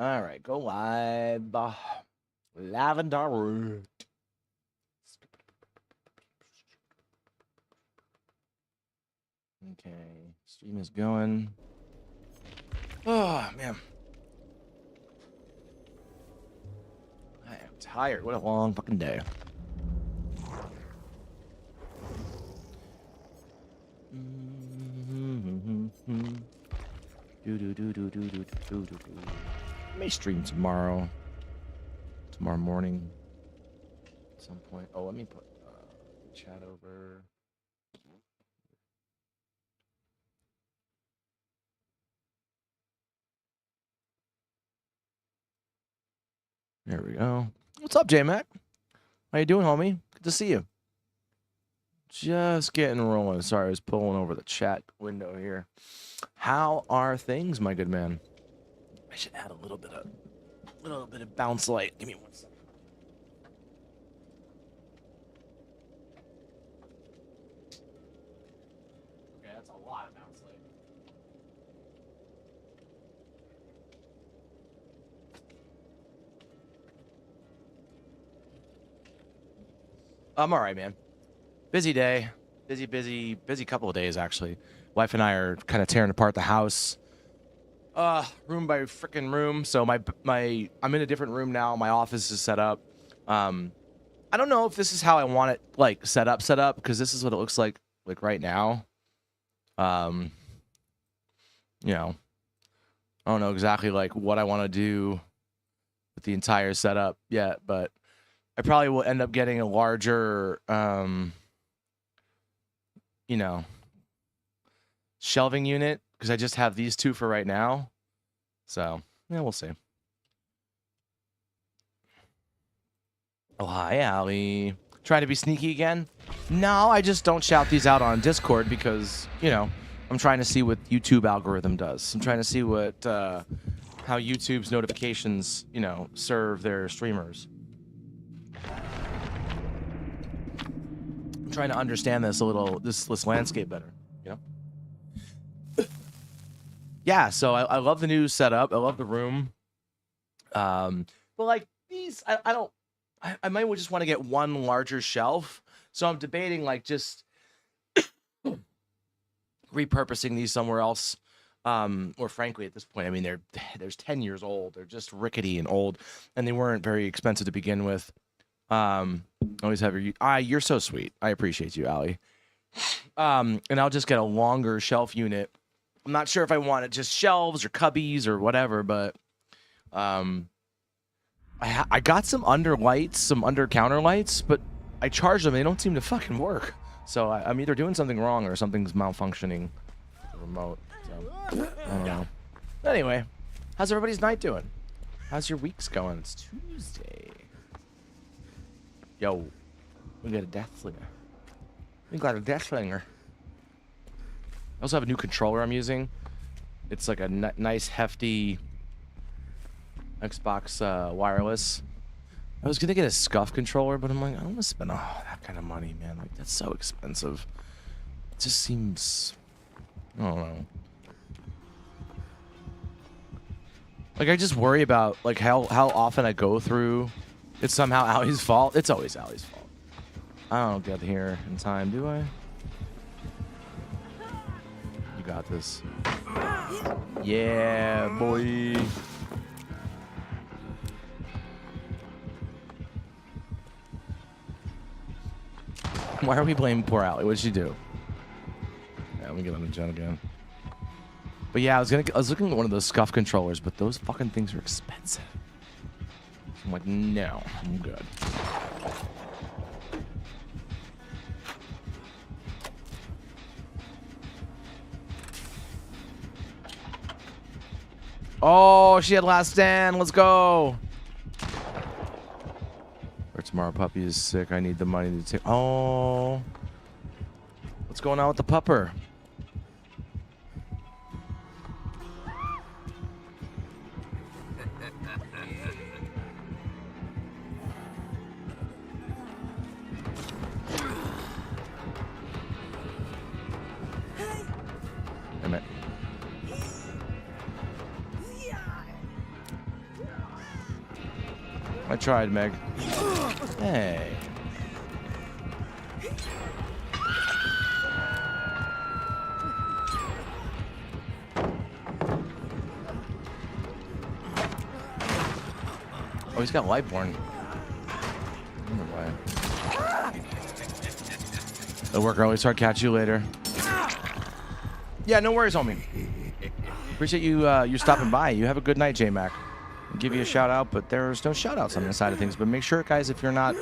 All right, go live. Lavender Root. Okay, stream is going. Oh, man. I am tired. What a long fucking day. I may stream tomorrow morning at some point. Oh, let me put the chat over. There we go. What's up, J-Mac? How you doing, homie? Good to see you. Just getting rolling. Sorry, I was pulling over the chat window here. How are things, my good man? I should add a little bit of bounce light. Give me 1 second. Okay, that's a lot of bounce light. I'm all right, man. Busy day. Busy couple of days, actually. Wife and I are kind of tearing apart the house. Room by freaking room. So I'm in a different room now. My office is set up. I don't know if this is how I want it, like, set up, because this is what it looks like right now. You know, I don't know exactly, like, what I want to do with the entire setup yet, but I probably will end up getting a larger, you know, shelving unit, because I just have these two for right now. So, yeah, we'll see. Oh, hi, Allie. Trying to be sneaky again? No, I just don't shout these out on Discord because, you know, I'm trying to see what YouTube algorithm does. I'm trying to see what, how YouTube's notifications, you know, serve their streamers. I'm trying to understand this a little, this landscape better, you know? Yeah, so I love the new setup. I love the room. But like these, I might just want to get one larger shelf. So I'm debating like just repurposing these somewhere else. Or frankly, at this point, I mean, they're 10 years old. They're just rickety and old, and they weren't very expensive to begin with. Always have you're so sweet. I appreciate you, Allie. And I'll just get a longer shelf unit. I'm not sure if I wanted just shelves or cubbies or whatever, but I got some under lights, some under counter lights, but I charged them. They don't seem to fucking work. So I'm either doing something wrong or something's malfunctioning. The remote. So I don't know. Anyway, how's everybody's night doing? How's your weeks going? It's Tuesday. Yo, we got a death slinger. We got a death slinger. I also have a new controller I'm using. It's like a nice, hefty Xbox wireless. I was gonna get a scuff controller, but I'm like, I don't want to spend that kind of money, man. Like, that's so expensive. It just seems, I don't know. Like, I just worry about like how often I go through. It's somehow Allie's fault. It's always Allie's fault. I don't get here in time, do I? You got this. Yeah, boy. Why are we blaming poor Allie? What did she do? Yeah, let me get on the jet again. But yeah, I was looking at one of those scuff controllers, but those fucking things are expensive. I'm like, no, I'm good. Oh, she had last stand. Let's go. Or tomorrow, puppy is sick. I need the money to take. Oh, what's going on with the pupper? I tried, Meg. Hey. Oh, he's got Lightborn. I wonder why. It'll work early. Start. Catch you later. Yeah, no worries, homie. Appreciate you stopping by. You have a good night, J-Mac. I'll give you a shout out, but there's no shout outs on this side of things. But make sure, guys, if you're not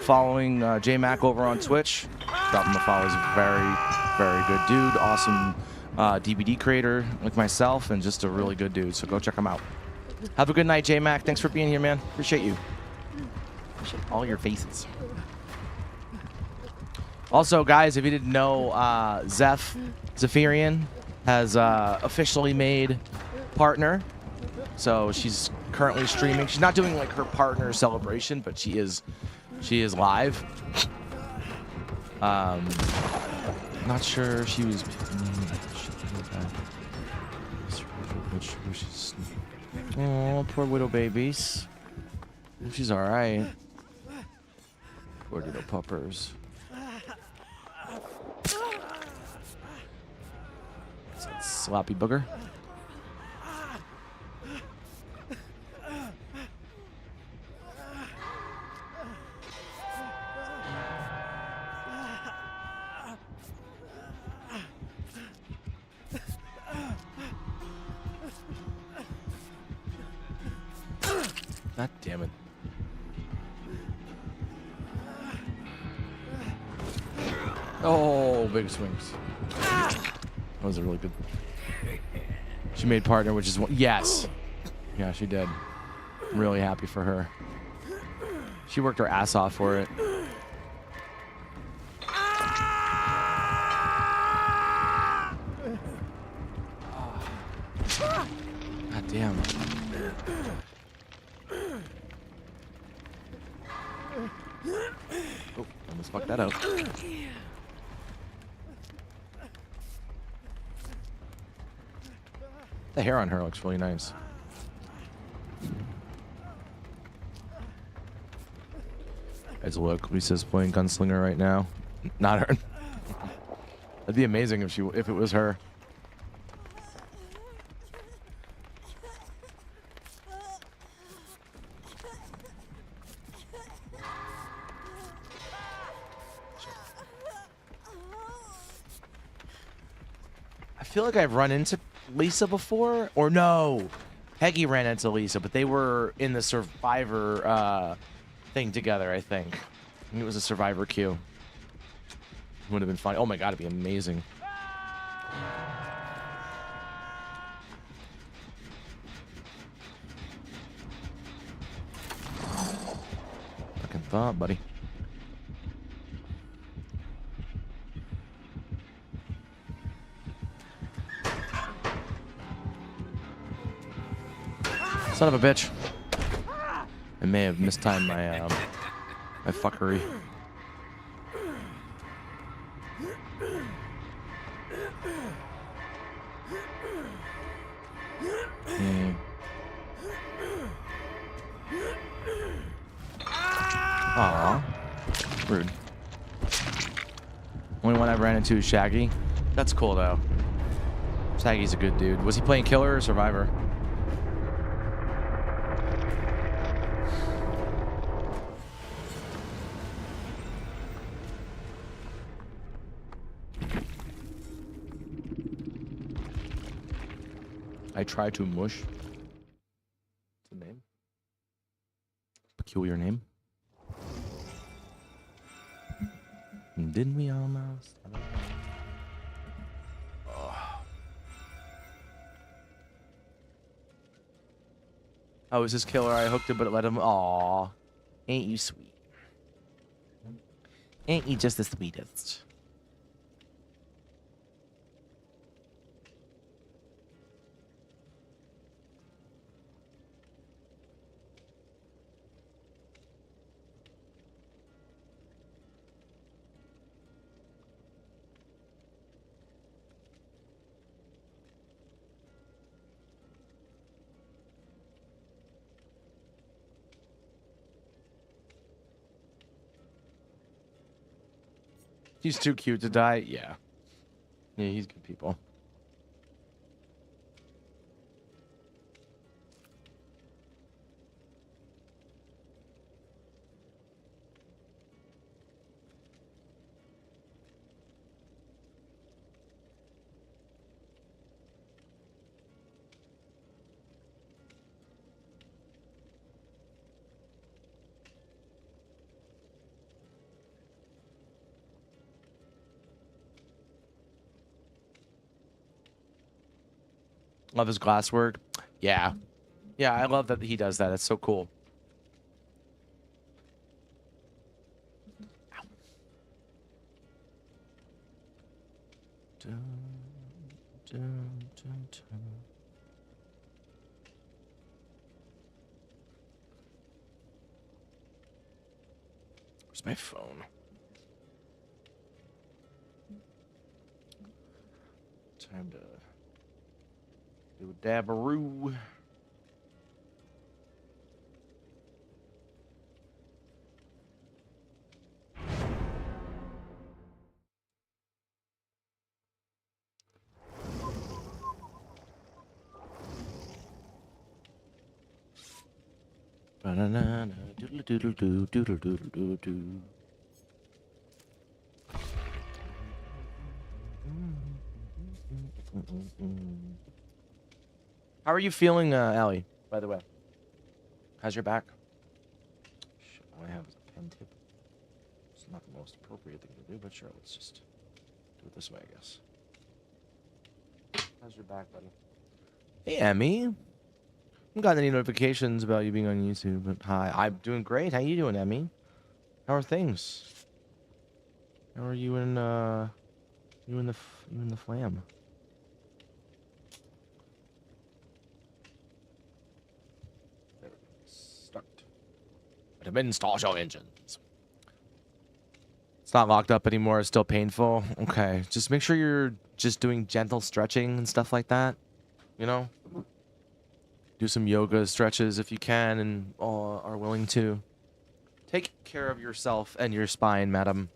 following J-Mac over on Twitch, drop him a follow. He's a very, very good dude. Awesome DVD creator like myself, and just a really good dude. So go check him out. Have a good night, J-Mac. Thanks for being here, man. Appreciate you. Appreciate all your faces. Also, guys, if you didn't know, Zephyrian has officially made partner. So she's currently streaming. She's not doing like her partner celebration, but she is live. Not sure she was. Oh, poor widow babies. She's all right. Poor little puppers. Sloppy booger. God damn it. Oh, big swings. That was a really good. She made partner, which is one. Yes. Yeah, she did. I'm really happy for her. She worked her ass off for it. God damn. Oh, almost fucked that up. The hair on her looks really nice. Guys, look, Lisa's playing Gunslinger right now. Not her. That'd be amazing if it was her. I feel like I've run into Lisa before, or no, Peggy ran into Lisa, but they were in the Survivor thing together, I think. It was a Survivor queue. Would have been fun. Oh my god, it'd be amazing. Fucking thought, buddy. Son of a bitch. I may have mistimed my my fuckery. Aw. Rude. Only one I ran into is Shaggy. That's cool though. Shaggy's a good dude. Was he playing Killer or Survivor? I try to mush. What's the name? Peculiar name. Didn't we almost? Oh, is this Killer? I hooked it, but it let him. Aw, ain't you sweet? Ain't you just the sweetest? He's too cute to die. Yeah. Yeah, he's good people. Love his glass work. Yeah. Yeah, I love that he does that. It's so cool. Dun, dun, dun, dun. Where's my phone? Time to do a dabberoo. Ba-na-na-na, doodle-doodle-doo, doodle-doodle-doo-doo. How are you feeling, Allie, by the way? How's your back? Shit, all I have is a pen tip. It's not the most appropriate thing to do, but sure, let's just do it this way, I guess. How's your back, buddy? Hey, Emmy. I haven't gotten any notifications about you being on YouTube, but hi. I'm doing great. How you doing, Emmy? How are things? How are you in, you in the flam? There we go. Start. To install your engines. It's not locked up anymore. It's still painful. Okay. Just make sure you're just doing gentle stretching and stuff like that. You know? Do some yoga stretches if you can and are willing to. Take care of yourself and your spine, madam.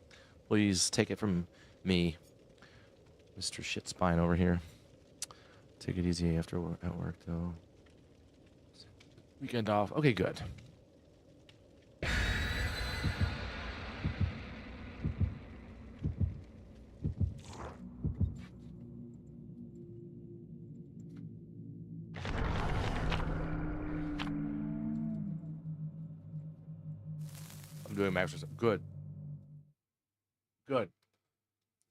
Please take it from me. Mr. Shit Spine over here. Take it easy after at work, though. Weekend off. Okay, good. I'm doing my exercise. Good. Good.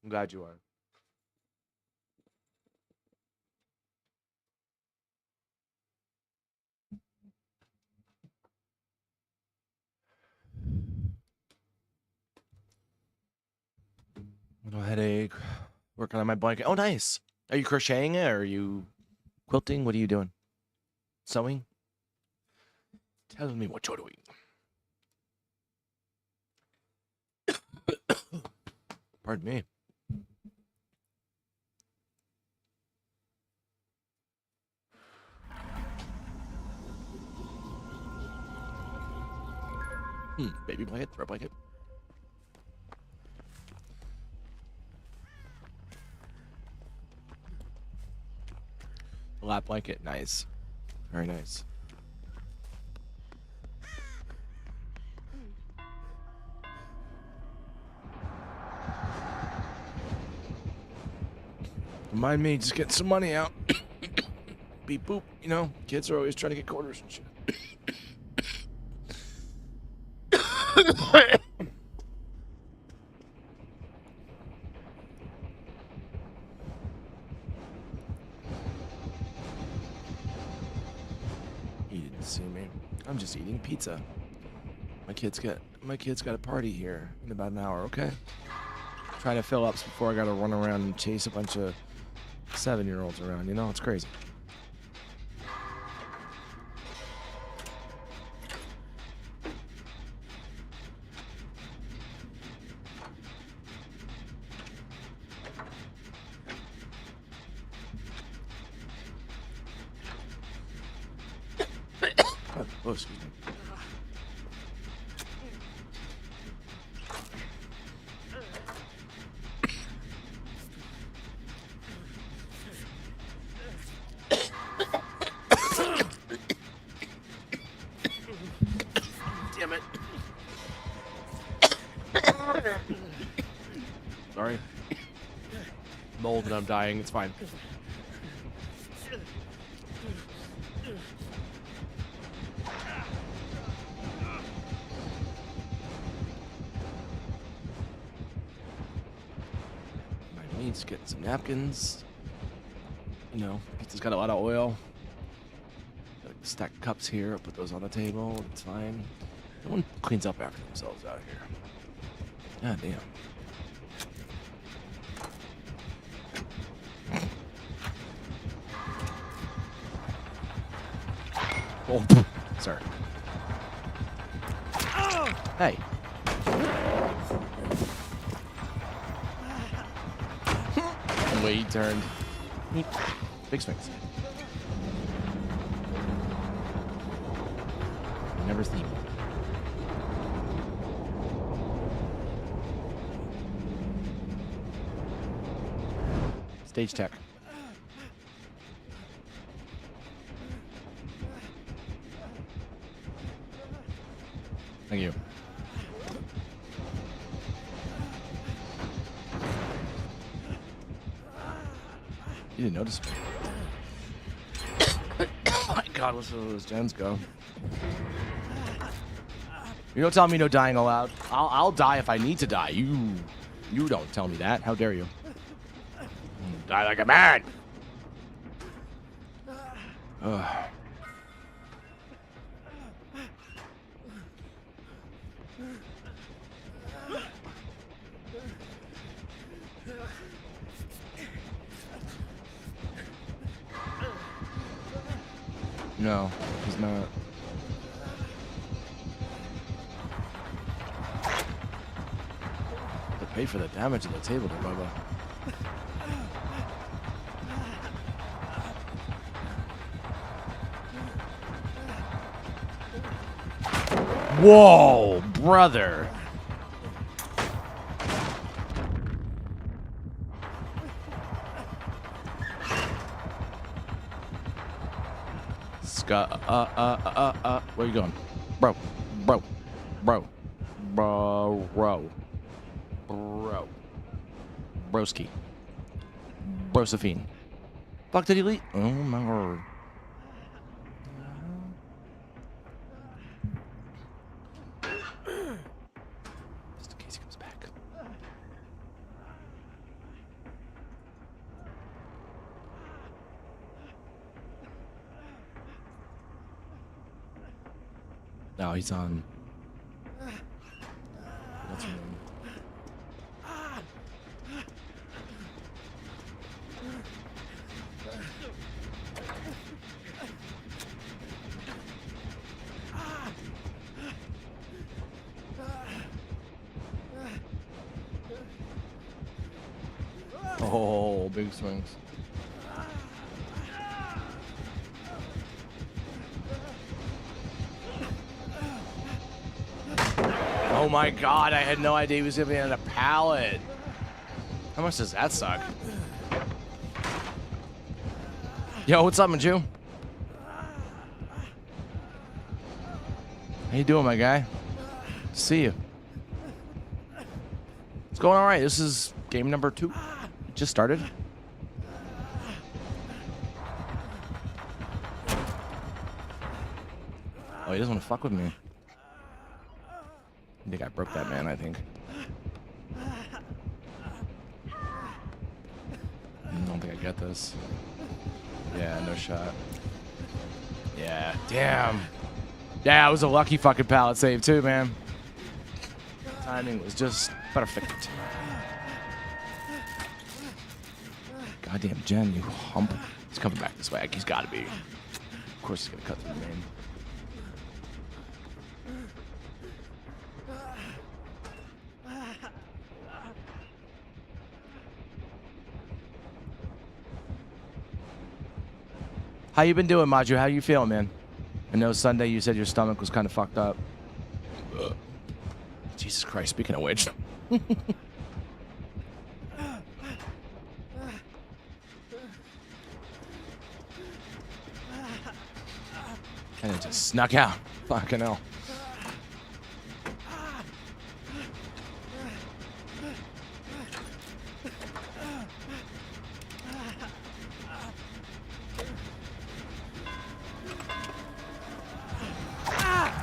I'm glad you are. Little headache. Working on my blanket. Oh, nice. Are you crocheting it or are you quilting? What are you doing? Sewing? Tell me what you're doing. Pardon me. Baby blanket, throw blanket. Lap blanket, nice. Very nice. Remind me, just get some money out. Beep boop, you know, kids are always trying to get quarters and shit. You didn't see me. I'm just eating pizza. My kid's got a party here in about an hour, okay? Trying to fill up before I gotta run around and chase a bunch of 7-year-olds around, you know, it's crazy. Oh, excuse me. when I'm dying. It's fine. My meat's getting some napkins. You know, pizza's got a lot of oil. Got a stack of cups here. I'll put those on the table. It's fine. No one cleans up after themselves out here. God damn. Oh, sorry. Hey. The way he turned. Big swings. Never seen. Stage tech. Thank you. You didn't notice me. Oh my God, let's let those gens go. You don't tell me no dying allowed. I'll die if I need to die. You don't tell me that. How dare you? Die like a man. Ugh. No, he's not. To pay for the damage of the table, Bubba. Whoa, brother. Where you going? Bro. Broski. Brosephine. Fuck, did he leave? Oh my word. Just in case he comes back. No, he's on. What's her name? Oh, big swings. Oh my God, I had no idea he was gonna be on a pallet. How much does that suck? Yo, what's up, Maju? How you doing, my guy? See you. It's going all right. This is game number 2. It just started. Oh, he doesn't want to fuck with me. I think I broke that man, I think. I don't think I get this. Yeah, no shot. Yeah, damn. Yeah, it was a lucky fucking pallet save too, man. Timing was just perfect. Goddamn Jen, you hump. He's coming back this way. He's got to be. Of course he's going to cut through the main. How you been doing, Maju? How you feeling, man? I know Sunday you said your stomach was kind of fucked up. Ugh. Jesus Christ, speaking of which. And it just snuck out. Fucking hell.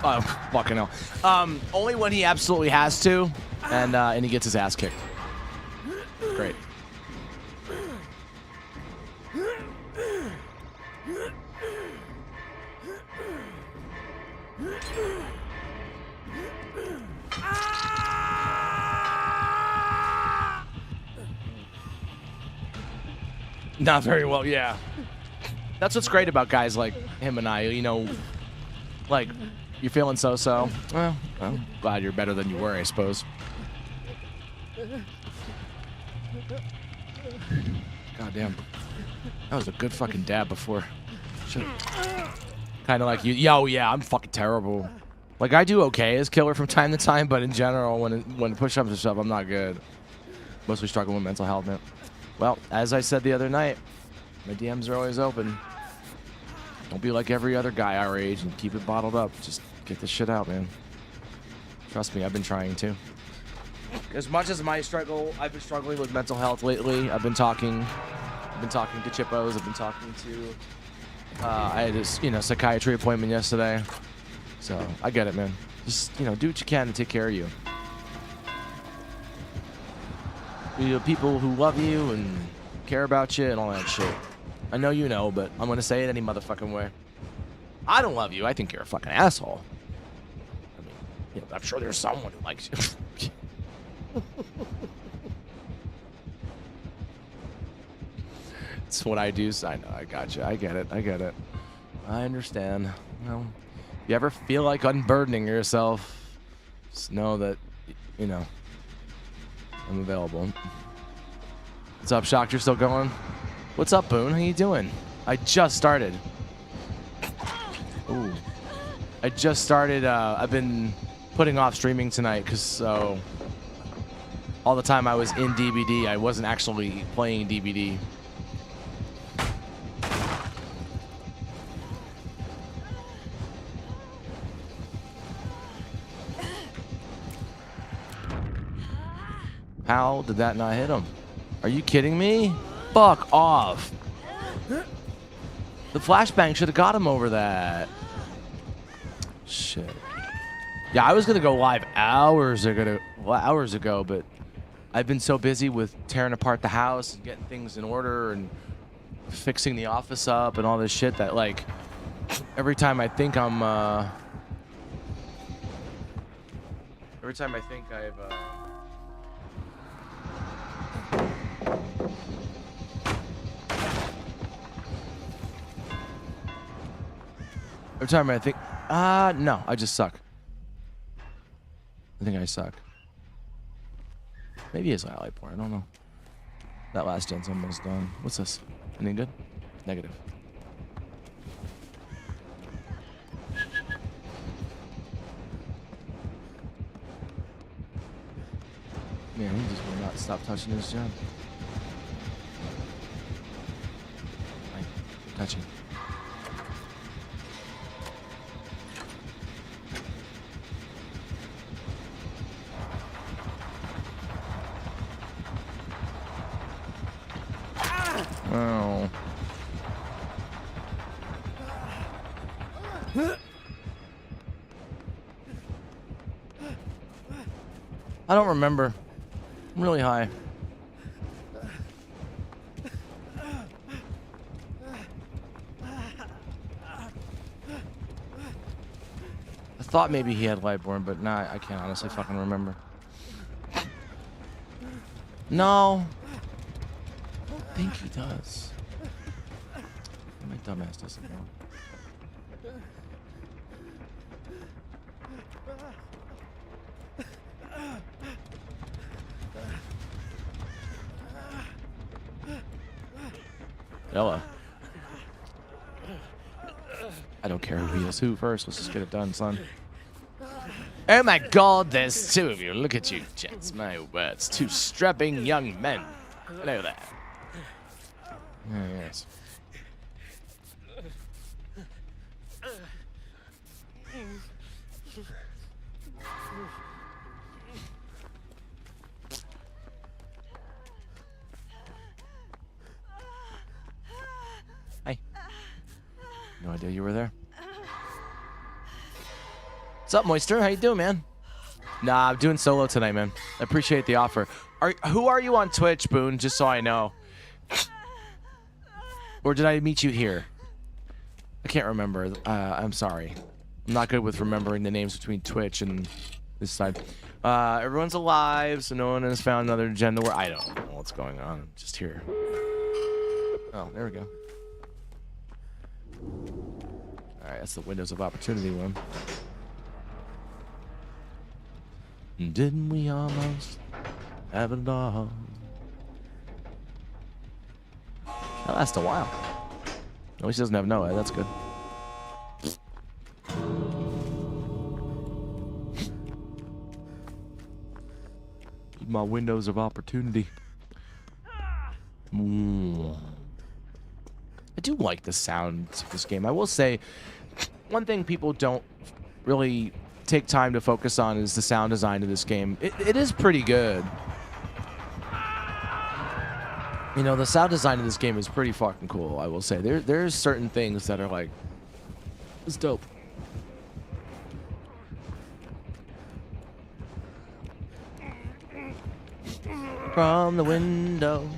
Oh, fucking hell. Only when he absolutely has to, and he gets his ass kicked. Great. Not very well, yeah. That's what's great about guys like him and I, you know, like, you're feeling so-so. Well, I'm glad you're better than you were, I suppose. God damn. That was a good fucking dab before. Kind of like you. Yo, yeah, I'm fucking terrible. Like, I do okay as killer from time to time, but in general, when push-ups and stuff, I'm not good. Mostly struggling with mental health, man. Well, as I said the other night, my DMs are always open. Don't be like every other guy our age and keep it bottled up. Just get this shit out, man. Trust me, I've been trying to. As much as my struggle, I've been struggling with mental health lately. I've been talking to Chippos. I've been talking to. I had this, psychiatry appointment yesterday. So I get it, man. Just, do what you can to take care of you. People who love you and care about you and all that shit. I know you know, but I'm gonna say it any motherfucking way. I don't love you. I think you're a fucking asshole. I mean, I'm sure there's someone who likes you. It's what I do. So I know. I got you. I get it. I understand. Well, if you ever feel like unburdening yourself, just know that, I'm available. What's up, Shocked? You're still going? What's up, Boone? How you doing? I just started. Ooh. I just started. I've been putting off streaming tonight because all the time I was in DBD, I wasn't actually playing DBD. How did that not hit him? Are you kidding me? Fuck off. The flashbang should have got him over that. Shit. Yeah, I was going to go live hours ago, but I've been so busy with tearing apart the house and getting things in order and fixing the office up and all this shit that, like, every time I think I'm, every time I think I've, every time I think, no, I just suck. I think I suck. Maybe it's highlight porn, I don't know. That last gen's almost done. What's this? Anything good? Negative. Man, he just will not stop touching his gen. Like, touching. Oh. I don't remember. I'm really high. I thought maybe he had Lightborn, but nah, I can't honestly fucking remember. No. I don't think he does. My dumbass doesn't know. Ella. I don't care who heals who first. Let's just get it done, son. Oh my god, there's two of you. Look at you, gents. My words. Two strapping young men. Hello there. Oh, yes. Hi. No idea you were there. What's up, Moister? How you doing, man? Nah, I'm doing solo tonight, man. I appreciate the offer. Who are you on Twitch, Boone? Just so I know. Or did I meet you here? I can't remember. I'm sorry. I'm not good with remembering the names between Twitch and this side. Everyone's alive, so no one has found another agenda where I don't know what's going on. I'm just here. Oh, there we go. Alright, that's the windows of opportunity one. Didn't we almost have it all? That lasts a while. At least he doesn't have Noah. That's good. My windows of opportunity. I do like the sounds of this game. I will say, one thing people don't really take time to focus on is the sound design of this game. It is pretty good. You know, the sound design of this game is pretty fucking cool, I will say. There's certain things that are like, it's dope. From the window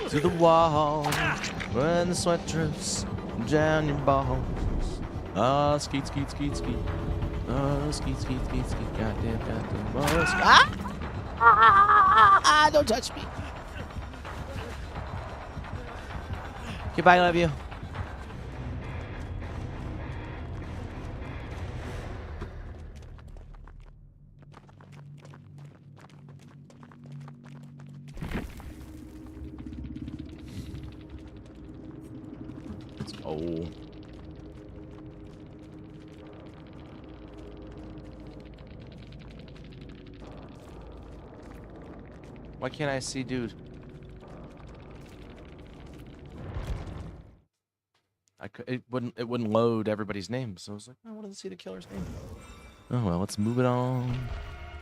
to the wall, when the sweat drips down your balls. Ah, skeet, skeet, skeet, skeet. Oh, skeet, skeet, skeet, skeet. Goddamn, goddamn. Oh, don't touch me. Goodbye, love you. Let's go. Why can't I see, dude? It wouldn't load everybody's names, so I was like, I wanted to see the killer's name. Oh well, let's move it on.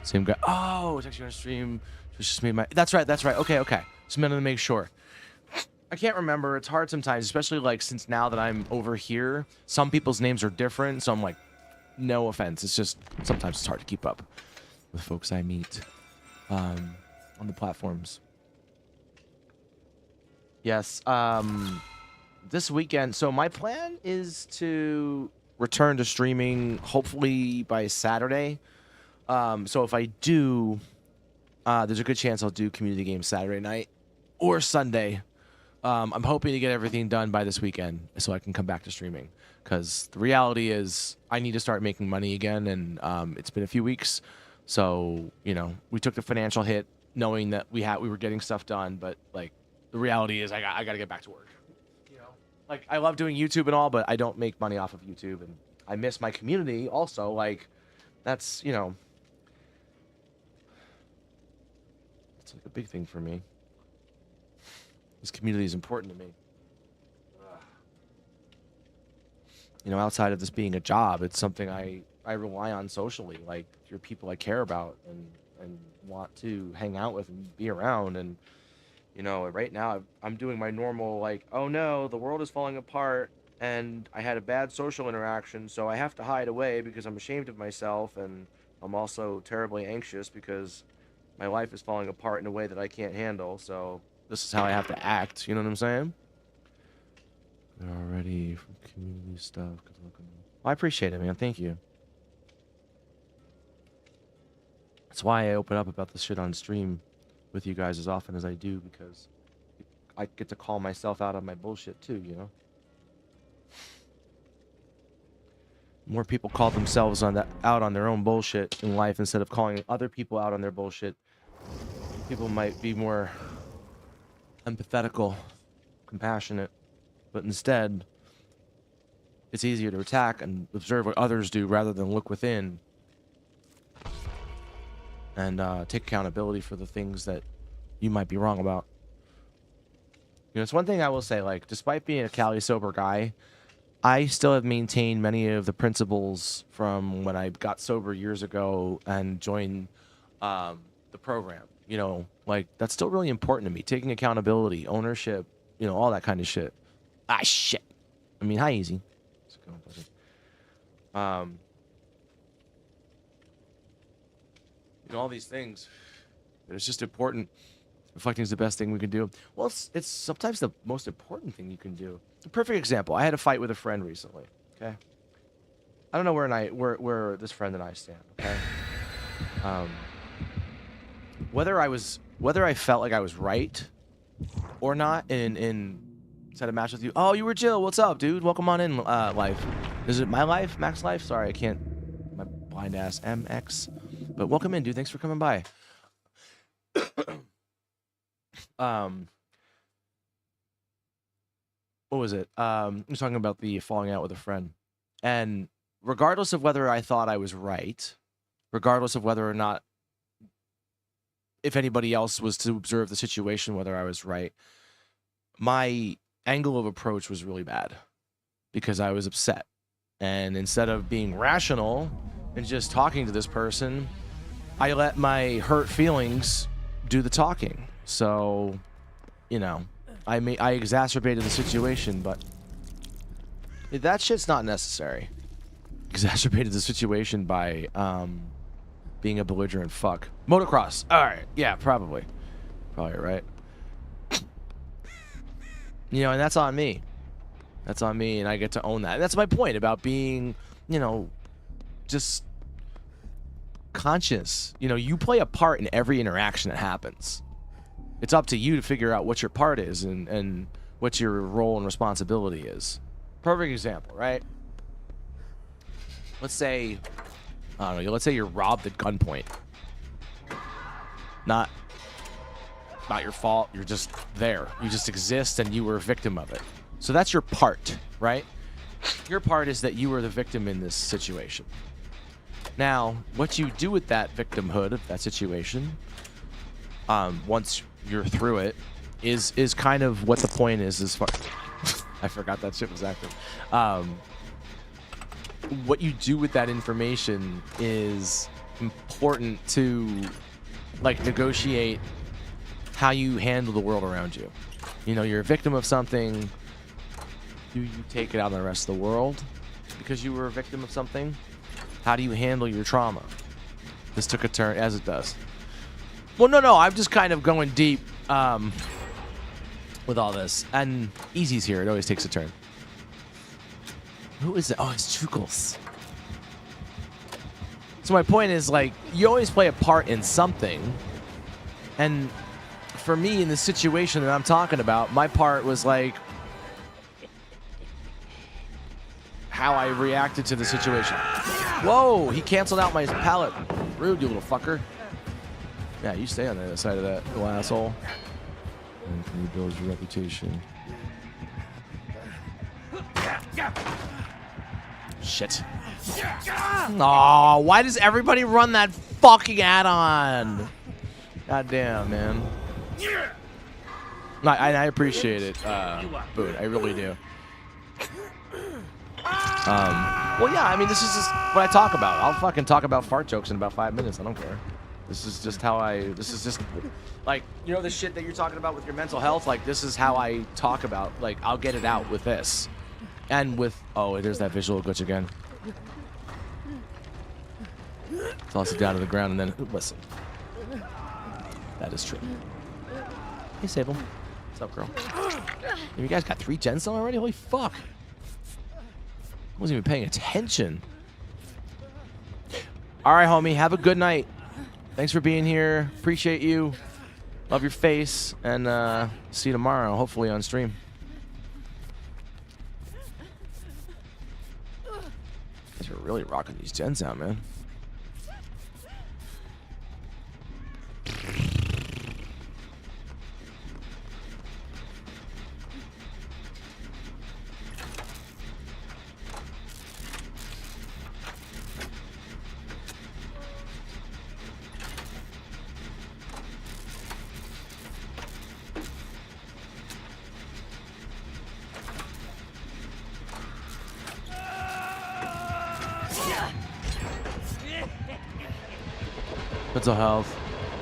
Same guy. Oh, it's actually on stream. Just made my. That's right. Okay. Just wanted to make sure. I can't remember. It's hard sometimes, especially like since now that I'm over here. Some people's names are different, so I'm like, no offense. It's just sometimes it's hard to keep up with folks I meet on the platforms. Yes. This weekend, so my plan is to return to streaming hopefully by Saturday. So if I do, there's a good chance I'll do community games Saturday night or Sunday. I'm hoping to get everything done by this weekend so I can come back to streaming, because the reality is I need to start making money again, and it's been a few weeks. So, you know, we took the financial hit knowing that we were getting stuff done, but like the reality is I got to get back to work. Like, I love doing YouTube and all, but I don't make money off of YouTube, and I miss my community also. Like, that's, you know, it's like a big thing for me. This community is important to me. You know, outside of this being a job, it's something I rely on socially. Like, you're people I care about and want to hang out with and be around. And you know, right now I'm doing my normal, like, oh no, the world is falling apart and I had a bad social interaction, so I have to hide away because I'm ashamed of myself, and I'm also terribly anxious because my life is falling apart in a way that I can't handle, so this is how I have to act, you know what I'm saying? They're already from community stuff. I appreciate it, man. Thank you. That's why I open up about this shit on stream with you guys as often as I do, because I get to call myself out on my bullshit too, you know? More people call themselves out on their own bullshit in life instead of calling other people out on their bullshit. People might be more empathetical, compassionate, but instead it's easier to attack and observe what others do rather than look within and take accountability for the things that you might be wrong about. You know, it's one thing I will say, like, despite being a Cali sober guy, I still have maintained many of the principles from when I got sober years ago and joined the program. You know, like, that's still really important to me. Taking accountability, ownership, you know, all that kind of shit. Ah, shit. I mean, hi, Easy. and all these things. It's just important. Reflecting is the best thing we can do. Well, it's sometimes the most important thing you can do. A perfect example. I had a fight with a friend recently. Okay. I don't know where this friend and I stand. Okay. Whether I felt like I was right or not in set a match with you. Oh, you were Jill. What's up, dude? Welcome on in, life. Is it my life? Max life? Sorry, I can't. My blind ass MX. But welcome in, dude. Thanks for coming by. What was it? I was talking about the falling out with a friend. And regardless of whether I thought I was right, regardless of whether or not, if anybody else was to observe the situation, whether I was right, my angle of approach was really bad because I was upset. And instead of being rational and just talking to this person, I let my hurt feelings do the talking. So, you know, I exacerbated the situation, but that shit's not necessary. Exacerbated the situation by being a belligerent fuck. Motocross. All right. Yeah, probably right. You know, and that's on me. That's on me, and I get to own that. And that's my point about being, you know, just conscious. You know, you play a part in every interaction that happens. It's up to you to figure out what your part is and what your role and responsibility is. Perfect example, right? Let's say, I don't know, let's say you're robbed at gunpoint. Not your fault. You're just there. You just exist and you were a victim of it. So that's your part, right? Your part is that you were the victim in this situation. Now, what you do with that victimhood of that situation, once you're through it, is kind of what the point is as far... I forgot that shit was active. What you do with that information is important to, like, negotiate how you handle the world around you. You know, you're a victim of something. Do you take it out on the rest of the world because you were a victim of something? How do you handle your trauma? This took a turn, as it does. Well, no, I'm just kind of going deep with all this. And Easy's here. It always takes a turn. Who is it? Oh, it's Chukles. So my point is, like, you always play a part in something. And for me, in the situation that I'm talking about, my part was, like, how I reacted to the situation. Whoa, he canceled out my pallet. Rude, you little fucker. Yeah, you stay on the other side of that little asshole. And can you build your reputation? Shit. Aw, why does everybody run that fucking add-on? God damn, man. I appreciate it, Boone. I really do. Well, yeah, I mean, this is just what I talk about. I'll fucking talk about fart jokes in about 5 minutes. I don't care. This is just how this is just, like, you know, the shit that you're talking about with your mental health? Like, this is how I talk about, like, I'll get it out with this. And with, oh, there's that visual glitch again. Toss it down to the ground and then, listen. That is true. Hey, Sable. What's up, girl? You guys got 3 gens done already? Holy fuck. I wasn't even paying attention. All right, homie. Have a good night. Thanks for being here. Appreciate you. Love your face. And see you tomorrow, hopefully on stream. Guys are really rocking these gens out, man. Mental health.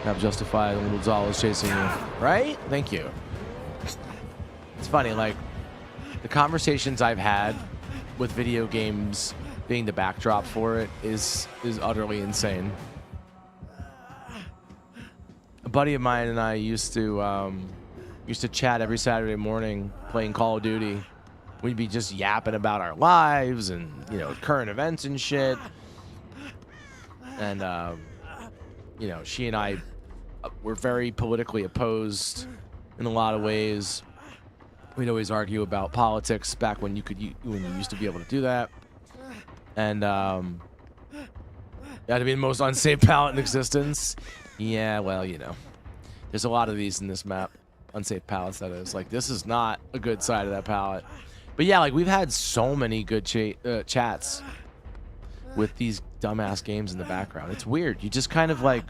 Have justified. The little doll is chasing you. Right? Thank you. It's funny, like, the conversations I've had with video games being the backdrop for it is utterly insane. buddy of mine and I used to chat every Saturday morning playing Call of Duty. We'd be just yapping about our lives and, you know, current events and shit. And, you know, she and I were very politically opposed in a lot of ways. We'd always argue about politics back when you used to be able to do that. And, that'd be the most unsafe palette in existence. Yeah, well, you know, there's a lot of these in this map. Unsafe palettes, that is. Like, this is not a good side of that palette. But yeah, like, we've had so many good chats with these dumbass games in the background. It's weird. You just kind of like...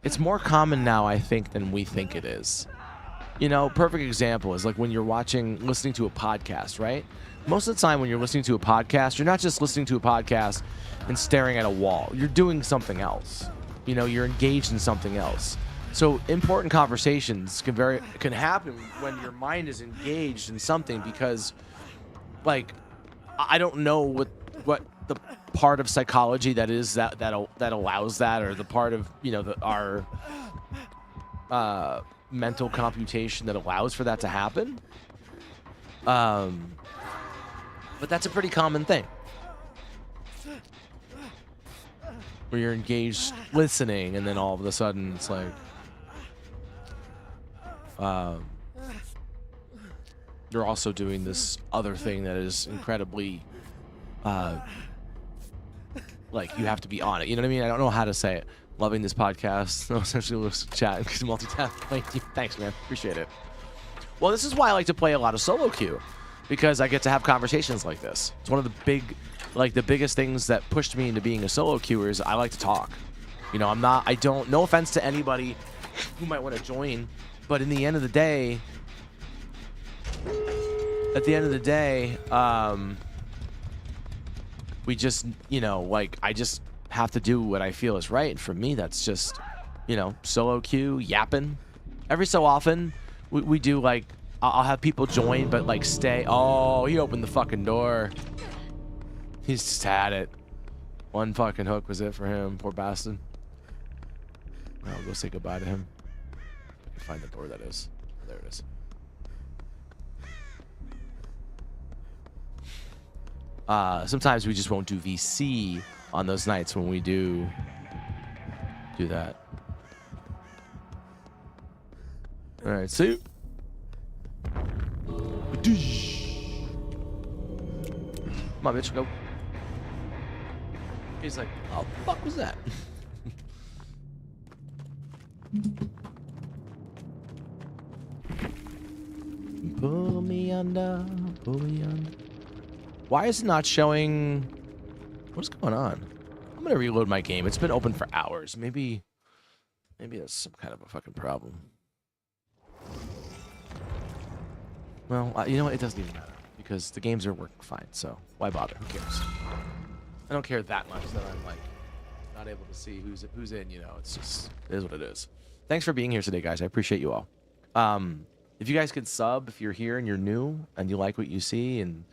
It's more common now, I think, than we think it is. You know, perfect example is like when you're listening to a podcast, right? Most of the time when you're listening to a podcast, you're not just listening to a podcast and staring at a wall. You're doing something else. You know, you're engaged in something else. So important conversations can happen when your mind is engaged in something because, like, I don't know what the part of psychology that is that allows that, or the part of, you know, our mental computation that allows for that to happen. But that's a pretty common thing. Where you're engaged listening, and then all of a sudden it's like, you're also doing this other thing that is incredibly, like, you have to be on it. You know what I mean? I don't know how to say it. Loving this podcast. No, essentially, let's chat because multitask. Thanks, man. Appreciate it. Well, this is why I like to play a lot of solo queue, because I get to have conversations like this. It's one of the the biggest things that pushed me into being a solo queuer is I like to talk. You know, no offense to anybody who might want to join, but in the end of the day, we just, you know, like, I just have to do what I feel is right. And for me, that's just, you know, solo queue, yapping. Every so often, we do, like, I'll have people join, but, like, stay. Oh, he opened the fucking door. He's just had it. One fucking hook was it for him, poor bastard. I'll go say goodbye to him. I can find the door that is. There it is. Sometimes we just won't do VC on those nights when we do that. All right, see. Come on, bitch, go. He's like, oh, the fuck was that? Pull me under, pull me under. Why is it not showing? What's going on? I'm gonna reload my game. It's been open for hours. Maybe that's some kind of a fucking problem. Well, you know what? It doesn't even matter because the games are working fine. So why bother? Who cares? I don't care that much that I'm like not able to see who's in. You know, it's just it is what it is. Thanks for being here today, guys. I appreciate you all. If you guys could sub if you're here and you're new and you like what you see and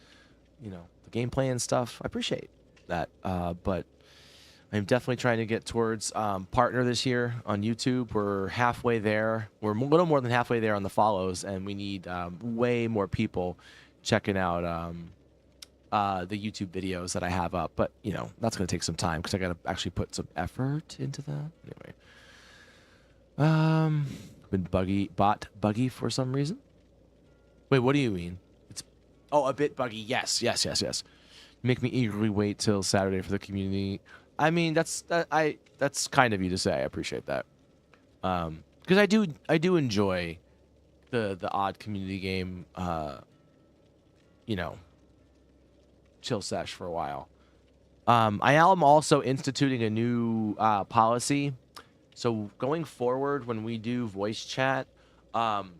you know the gameplay and stuff, I appreciate that. But I'm definitely trying to get towards partner this year on YouTube. We're halfway there. We're a little more than halfway there on the follows, and we need way more people checking out the YouTube videos that I have up. But you know that's gonna take some time because I gotta actually put some effort into that. Anyway, been buggy for some reason. Wait, what do you mean? It's a bit buggy. Yes. Make me eagerly wait till Saturday for the community. I mean, that's kind of you to say. I appreciate that. Because I do enjoy the odd community game. You know, chill sesh for a while. I am also instituting a new policy. So going forward, when we do voice chat, I'm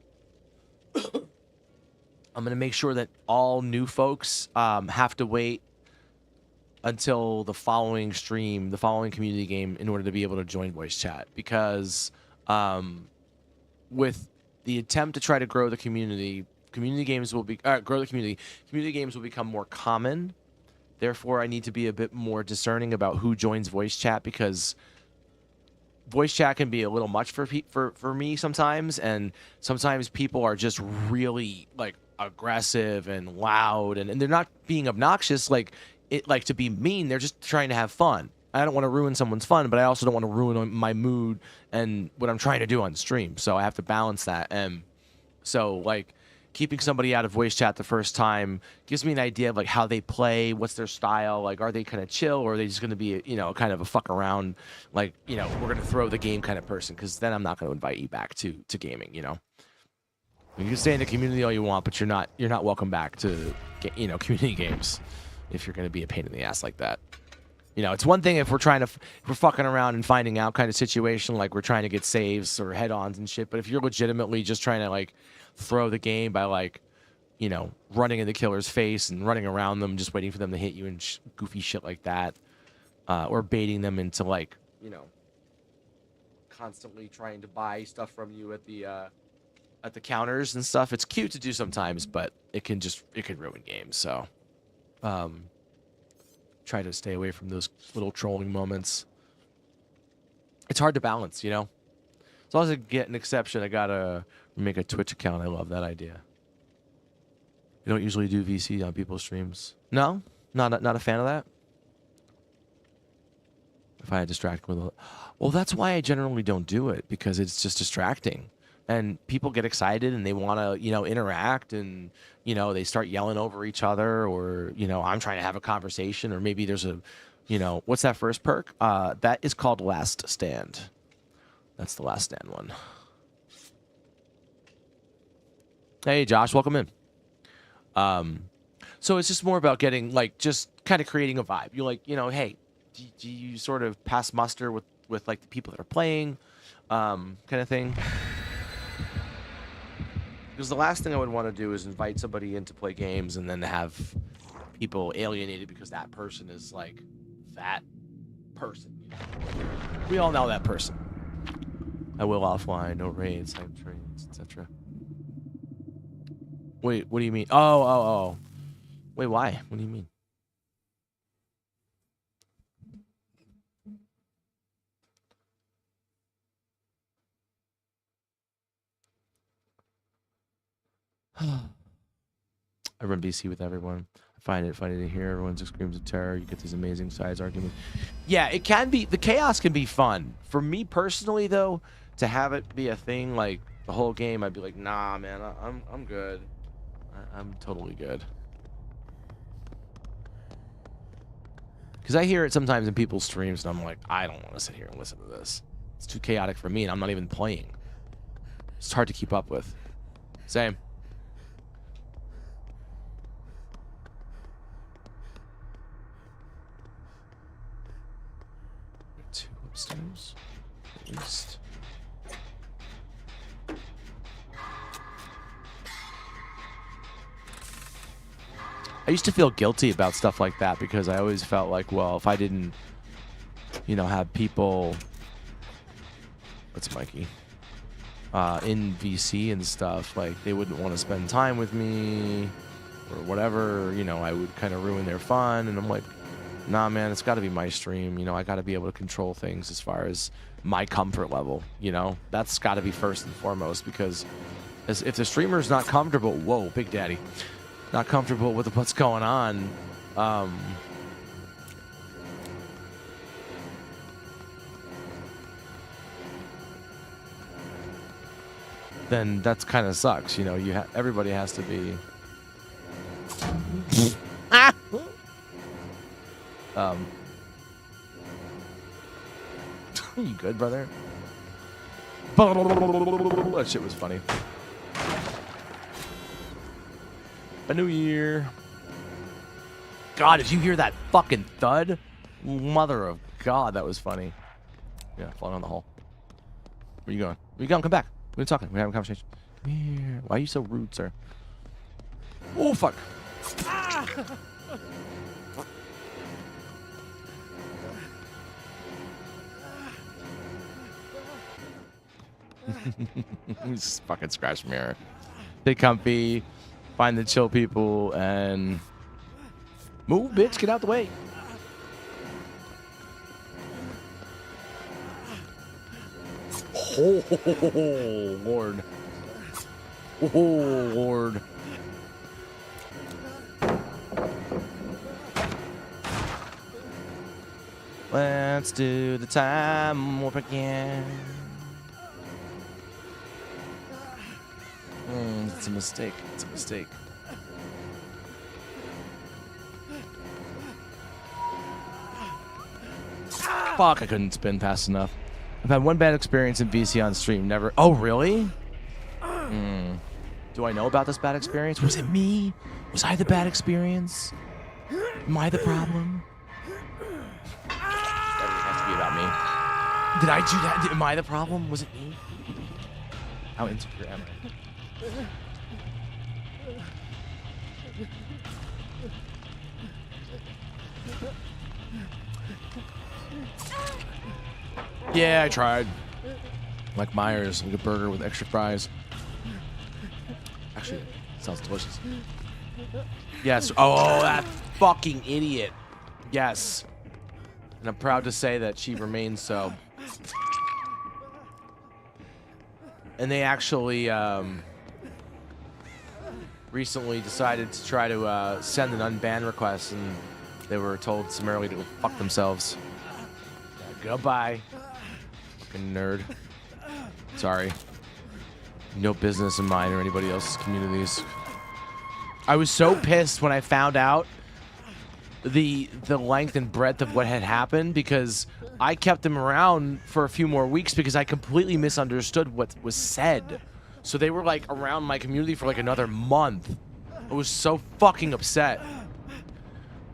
gonna make sure that all new folks have to wait until the following stream, the following community game, in order to be able to join voice chat. Because with the attempt to try to grow the community, community games will become more common, Therefore, I need to be a bit more discerning about who joins voice chat, because voice chat can be a little much for me sometimes, and sometimes people are just really like aggressive and loud, and they're not being obnoxious like to be mean. They're just trying to have fun. I don't want to ruin someone's fun, but I also don't want to ruin my mood and what I'm trying to do on stream. So I have to balance that. And so like keeping somebody out of voice chat the first time gives me an idea of like how they play, what's their style, like are they kind of chill, or are they just going to be, you know, kind of a fuck around, like, you know, we're going to throw the game kind of person, because then I'm not going to invite you back to gaming, you know. You can stay in the community all you want, but you're not welcome back to, you know, community games if you're going to be a pain in the ass like that. You know, it's one thing if we're if we're fucking around and finding out kind of situation, like we're trying to get saves or head-ons and shit. But if you're legitimately just trying to like throw the game by like, you know, running in the killer's face and running around them, just waiting for them to hit you and goofy shit like that, or baiting them into like, you know, constantly trying to buy stuff from you at the counters and stuff. It's cute to do sometimes, but it can ruin games. So, try to stay away from those little trolling moments. It's hard to balance, you know. As long as I get an exception, I gotta make a Twitch account. I love that idea. You don't usually do VC on people's streams? No, not a fan of that. If I distract with, well, that's why I generally don't do it, because it's just distracting. And people get excited and they want to, you know, interact, and, you know, they start yelling over each other, or, you know, I'm trying to have a conversation, or maybe there's a, you know, what's that first perk? That is called Last Stand. That's the Last Stand one. Hey, Josh, welcome in. So it's just more about getting, like, just kind of creating a vibe. You're like, you know, hey, do you sort of pass muster with like the people that are playing, kind of thing? Because the last thing I would want to do is invite somebody in to play games and then have people alienated because that person is like that person. You know? We all know that person. I will offline, no raids, time trains, etc. Wait, what do you mean? Oh. Wait, why? What do you mean? I run BC with everyone. I find it funny to hear everyone's screams of terror. You get these amazing sides arguments. Yeah, it can be. The chaos can be fun. For me personally, though, to have it be a thing like the whole game, I'd be like, nah, man, I'm good. I'm totally good. Because I hear it sometimes in people's streams, and I'm like, I don't want to sit here and listen to this. It's too chaotic for me, and I'm not even playing. It's hard to keep up with. Same. Two upstairs, at least. I used to feel guilty about stuff like that because I always felt like, well, if I didn't, you know, have people, what's Mikey, in VC and stuff, like they wouldn't want to spend time with me or whatever, you know, I would kind of ruin their fun. And I'm like, nah, man, it's got to be my stream. You know, I got to be able to control things as far as my comfort level, you know, that's got to be first and foremost, because if the streamer's not comfortable, whoa, Big Daddy, not comfortable with what's going on, then that's kind of sucks, you know. Everybody has to be you good, brother? That shit was funny. A new year. God, did you hear that fucking thud? Mother of God, that was funny. Yeah, falling on the hole. Where you going? Where you going? Come back. We're talking. We're having a conversation. Come here. Why are you so rude, sir? Oh, fuck. Just fucking scratch mirror. Stay comfy. Find the chill people and Move, bitch. Get out the way. Oh, Lord. Oh, Lord. Let's do the time warp again. It's a mistake. It's a mistake. Fuck, I couldn't spin fast enough. I've had one bad experience in VC on stream. Never. Oh, really? Do I know about this bad experience? Was it me? Was I the bad experience? Am I the problem? Everything has to be about me. Did I do that? Am I the problem? Was it me? How insecure am I? Yeah, I tried. Like Myers, like a burger with extra fries. Actually, sounds delicious. Yes. Oh, that fucking idiot. Yes. And I'm proud to say that she remains so. And they actually recently decided to try to send an unban request, and they were told summarily to go fuck themselves. Goodbye. Fucking nerd. Sorry. No business in mine or anybody else's communities. I was so pissed when I found out the length and breadth of what had happened, because I kept them around for a few more weeks because I completely misunderstood what was said. So they were like around my community for like another month. I was so fucking upset.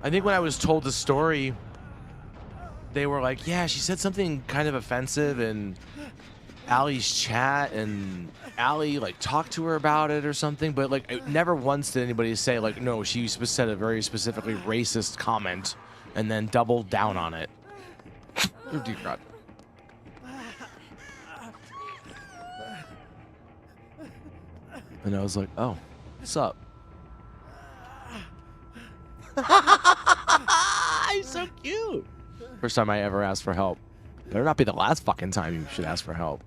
I think when I was told the story, they were like, yeah, she said something kind of offensive in Allie's chat, and Allie like talked to her about it or something, but like never once did anybody say like, no, she said a very specifically racist comment and then doubled down on it. Oh, dear God. And I was like, oh, what's up? He's so cute. First time I ever asked for help. Better not be the last fucking time you should ask for help.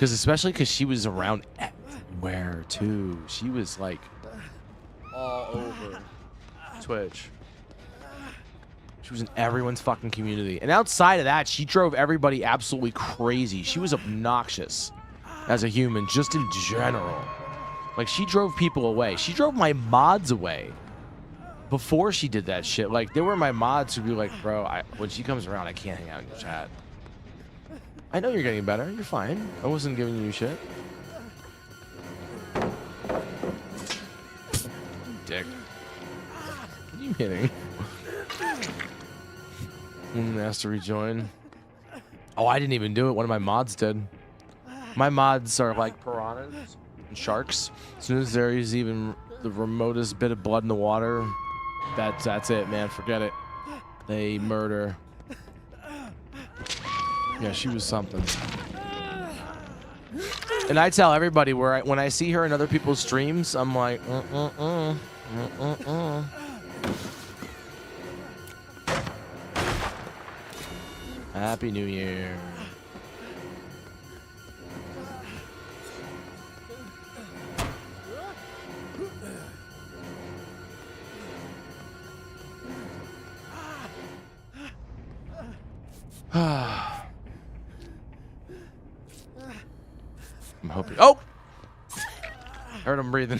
Especially because she was around everywhere, too. She was, like, all over Twitch. She was in everyone's fucking community. And outside of that, she drove everybody absolutely crazy. She was obnoxious as a human, just in general. Like, she drove people away. She drove my mods away before she did that shit. Like, there were my mods who'd be like, bro, when she comes around, I can't hang out in your chat. I know you're getting better. You're fine. I wasn't giving you shit. Dick. What are you hitting? Asked to rejoin. Oh, I didn't even do it. One of my mods did. My mods are like piranhas and sharks. As soon as there is even the remotest bit of blood in the water, that's it, man. Forget it. They murder. Yeah, she was something. And I tell everybody when I see her in other people's streams, I'm like, Happy New Year. I'm hoping. Oh! Heard him breathing.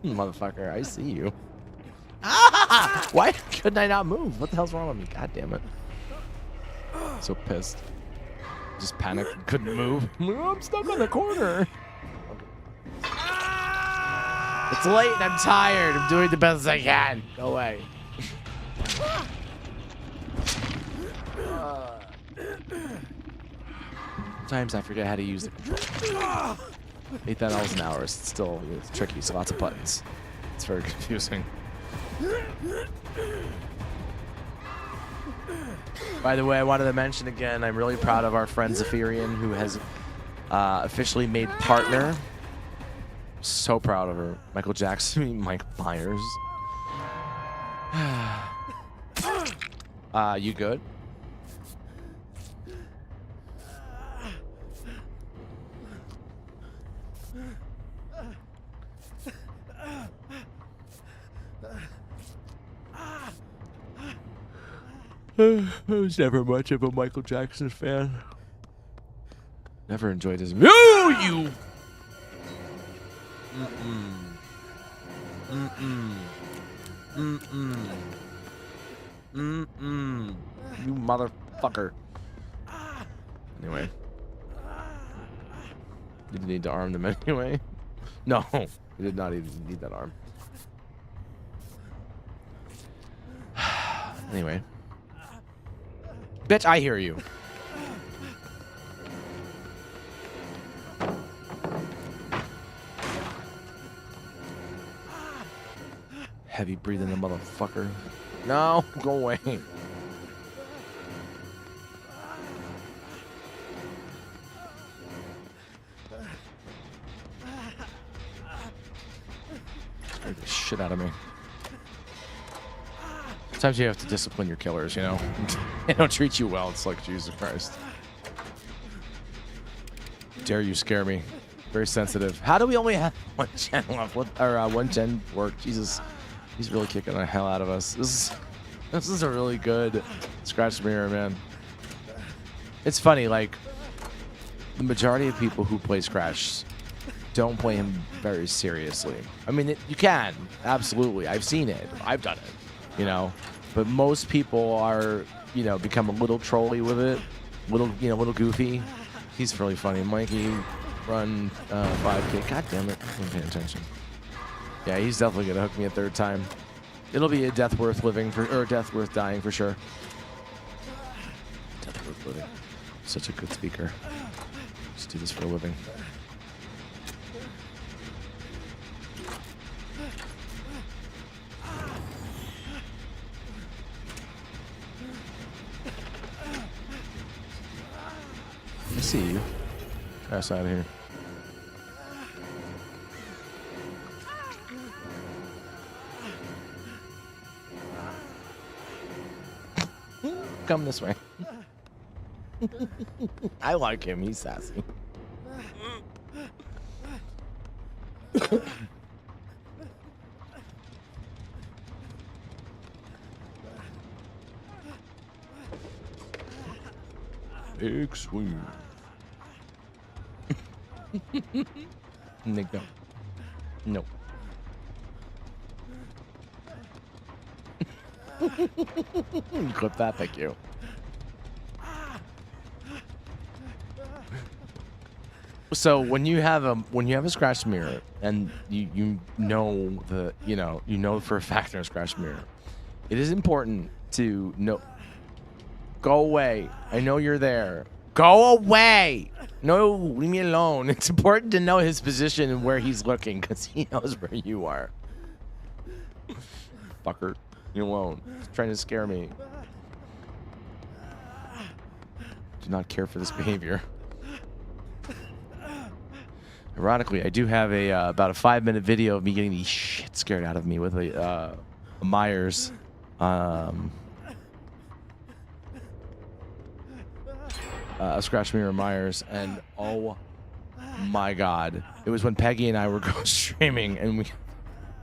Motherfucker, I see you. Ah! Why couldn't I not move? What the hell's wrong with me? God damn it. So pissed. Just panicked. Couldn't move. I'm stuck on the corner. It's late and I'm tired. I'm doing the best I can. Go away. Sometimes I forget how to use the controller. $8 an hour is still tricky, so lots of buttons. It's very confusing. By the way, I wanted to mention again, I'm really proud of our friend Zephyrian, who has officially made partner. So proud of her. Michael Jackson, Mike Myers. You good? I was never much of a Michael Jackson fan. Never enjoyed his. Oh, you. You motherfucker. Anyway. You didn't need to arm them anyway. No, you did not even need that arm. Anyway. Bitch, I hear you. Heavy breathing, the motherfucker. No, go away. Scared the shit out of me. Sometimes you have to discipline your killers, you know? They don't treat you well. It's like, Jesus Christ. Dare you scare me. Very sensitive. How do we only have one gen left? Or one gen work? Jesus. He's really kicking the hell out of us. This is a really good scratch mirror, man. It's funny, like, the majority of people who play Scratch don't play him very seriously. I mean, you can, absolutely. I've seen it. I've done it, you know. But most people are, you know, become a little trolly with it, little goofy. He's really funny. Mikey, run 5K. God damn it, I'm paying attention. Yeah, he's definitely gonna hook me a third time. It'll be a death worth living or a death worth dying for sure. Death worth living. Such a good speaker. Just do this for a living. I see you. Pass out of here. Come this way. I like him. He's sassy. Big swing. Nick, no. No. Clip that, thank you. So when you have a scratch mirror and you know for a fact there's a scratch mirror, it is important to know. Go away. I know you're there. Go away. No, leave me alone. It's important to know his position and where he's looking because he knows where you are. Fucker. You alone. He's trying to scare me. Do not care for this behavior. Ironically, I do have about a 5-minute video of me getting the shit scared out of me with a Myers. A scratch mirror Myers, and oh my god, it was when Peggy and I were go streaming, and we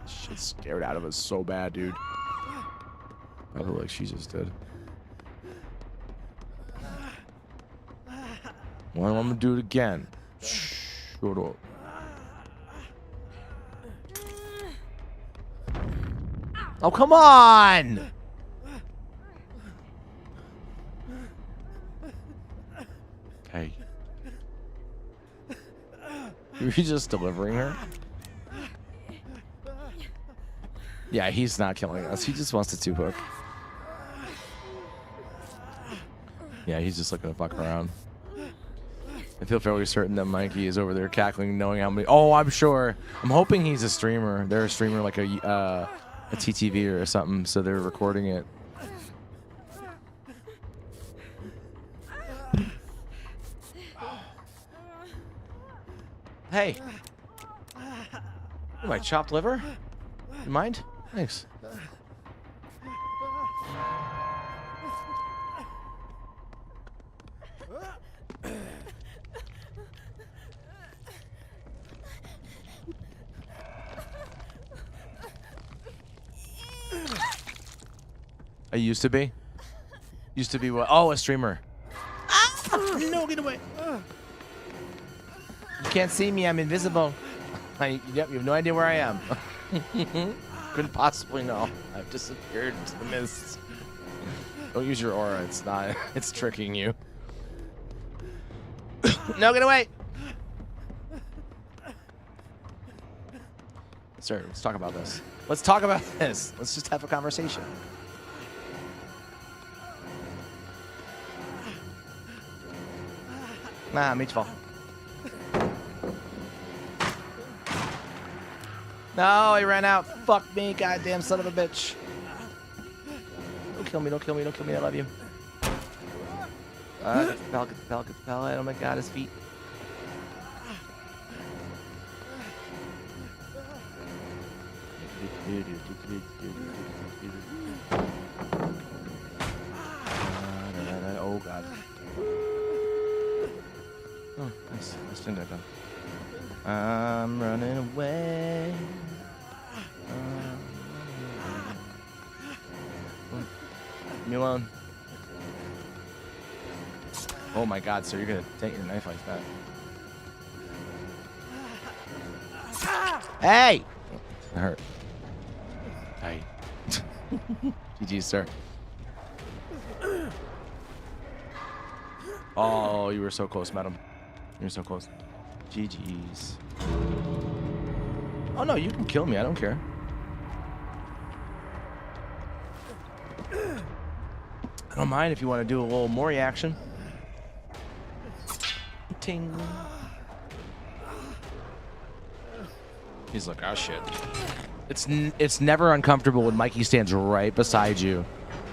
shit scared out of us so bad, dude. Probably like she just did. Well, I'm gonna do it again. Shut up. Oh, come on! Hey. Were you just delivering her? Yeah, he's not killing us. He just wants to 2-hook. Yeah, he's just looking to fuck around. I feel fairly certain that Mikey is over there cackling, knowing how many. Oh, I'm sure. I'm hoping he's a streamer. They're a streamer like a TTV or something, so they're recording it. Hey. My chopped liver? You mind? Thanks. I used to be. Used to be what? Oh, a streamer. Ah! No, get away. You can't see me. I'm invisible. Yep, you have no idea where I am. Couldn't possibly know. I've disappeared into the mist. Don't use your aura. It's not. It's tricking you. No, get away. Sir, let's talk about this. Let's talk about this. Let's just have a conversation. Nah, meat's fall. No, he ran out. Fuck me, goddamn son of a bitch. Don't kill me, don't kill me, don't kill me. I love you. Get the pallet, get the pallet, get the pallet. Oh my god, his feet. Oh god. Oh, nice. Nice thing that done. I'm running away. Leave me alone. Oh my god, sir, you're gonna take your knife like that. Hey! That hurt. Hey. GG, sir. Oh, you were so close, madam. You were so close. GG's. Oh no, you can kill me. I don't care. I don't mind if you want to do a little Mori action. Ting. He's like, oh shit. It's never uncomfortable when Mikey stands right beside you.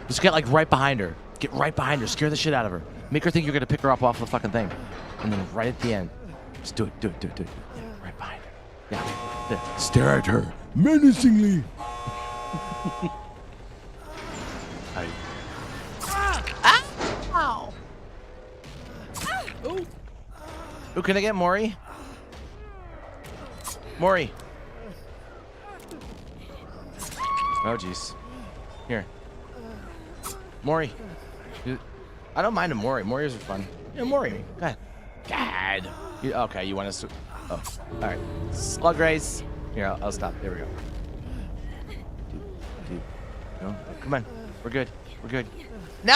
Just get like right behind her. Get right behind her. Scare the shit out of her. Make her think you're gonna pick her up off the fucking thing. And then right at the end, just do it, do it, do it, do it. Yeah, right behind her. Yeah. Stare at her menacingly. Ow! Ooh. Ooh, can I get Mori? Mori. Oh, jeez. Here. Mori. I don't mind a Mori. Moris are fun. Yeah, Mori. Go ahead. God. Okay, you want us to... Oh, all right. Slug race. Here, I'll stop. There we go. Dude. No, come on. We're good. We're good. No!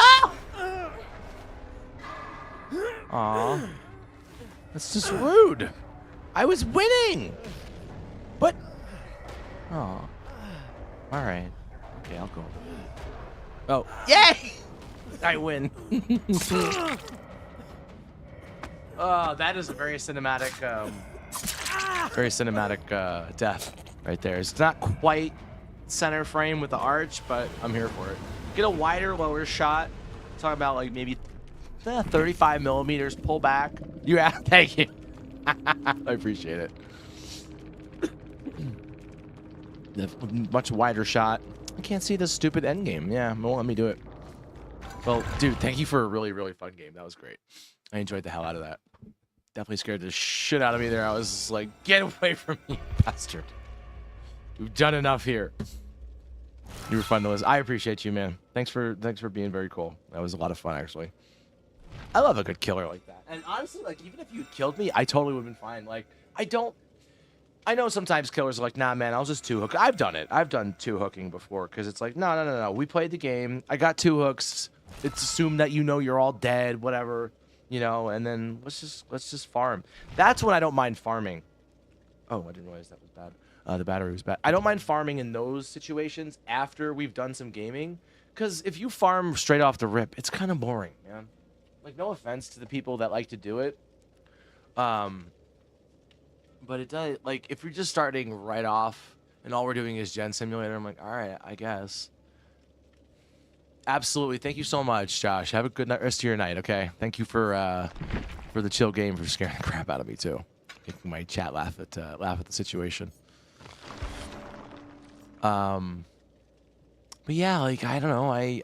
Aw. That's just rude. I was winning. But... Aw. All right. Okay, I'll go. Oh. Yay! I win. Oh, that is a very cinematic death right there. It's not quite center frame with the arch, but I'm here for it. Get a wider, lower shot. Talk about like maybe 35 millimeters pull back. Yeah, thank you. I appreciate it. The much wider shot. I can't see the stupid end game. Yeah, won't let me do it. Well, dude, thank you for a really, really fun game. That was great. I enjoyed the hell out of that. Definitely scared the shit out of me there. I was just like, get away from me, bastard. You've done enough here. You were fun to listen. I appreciate you, man. Thanks for being very cool. That was a lot of fun, actually. I love a good killer like that. And honestly, like, even if you killed me, I totally would have been fine. Like, I know sometimes killers are like, nah, man, I was just 2-hook. I've done it. I've done 2-hooking before because it's like, no. We played the game. I got 2 hooks. It's assumed that you know you're all dead, whatever, you know, and then let's just farm. That's when I don't mind farming. Oh, I didn't realize that was bad. The battery was bad. I don't mind farming in those situations after we've done some gaming, because if you farm straight off the rip, it's kind of boring, man. Like, no offense to the people that like to do it. But it does, like, if you're just starting right off and all we're doing is Gen Simulator, I'm like, all right, I guess. Absolutely. Thank you so much, Josh. Have a good rest of your night, okay? Thank you for the chill game, for scaring the crap out of me, too. Making my chat laugh at the situation. But yeah, like, I don't know. I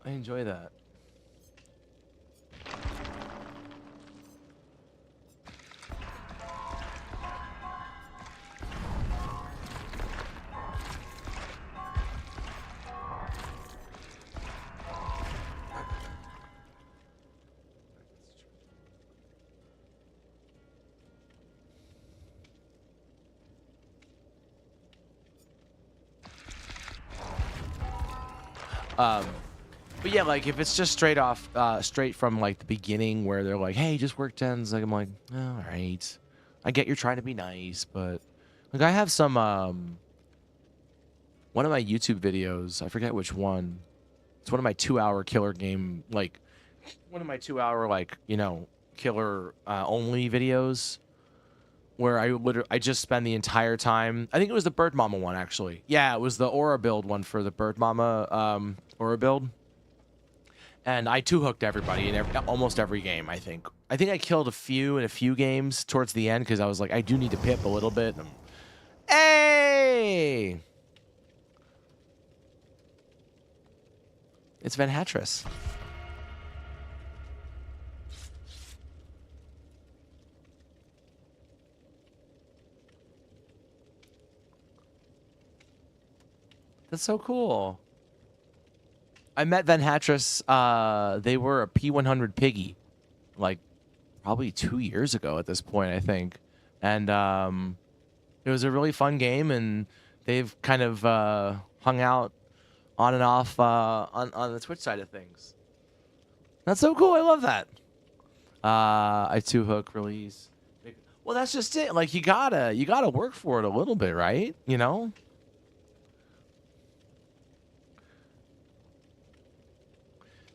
enjoy that. But yeah, like if it's just straight from like the beginning where they're like, hey, just work tens, like I'm like, oh, all right, I get you're trying to be nice, but like I have some one of my YouTube videos, I forget which one. It's one of my 2-hour killer game, like one of my 2-hour like killer only videos where I just spend the entire time. I think it was the Bird Mama one actually. Yeah, it was the Aura build one for the Bird Mama Aura build. And I two-hooked everybody in almost every game, I think. I think I killed a few in a few games towards the end because I was like, I do need to pip a little bit. Hey! It's Van Hatris. That's so cool. I met Van Hatris. They were a P100 piggy, like probably 2 years ago at this point, I think. And it was a really fun game, and they've kind of hung out on and off on the Twitch side of things. That's so cool. I love that. I two-hook release. Well, that's just it. Like you gotta work for it a little bit, right? You know.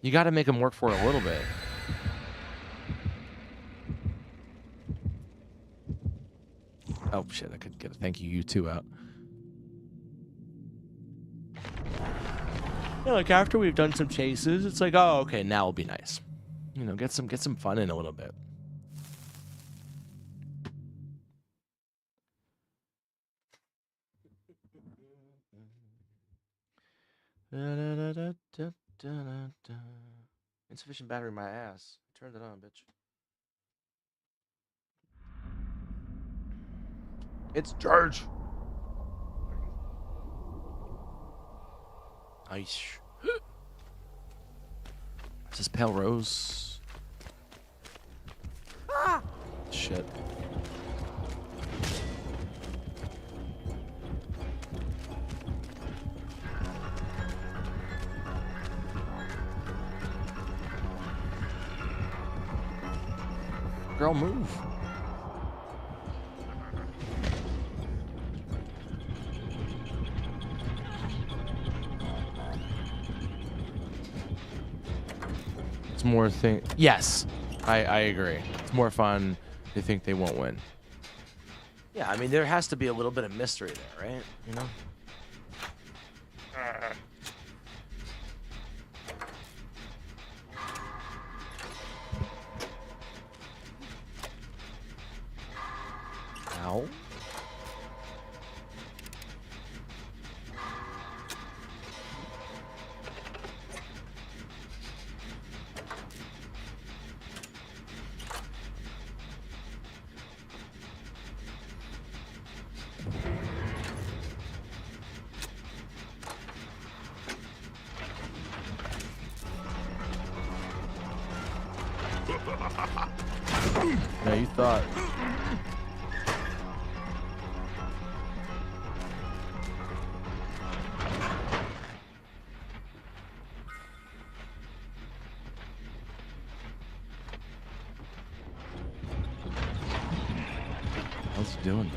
You got to make them work for it a little bit. Oh, shit. I could get a thank you too out. Yeah, like after we've done some chases, it's like, oh, okay, now it'll be nice. You know, get some fun in a little bit. Insufficient battery in my ass. Turned it on, bitch. It's charged. Ice. Is this Pale Rose? Ah! Shit. Girl, move. It's more thing. Yes, I agree. It's more fun. They think they won't win. Yeah, I mean there has to be a little bit of mystery there, right? You know. Ow. No, you thought. What's he doing?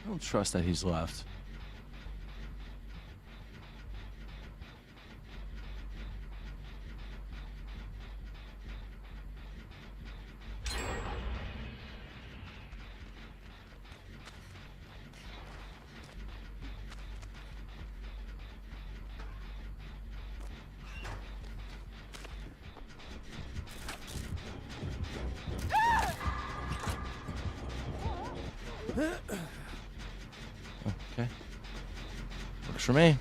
I don't trust that he's left. Okay. Works for me.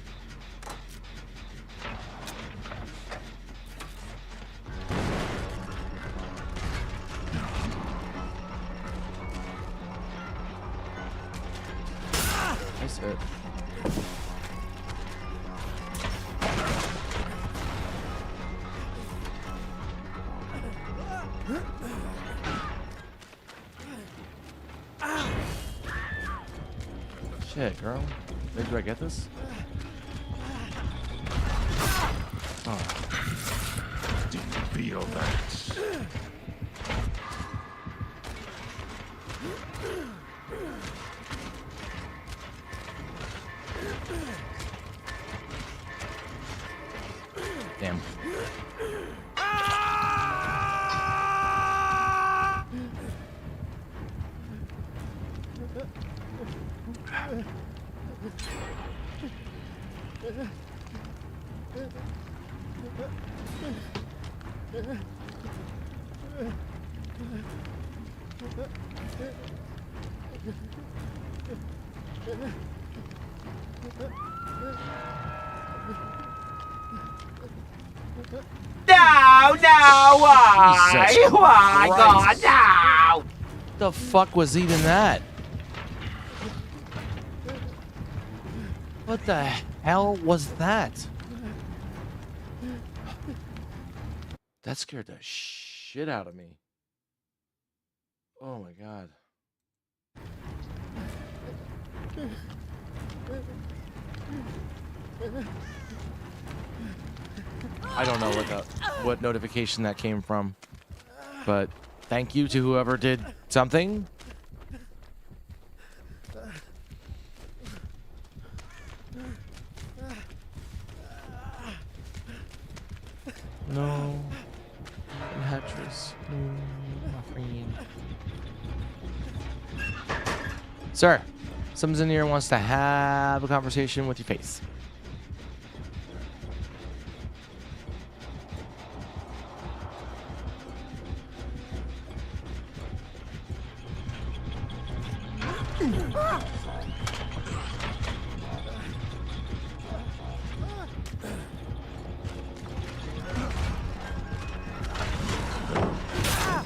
it. Shit, girl. Maybe do I get this? Oh. Do you feel that? Damn. No, why? Jesus Why, God, Christ. no! The fuck was even that? What the hell was that? That scared the shit out of me. Oh my god. I don't know what notification that came from, but thank you to whoever did something. No, Hatchers. No, my friend. Sir, someone's in here and wants to have a conversation with your face.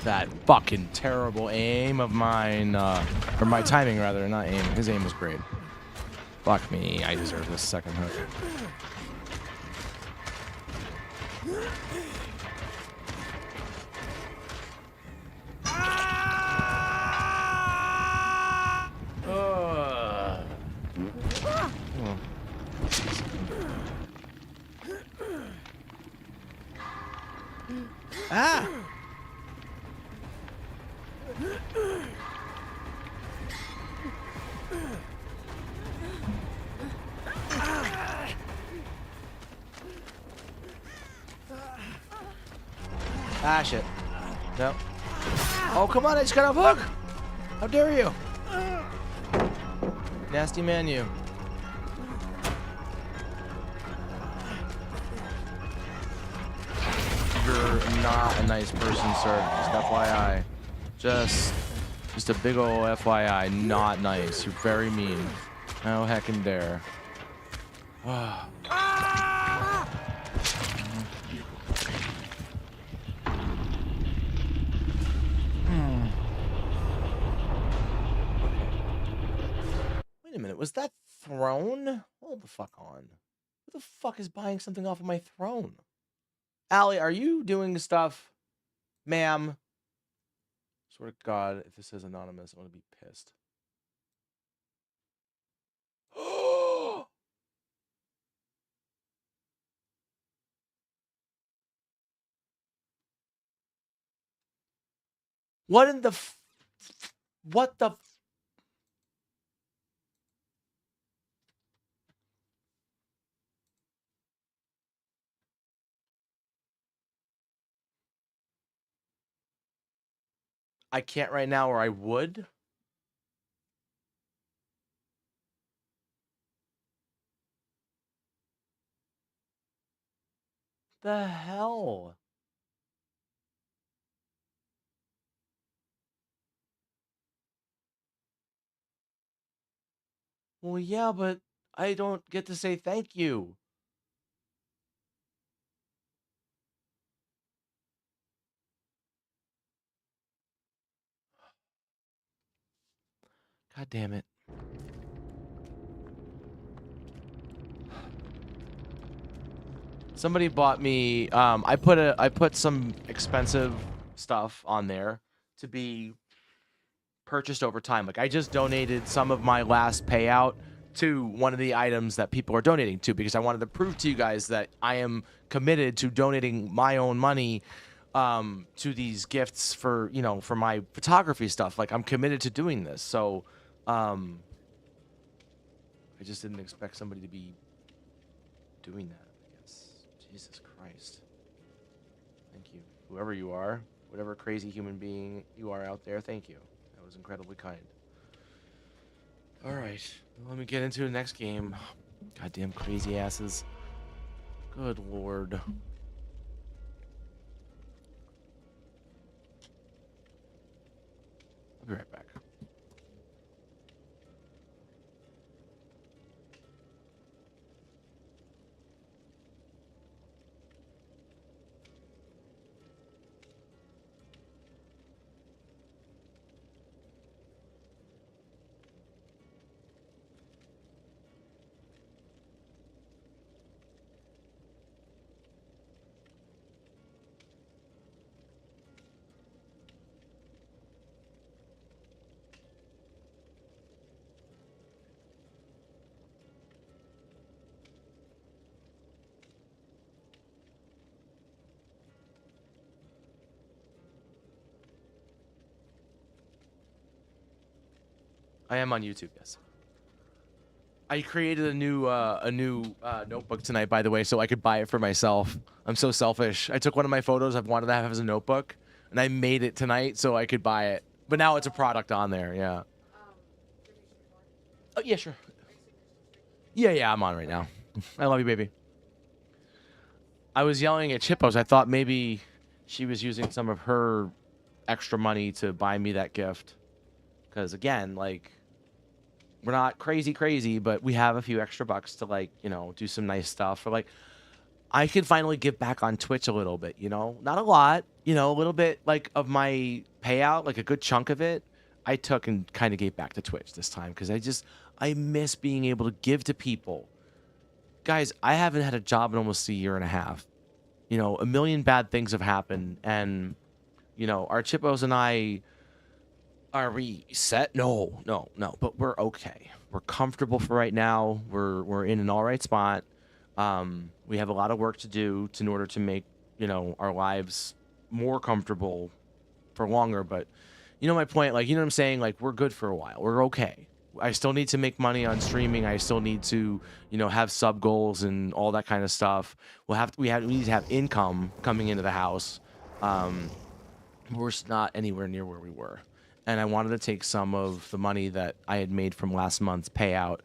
That fucking terrible aim of mine, or my timing rather, not aim. His aim was great. Fuck me, I deserve this second hook. Ah! Ah, shit. No. Oh, come on, I just got off hook! How dare you? Nasty man, you. You're not a nice person, sir. Just FYI. Just a big ol' FYI. Not nice. You're very mean. How heckin' dare. Wait a minute, was that throne? Hold the fuck on. Who the fuck is buying something off of my throne? Allie, are you doing stuff? Ma'am. Swear to God, if this says anonymous, I'm gonna be pissed. What in the what the I can't right now, or I would. The hell? Well, yeah, but I don't get to say thank you. God damn it. Somebody bought me. I put some expensive stuff on there to be purchased over time. Like I just donated some of my last payout to one of the items that people are donating to because I wanted to prove to you guys that I am committed to donating my own money to these gifts for, you know, for my photography stuff. Like I'm committed to doing this. So I just didn't expect somebody to be doing that, I guess. Jesus Christ. Thank you. Whoever you are, whatever crazy human being you are out there, thank you. That was incredibly kind. All right, let me get into the next game. Goddamn crazy asses. Good lord. I'll be right back. I am on YouTube, yes. I created a new notebook tonight, by the way, so I could buy it for myself. I'm so selfish. I took one of my photos I've wanted to have as a notebook, and I made it tonight so I could buy it. But now it's a product on there, yeah. Oh, yeah, sure. Yeah, I'm on right now. I love you, baby. I was yelling at Chippos. I thought maybe she was using some of her extra money to buy me that gift. Because, again, like, we're not crazy, but we have a few extra bucks to, like, you know, do some nice stuff. Or, like, I could finally give back on Twitch a little bit, you know? Not a lot, you know, a little bit, like, of my payout, like a good chunk of it, I took and kind of gave back to Twitch this time. Because I miss being able to give to people. Guys, I haven't had a job in almost a year and a half. You know, a million bad things have happened. And, you know, our Chippos and I... Are we set? No. But we're okay. We're comfortable for right now. We're in an all right spot. We have a lot of work to do in order to make, you know, our lives more comfortable for longer. But you know my point. Like, you know what I'm saying? Like, we're good for a while. We're okay. I still need to make money on streaming. I still need to, you know, have sub goals and all that kind of stuff. We need to have income coming into the house. We're not anywhere near where we were. And I wanted to take some of the money that I had made from last month's payout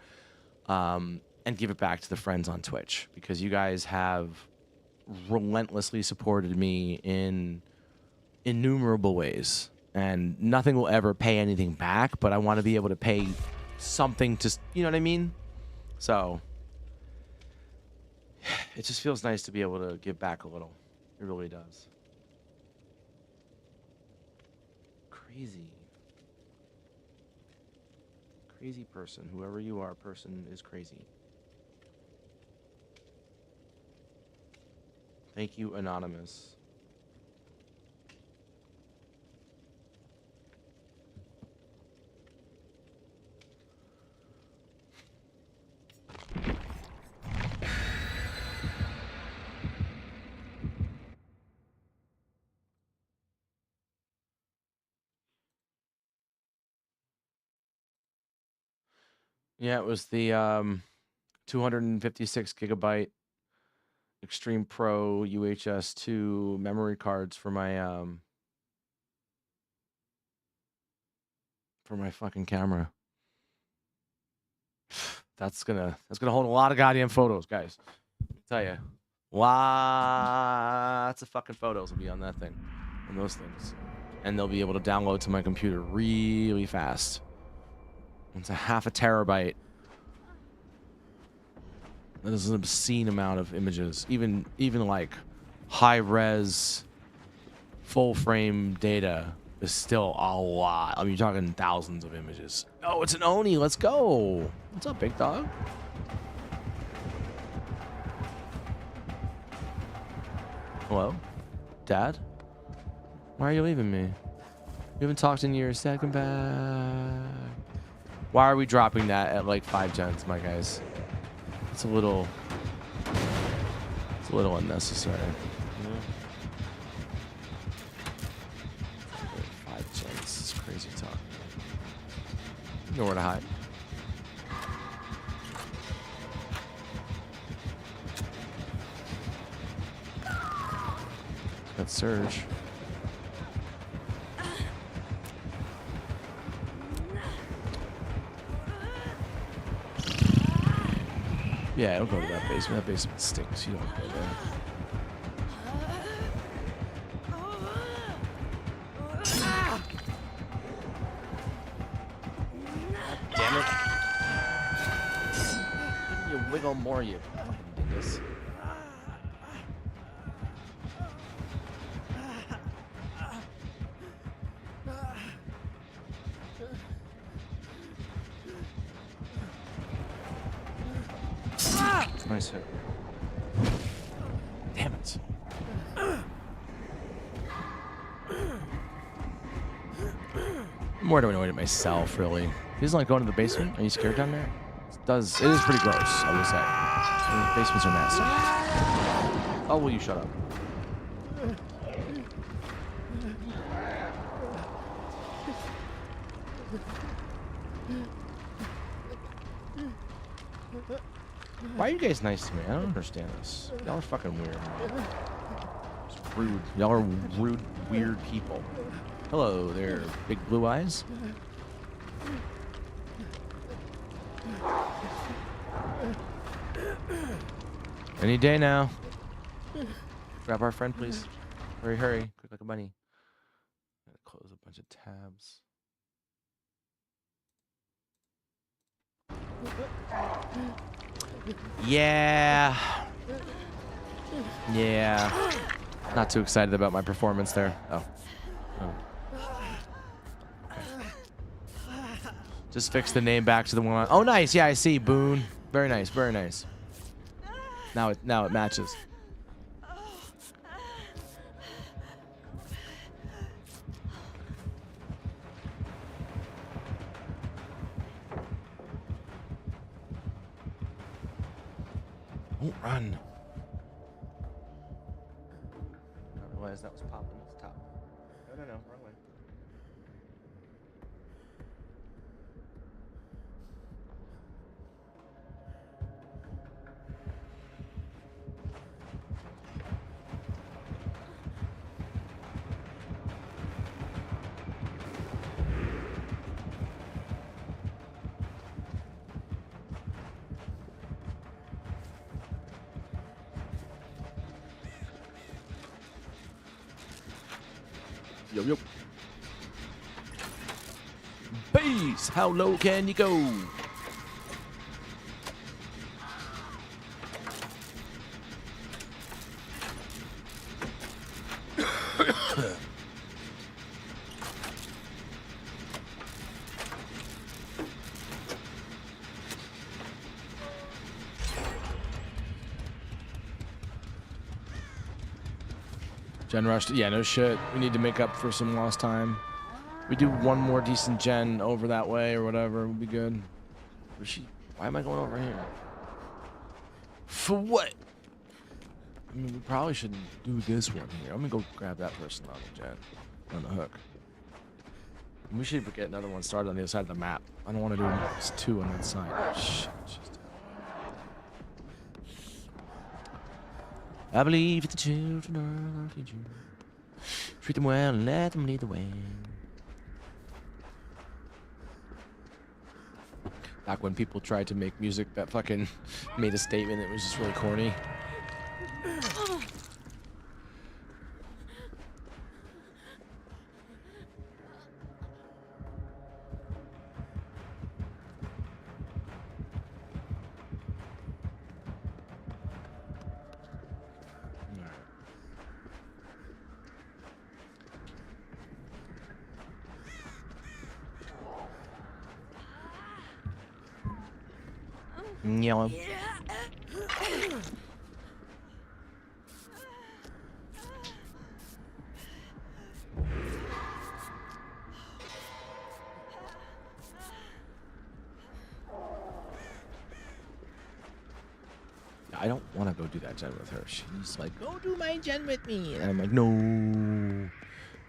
and give it back to the friends on Twitch because you guys have relentlessly supported me in innumerable ways. And nothing will ever pay anything back, but I want to be able to pay something to, you know what I mean? So it just feels nice to be able to give back a little. It really does. Crazy. Crazy person. Whoever you are, person is crazy. Thank you, Anonymous. Yeah, it was the 256 gigabyte Extreme Pro UHS 2 memory cards for my fucking camera. That's gonna hold a lot of goddamn photos, guys. I'll tell you, lots of fucking photos will be on that thing, on those things, and they'll be able to download to my computer really fast. It's a half a terabyte. That is an obscene amount of images. Even like high res, full frame data is still a lot. I mean, you're talking thousands of images. Oh, it's an Oni. Let's go. What's up, big dog? Hello? Dad? Why are you leaving me? We haven't talked in years. Dad, come back. Why are we dropping that at like 5 gens, my guys? It's a little unnecessary. You know? 5 gens. It's crazy talk. Nowhere to hide. Got Surge. Yeah, don't go to that basement. That basement stinks. You don't go there. Damn it. Couldn't you wiggle more, you dingus? Nice hit. Damn it. I'm more annoyed at myself, really. He doesn't like going to the basement. Are you scared down there? It is pretty gross, I will say. Basements are nasty. Oh, will you shut up? Why are you guys nice to me? I don't understand this. Y'all are fucking weird. It's rude. Y'all are rude, weird people. Hello there, big blue eyes. Any day now. Grab our friend, please. Hurry, hurry. Quick like a bunny. Gotta close a bunch of tabs. Yeah. Yeah. Not too excited about my performance there. Oh. Okay. Just fix the name back to the one. Oh, nice. Yeah, I see. Boone. Very nice. Very nice. Now it matches. Don't run. I realized that was popping at the top. No, wrong way. Yo. Base, how low can you go? Gen rush. Yeah, no shit. We need to make up for some lost time. We do one more decent gen over that way or whatever. We'll be good. Why am I going over here? For what? I mean, we probably shouldn't do this one here. I'm gonna go grab that person on the gen. On the hook. And we should get another one started on the other side of the map. I don't want to do two on that side. Shit. I believe that the children are our future. Treat them well and let them lead the way. Back when people tried to make music that fucking made a statement, it was just really corny. Yellow. I don't want to go do that gen with her. She's like, go do my gen with me. And I'm like, no.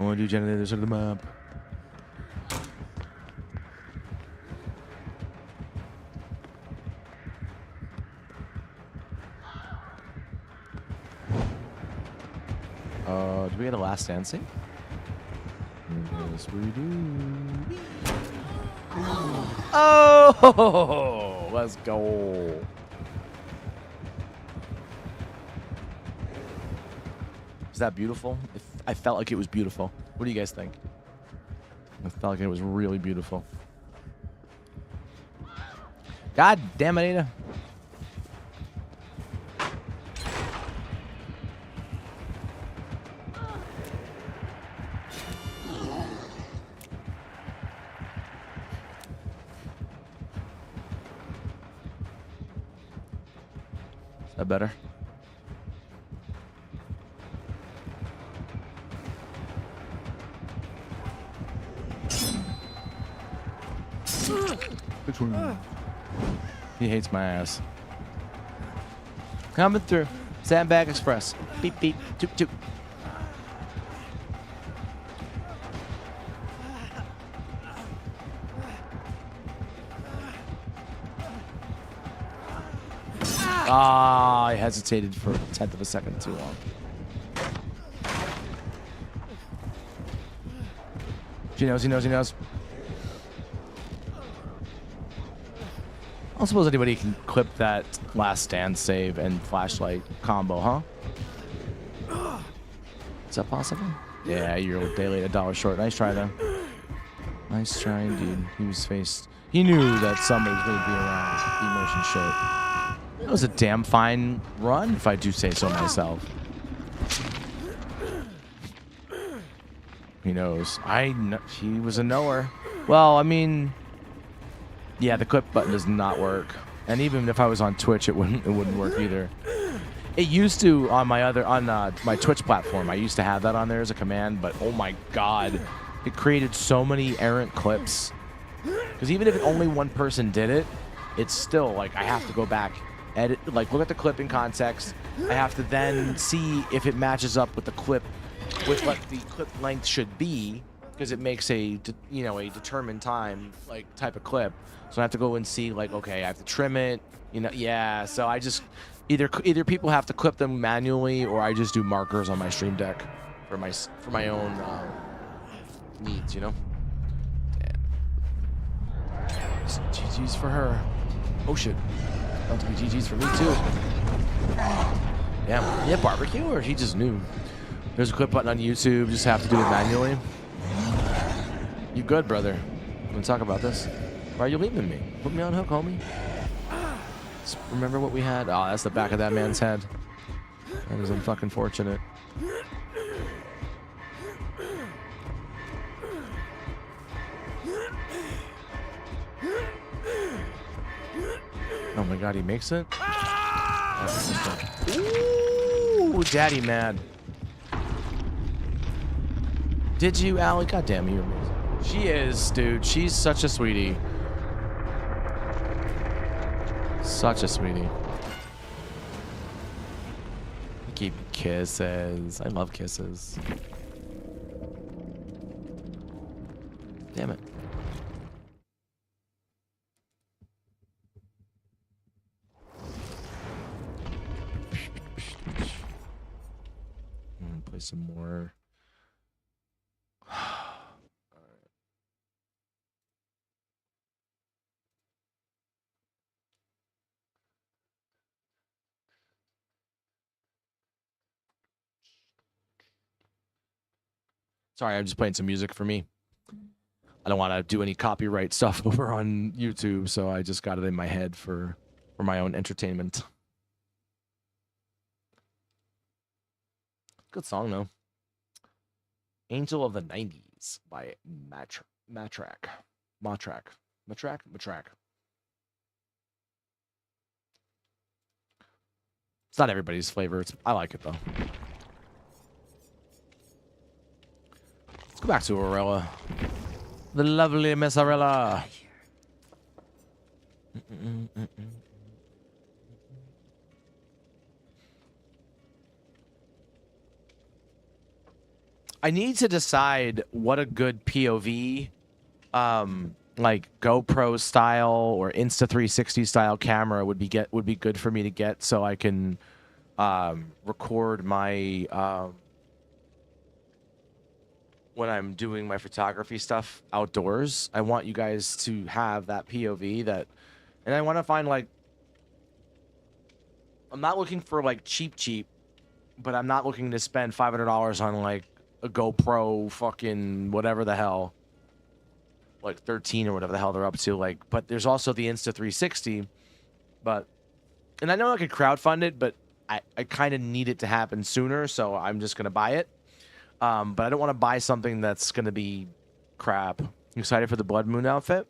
I want to do gen on the other side of the map. Do we get a last stand save? Yes, we do. Oh, let's go. Is that beautiful? I felt like it was beautiful. What do you guys think? I felt like it was really beautiful. God damn it, Ada. Is that better? He hates my ass. Coming through. Sandbag Express. Beep, beep. Toot, toot. Ah, I hesitated for a tenth of a second too long. He knows, he knows, he knows. I don't suppose anybody can clip that last stand save and flashlight combo, huh? Is that possible? Yeah, you're a day late, $1 short. Nice try, though. Nice try, indeed. He was faced. He knew that somebody was going to be around the immersion shit. That was a damn fine run, if I do say so myself. He knows. He was a knower. Well, I mean, yeah, the clip button does not work, and even if I was on Twitch, it wouldn't work either. It used to on my Twitch platform. I used to have that on there as a command, but oh my god, it created so many errant clips. Because even if only one person did it, it's still like I have to go back, edit, like look at the clip in context. I have to then see if it matches up with the clip, with what the clip length should be, because it makes a determined time like type of clip. So I have to go and see like, okay, I have to trim it, yeah. So I just either people have to clip them manually, or I just do markers on my stream deck for my own needs, GG's for her. Oh shit. About to be GG's for me too. Yeah, barbecue, or he just knew. There's a clip button on YouTube. Just have to do it manually. You good, brother? Want to talk about this? Why are you leaving me? Put me on hook, homie. Just remember what we had? Oh, that's the back of that man's head. That is unfucking fortunate. Oh my god, he makes it? Ooh, daddy mad. Did you, Allie? God damn, you're amazing. She is, dude. She's such a sweetie. Such a sweetie. Keep kisses. I love kisses. Damn it. Play some more. Sorry, I'm just playing some music for me. I don't want to do any copyright stuff over on YouTube, so I just got it in my head for my own entertainment. Good song, though. Angel of the 90s by Matrak. It's not everybody's flavor. I like it, though. Let's go back to Aurella. The lovely Miss Aurella. I need to decide what a good POV, like GoPro style or Insta360 style camera would be good for me to get, so I can record my when I'm doing my photography stuff outdoors. I want you guys to have that POV that, and I want to find like, I'm not looking for like cheap, but I'm not looking to spend $500 on like a GoPro fucking whatever the hell, like 13 or whatever the hell they're up to. Like, but there's also the Insta360, and I know I could crowdfund it, but I kind of need it to happen sooner, so I'm just gonna buy it. But I don't want to buy something that's gonna be crap. You excited for the Blood Moon outfit?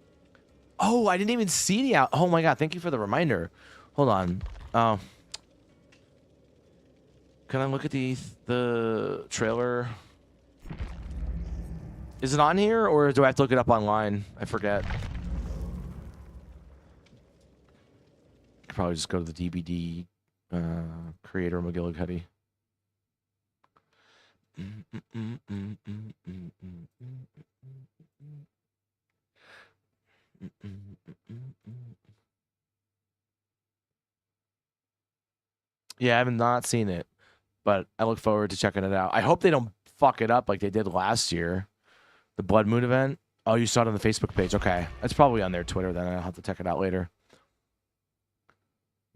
Oh, I didn't even see the out. Oh my god, thank you for the reminder. Hold on. Oh. Can I look at the trailer? Is it on here, or do I have to look it up online? I forget. I could probably just go to the DVD creator McGillicuddy. Yeah, I have not seen it, but I look forward to checking it out. I hope they don't fuck it up like they did last year. The Blood Moon event? Oh, you saw it on the Facebook page. Okay. That's probably on their Twitter then. I'll have to check it out later.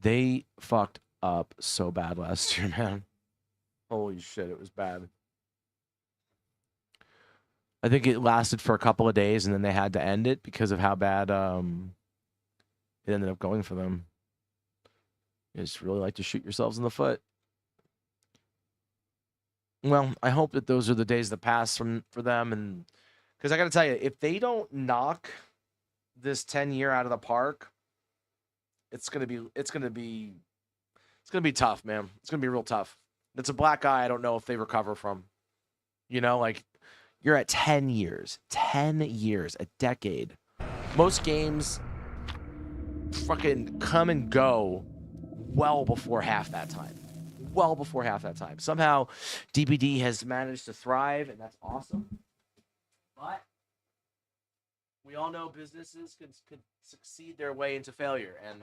They fucked up so bad last year, man. Holy shit, it was bad. I think it lasted for a couple of days and then they had to end it because of how bad it ended up going for them. You just really like to shoot yourselves in the foot. Well, I hope that those are the days that pass for them, and because I got to tell you, if they don't knock this 10-year out of the park, it's gonna be tough, man. It's gonna be real tough. It's a black eye. I don't know if they recover from. You know, like you're at 10 years, a decade. Most games fucking come and go well before half that time. Somehow, DBD has managed to thrive, and that's awesome. But we all know businesses could succeed their way into failure, and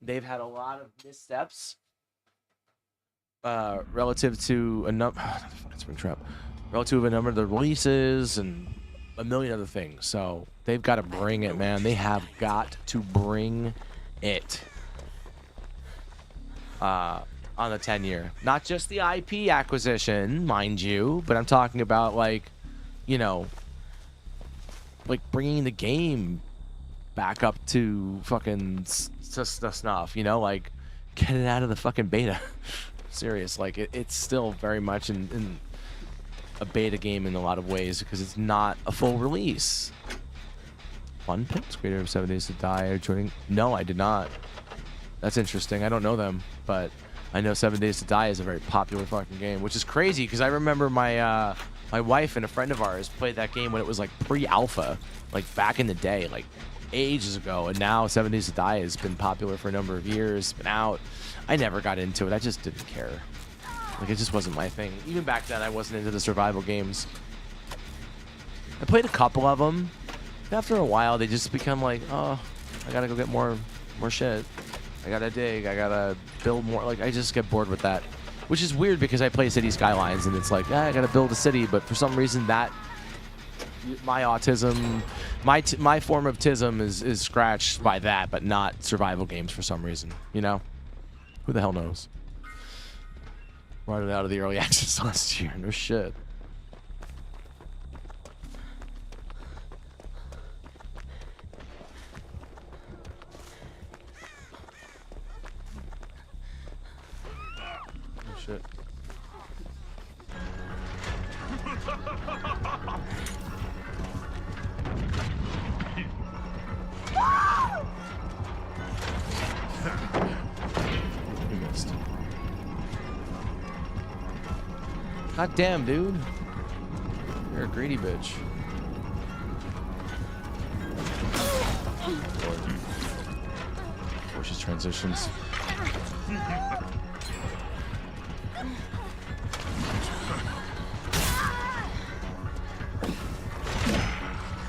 they've had a lot of missteps relative to a number. Relative to a number of the releases and a million other things. So they've got to bring it, man. They have got to bring it. On the 10-year, not just the IP acquisition, mind you, but I'm talking about like, you know, like bringing the game back up to fucking snuff, you know, like get it out of the fucking beta. Serious, like it's still very much in a beta game in a lot of ways because it's not a full release. Fun Pips, creator of 7 Days to Die, are joining. No, I did not. That's interesting. I don't know them, but I know 7 Days to Die is a very popular fucking game, which is crazy because I remember my my wife and a friend of ours played that game when it was like pre-alpha, like back in the day, like ages ago, and now 7 Days to Die has been popular for a number of years, been out. I never got into it. I just didn't care. Like it just wasn't my thing. Even back then, I wasn't into the survival games. I played a couple of them. After a while, they just become like, oh, I gotta go get more shit. I gotta dig, I gotta build more. Like, I just get bored with that. Which is weird because I play City Skylines and it's like, I gotta build a city, but for some reason that, my autism, my form of tism is scratched by that, but not survival games for some reason, you know? Who the hell knows? Brought it out of the early access last year, no shit. Shit. You missed. God damn, dude. You're a greedy bitch. Forces transitions.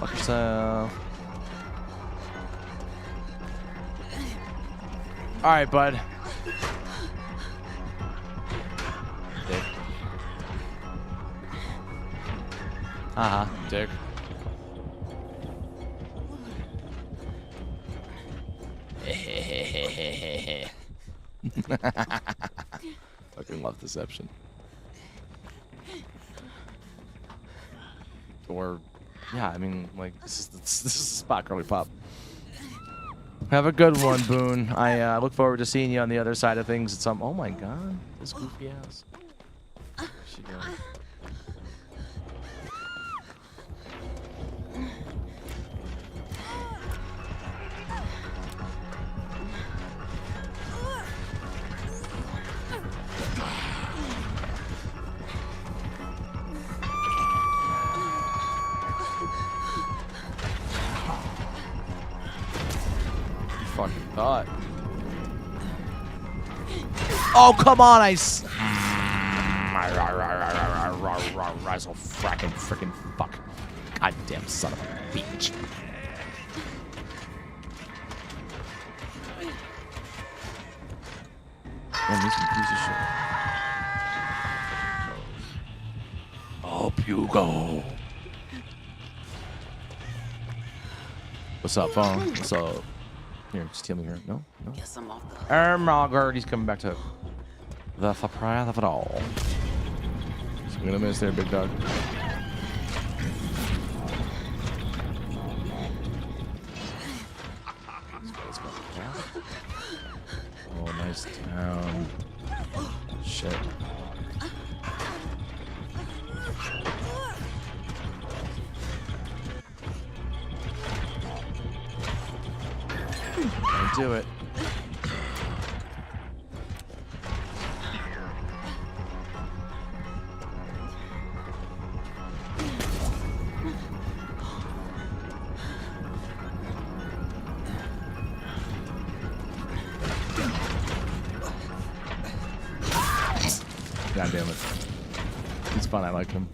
Fuck yourself. All right, bud. Dick. Dick. Fucking love deception. Or, yeah, I mean, like, this is a spot, girly pop. Have a good one, Boone. I look forward to seeing you on the other side of things at some. Oh my God, this goofy ass. Where's she going? Fucking thought. Oh, come on, so frickin' fuck. Goddamn son of a bitch. Man, this is a piece of shit. Up you go. What's up, phone? What's up? Here, steal me here. No, no. Guess I'm off the hook. Ermogard, he's coming back to the surprise of it all. So I'm gonna miss there, big dog. Let's go. Oh, nice town. Shit. Don't do it. God damn it. He's fun, I like him.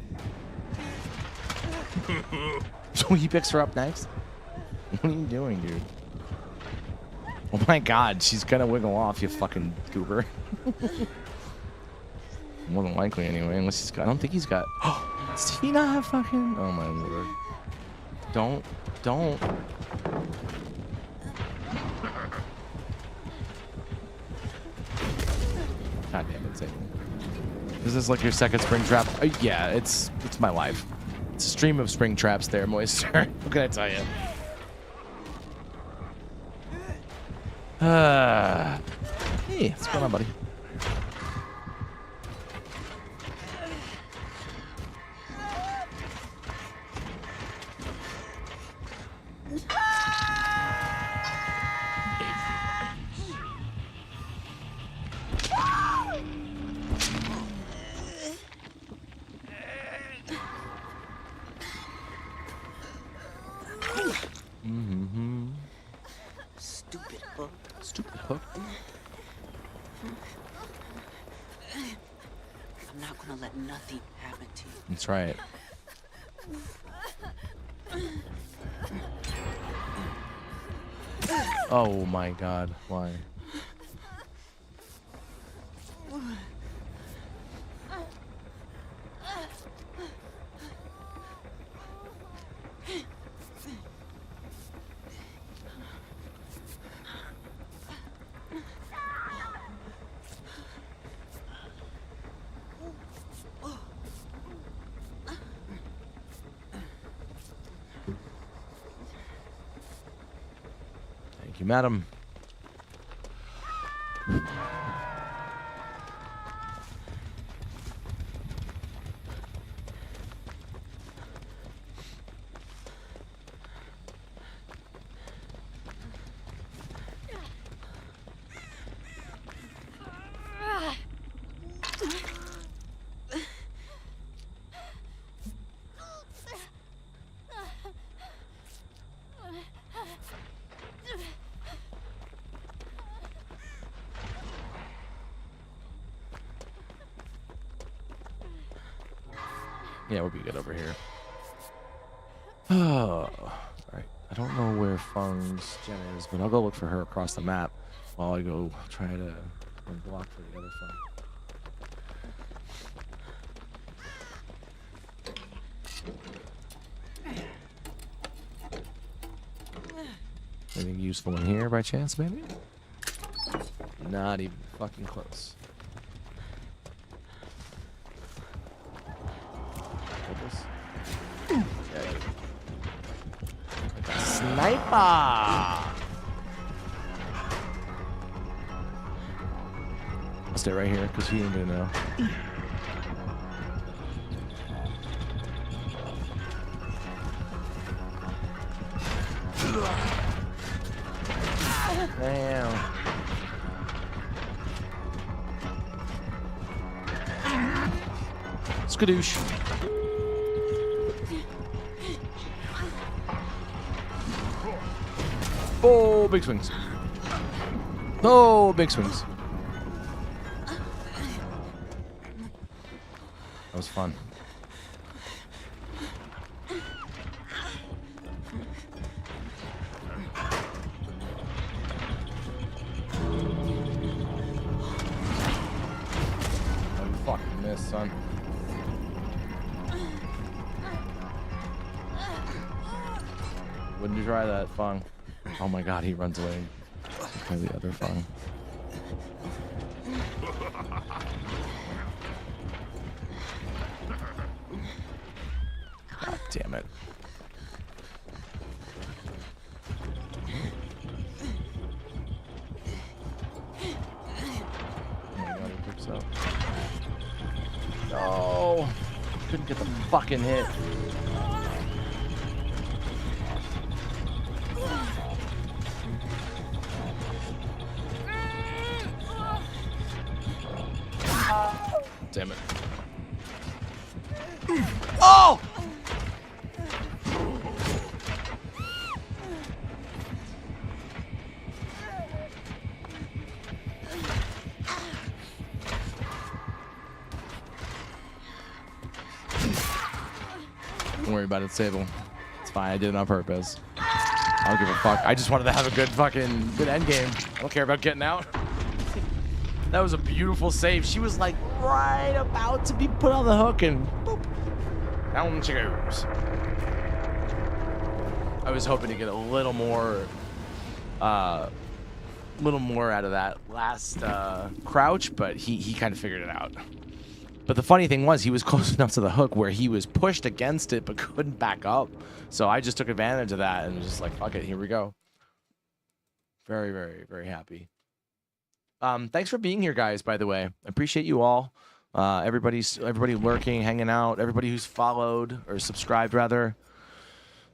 So he picks her up next? What are you doing, dude? Oh my God, she's gonna wiggle off, you fucking goober. More than likely, anyway, unless he's got. I don't think he's got. Does he not have fucking? Oh my lord! Don't. God damn it, Satan. Is this like your second spring trap? Yeah, it's my life. It's a stream of spring traps there, Moisture. What can I tell you? Hey, what's going on, buddy? Stupid hook. Stupid hook. I'm not gonna let nothing happen to you. That's right. Oh my God, why? Thank you, madam. Yeah, we'll be good over here. Oh, alright. I don't know where Fung's gen is, but I'll go look for her across the map while I go try to block for the other Fung. Anything useful in here by chance, maybe? Not even fucking close. Okay. Like a sniper! I'll stay right here because he ain't gonna know. Damn. Skadoosh. Oh, big swings. Oh, big swings. That was fun. Oh, you fucking missed, son. Wouldn't you try that, Fung? Oh my god, he runs away. Try the other Fung. God damn it. Oh my god, he picks up. No! Couldn't get the fucking hit. Damn it. Oh! Don't worry about it, Sable. It's fine. I did it on purpose. I don't give a fuck. I just wanted to have a good end game. I don't care about getting out. That was a beautiful save. She was like right about to be put on the hook and boop. Down she goes. I was hoping to get a little more out of that last crouch, but he kind of figured it out. But the funny thing was he was close enough to the hook where he was pushed against it but couldn't back up. So I just took advantage of that and was just like, fuck it, here we go. Very, very, very happy. Thanks for being here, guys, by the way. I appreciate you all. Everybody lurking, hanging out, everybody who's followed or subscribed, rather.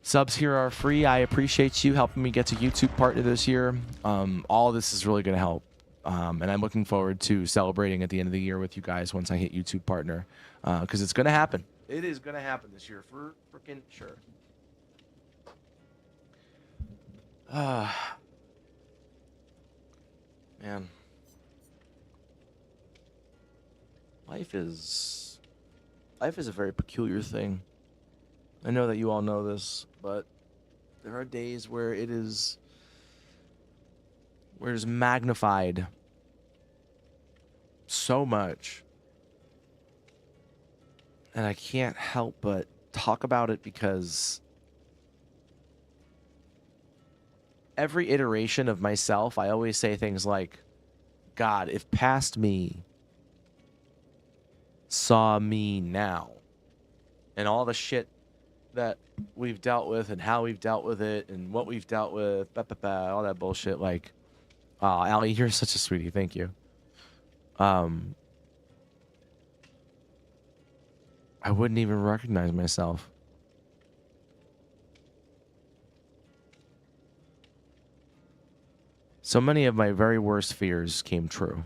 Subs here are free. I appreciate you helping me get to YouTube partner this year. All of this is really going to help. And I'm looking forward to celebrating at the end of the year with you guys once I hit YouTube partner. Because it's going to happen. It is going to happen this year for freaking sure. Man. Life is a very peculiar thing. I know that you all know this, but there are days where it is magnified so much. And I can't help but talk about it because every iteration of myself, I always say things like, God, if past me saw me now and all the shit that we've dealt with and how we've dealt with it and what we've dealt with, all that bullshit, like, oh, Allie, you're such a sweetie. Thank you. I wouldn't even recognize myself. So many of my very worst fears came true.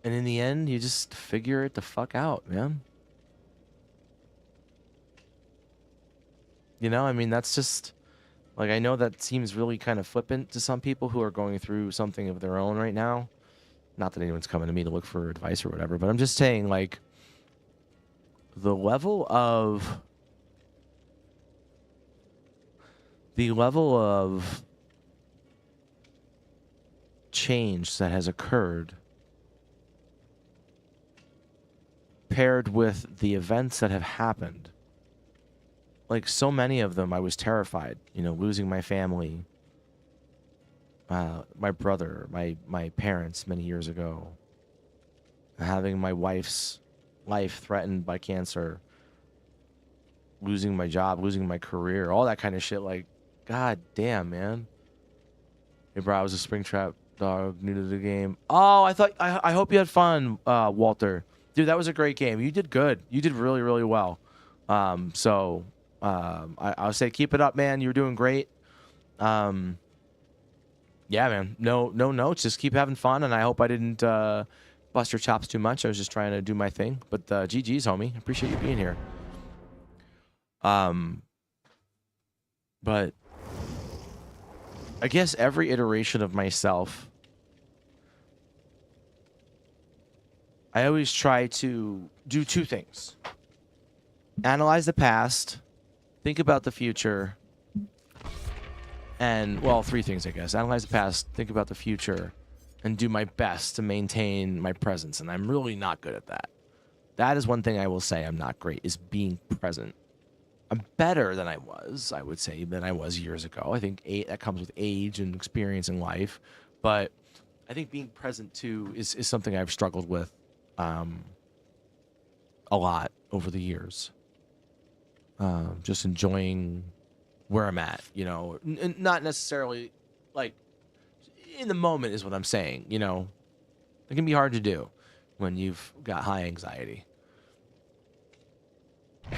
And in the end, you just figure it the fuck out, man. You know, I mean, that's just, like, I know that seems really kind of flippant to some people who are going through something of their own right now. Not that anyone's coming to me to look for advice or whatever, but I'm just saying, like, the level of change that has occurred paired with the events that have happened, like so many of them, I was terrified, you know, losing my family, my brother, my parents many years ago, having my wife's life threatened by cancer, losing my job, losing my career, all that kind of shit. Like, god damn, man. Hey, bro, I was a Springtrap dog, new to the game. Oh, I hope you had fun, Walter. Dude, that was a great game. You did good. You did really, really well. I'll say keep it up, man. You're doing great. Yeah, man. No notes. Just keep having fun, and I hope I didn't bust your chops too much. I was just trying to do my thing. But GG's, homie. Appreciate you being here. But I guess every iteration of myself, I always try to do two things. Analyze the past, think about the future, and, well, three things, I guess. Analyze the past, think about the future, and do my best to maintain my presence. And I'm really not good at that. That is one thing I will say I'm not great, is being present. I'm better than I would say, than I was years ago. I think that comes with age and experience in life. But I think being present, too, is something I've struggled with a lot over the years. Just enjoying where I'm at, you know, not necessarily, like, in the moment is what I'm saying, you know. It can be hard to do when you've got high anxiety. I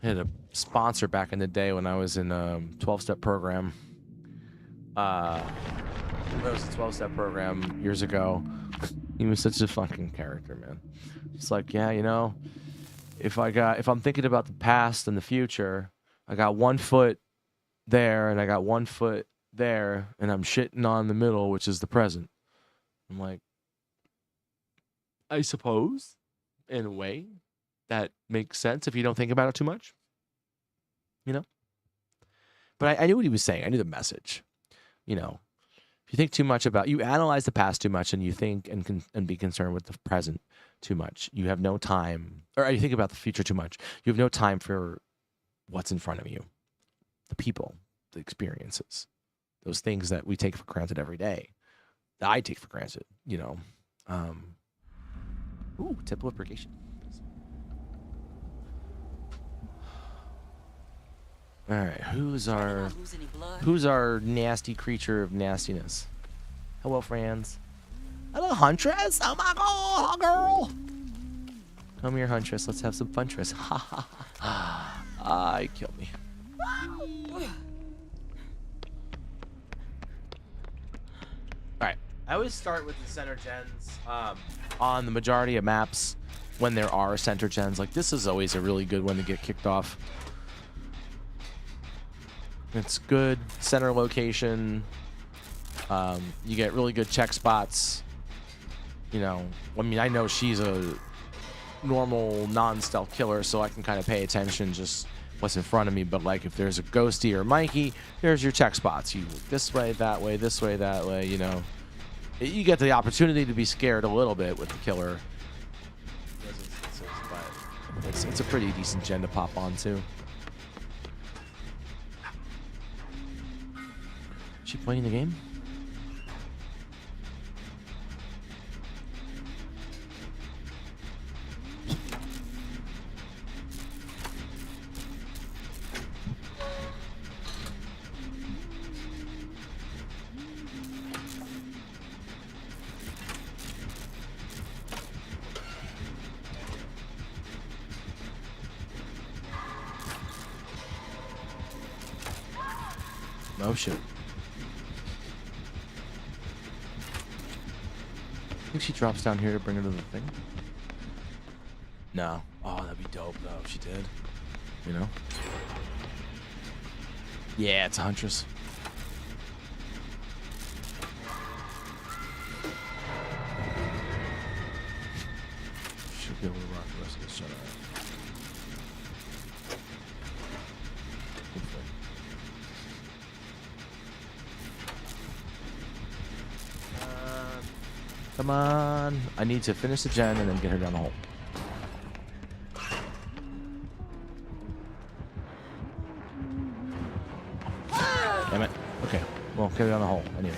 had a sponsor back in the day when I was in a 12-step program. It was a 12-step program years ago. He was such a fucking character, man. It's like, yeah, you know, if I'm thinking about the past and the future, I got 1 foot there and I got 1 foot there, and I'm shitting on the middle, which is the present. I'm like, I suppose, in a way, that makes sense if you don't think about it too much, you know. But I knew what he was saying. I knew the message, you know. If you think too much about, you analyze the past too much, and you think and be concerned with the present too much, you have no time, or you think about the future too much, you have no time for what's in front of you, the people, the experiences, those things that we take for granted every day, that I take for granted, you know. Ooh, tip lubrication. All right, who's our nasty creature of nastiness? Hello, friends. Hello, Huntress. Oh my God, girl. Come here, Huntress. Let's have some funtress. Ha ha ha. Ah, you killed me. All right. I always start with the center gens on the majority of maps when there are center gens. Like, this is always a really good one to get kicked off. It's good center location. You get really good check spots. You know, I mean, I know she's a normal non-stealth killer, so I can kind of pay attention just what's in front of me. But like, if there's a Ghosty or Mikey, there's your check spots. You look this way, that way, this way, that way. You know, you get the opportunity to be scared a little bit with the killer. But it's a pretty decent gen to pop on too. She playing the game? Oh shit. I think she drops down here to bring her to the thing. No. Oh, that'd be dope though if she did. You know? Yeah, it's a Huntress. shut up. Come on. I need to finish the gen and then get her down the hole. Damn it. Okay. Well, get her down the hole anyway.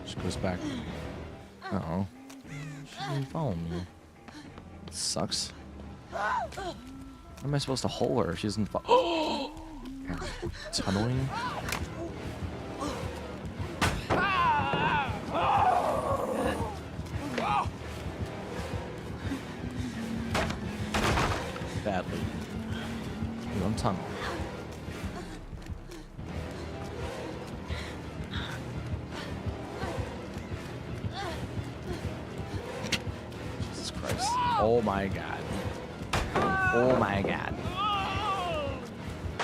She goes back. Uh-oh. She didn't follow me. It sucks. How am I supposed to hole her if she doesn't follow? Tunneling? Badly. Ooh, I'm tunneling. Jesus Christ. Oh my god. Oh my god.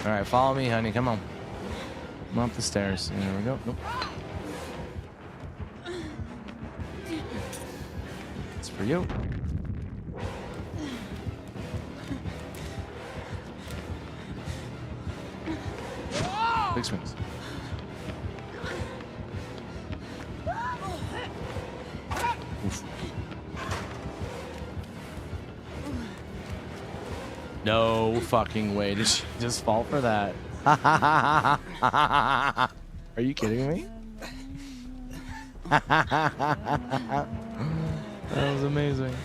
Alright, follow me, honey. Come on. Come up the stairs. There we go. Nope. It's for you. Big swings. Oof. No fucking way. Did she just fall for that? Are you kidding me? That was amazing.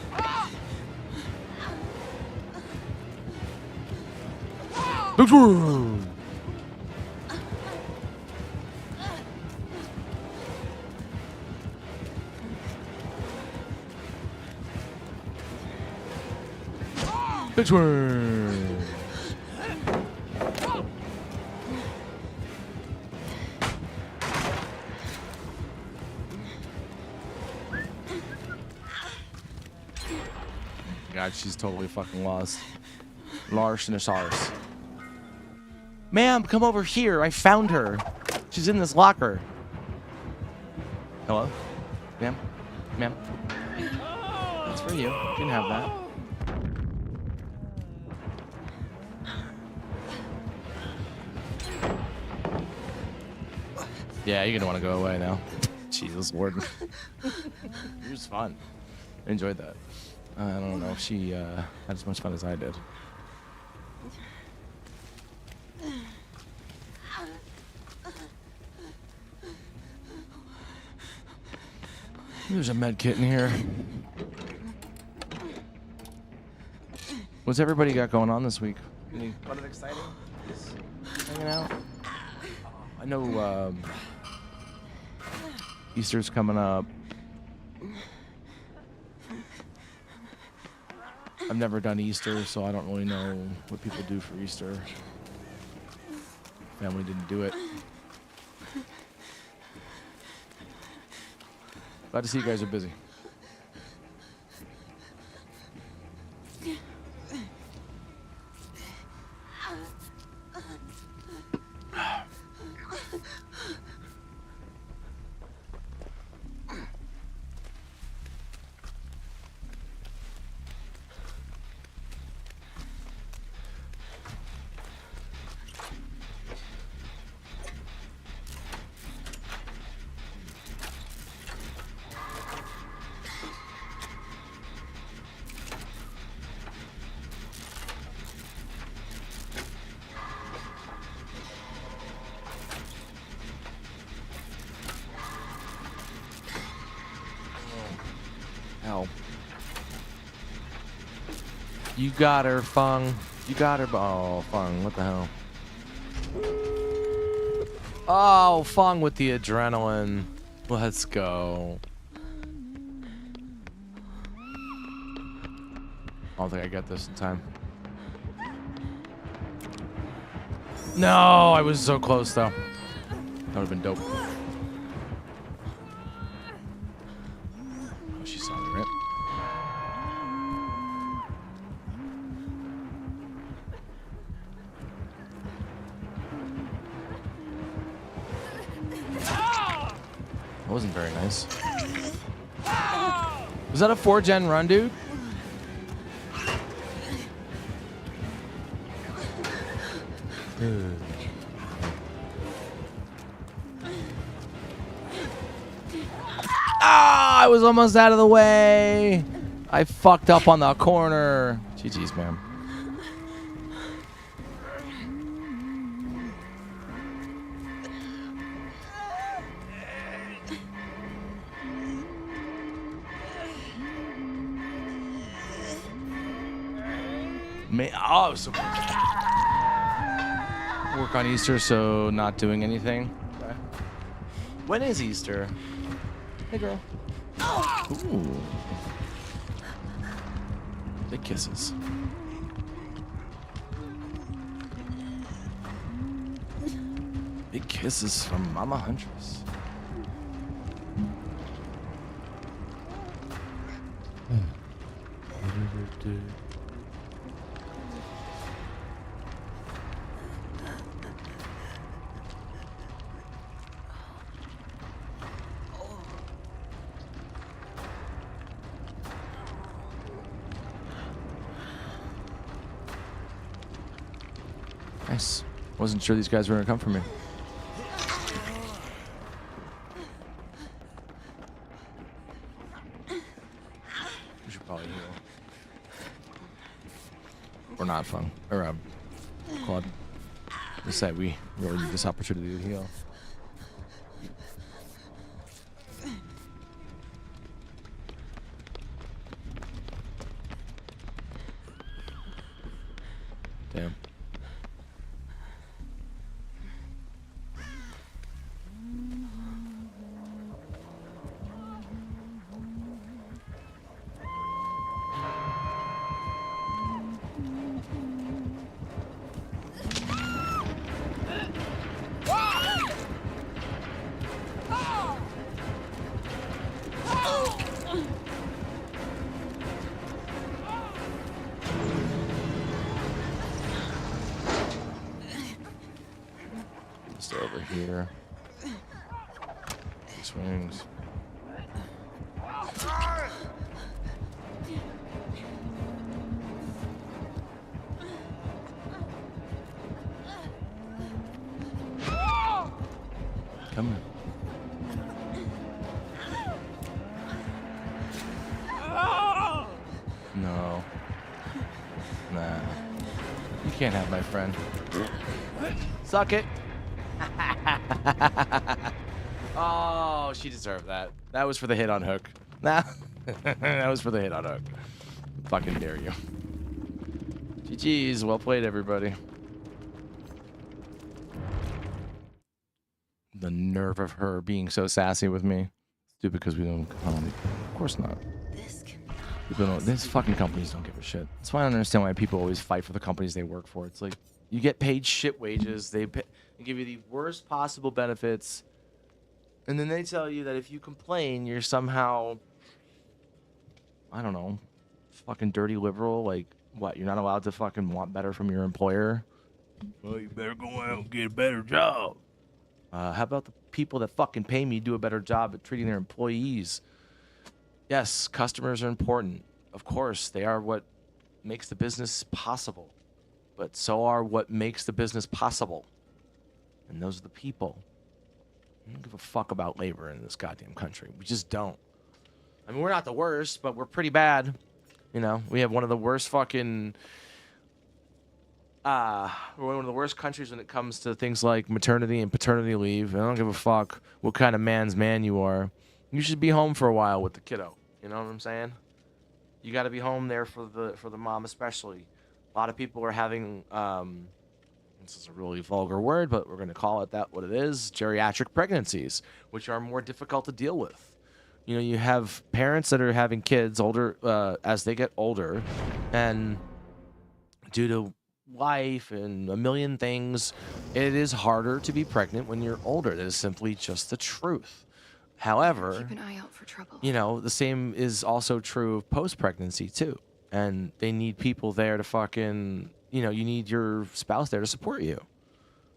Big swing. God, she's totally fucking lost. Larsonosaurus. Ma'am, come over here. I found her. She's in this locker. Hello? Ma'am? Ma'am? That's for you. You can have that. Yeah, you're gonna want to go away now. Jesus, Lord. It was fun. I enjoyed that. I don't know if she had as much fun as I did. There's a med kit in here. What's everybody got going on this week? Any fun and exciting? Just hanging out? I know Easter's coming up. I've never done Easter, so I don't really know what people do for Easter. Family didn't do it. Glad to see you guys are busy. Ow. You got her, Fung. You got her. Oh, Fung, what the hell? Oh, Fung with the adrenaline. Let's go. I don't think I get this in time. No, I was so close, though. That would have been dope. Oh, she saw me, right? That wasn't very nice. Was that a 4-gen run, dude? Ah, I was almost out of the way. I fucked up on the corner. GG's, man. Oh, so work on Easter, so not doing anything. Okay. When is Easter? Hey, girl. Ooh. Big kisses. Big kisses from Mama Huntress. Nice. Wasn't sure these guys were gonna come for me. We should probably heal. Or not, Fung. Or, Claude. Just say we really need this opportunity to heal. Damn. Just over here. These wings. Come on. No. Nah. You can't have my friend. Suck it. Oh, she deserved that. That was for the hit on Hook. Nah. That was for the hit on Hook. Fucking dare you. GG's. Well played, everybody. The nerve of her being so sassy with me. Stupid because we don't. Of course not. People don't. These fucking companies don't give a shit. That's why I don't understand why people always fight for the companies they work for. It's like you get paid shit wages. They give you the worst possible benefits, and then they tell you that if you complain, you're somehow, I don't know, fucking dirty liberal. Like what? You're not allowed to fucking want better from your employer. Well, you better go out and get a better job. How about the people that fucking pay me do a better job at treating their employees? Yes, customers are important. Of course, they are what makes the business possible. But so are what makes the business possible. And those are the people. I don't give a fuck about labor in this goddamn country. We just don't. I mean, we're not the worst, but we're pretty bad. You know, we have one of the worst fucking... we're one of the worst countries when it comes to things like maternity and paternity leave. I don't give a fuck what kind of man's man you are. You should be home for a while with the kiddo. You know what I'm saying? You got to be home there for the mom especially. A lot of people are having, this is a really vulgar word, but we're going to call it that what it is, geriatric pregnancies, which are more difficult to deal with. You know, you have parents that are having kids older as they get older, and due to life and a million things, it is harder to be pregnant when you're older. That is simply just the truth. However, keep an eye out for trouble. You know, the same is also true of post-pregnancy too. And they need people there to fucking, you know, you need your spouse there to support you.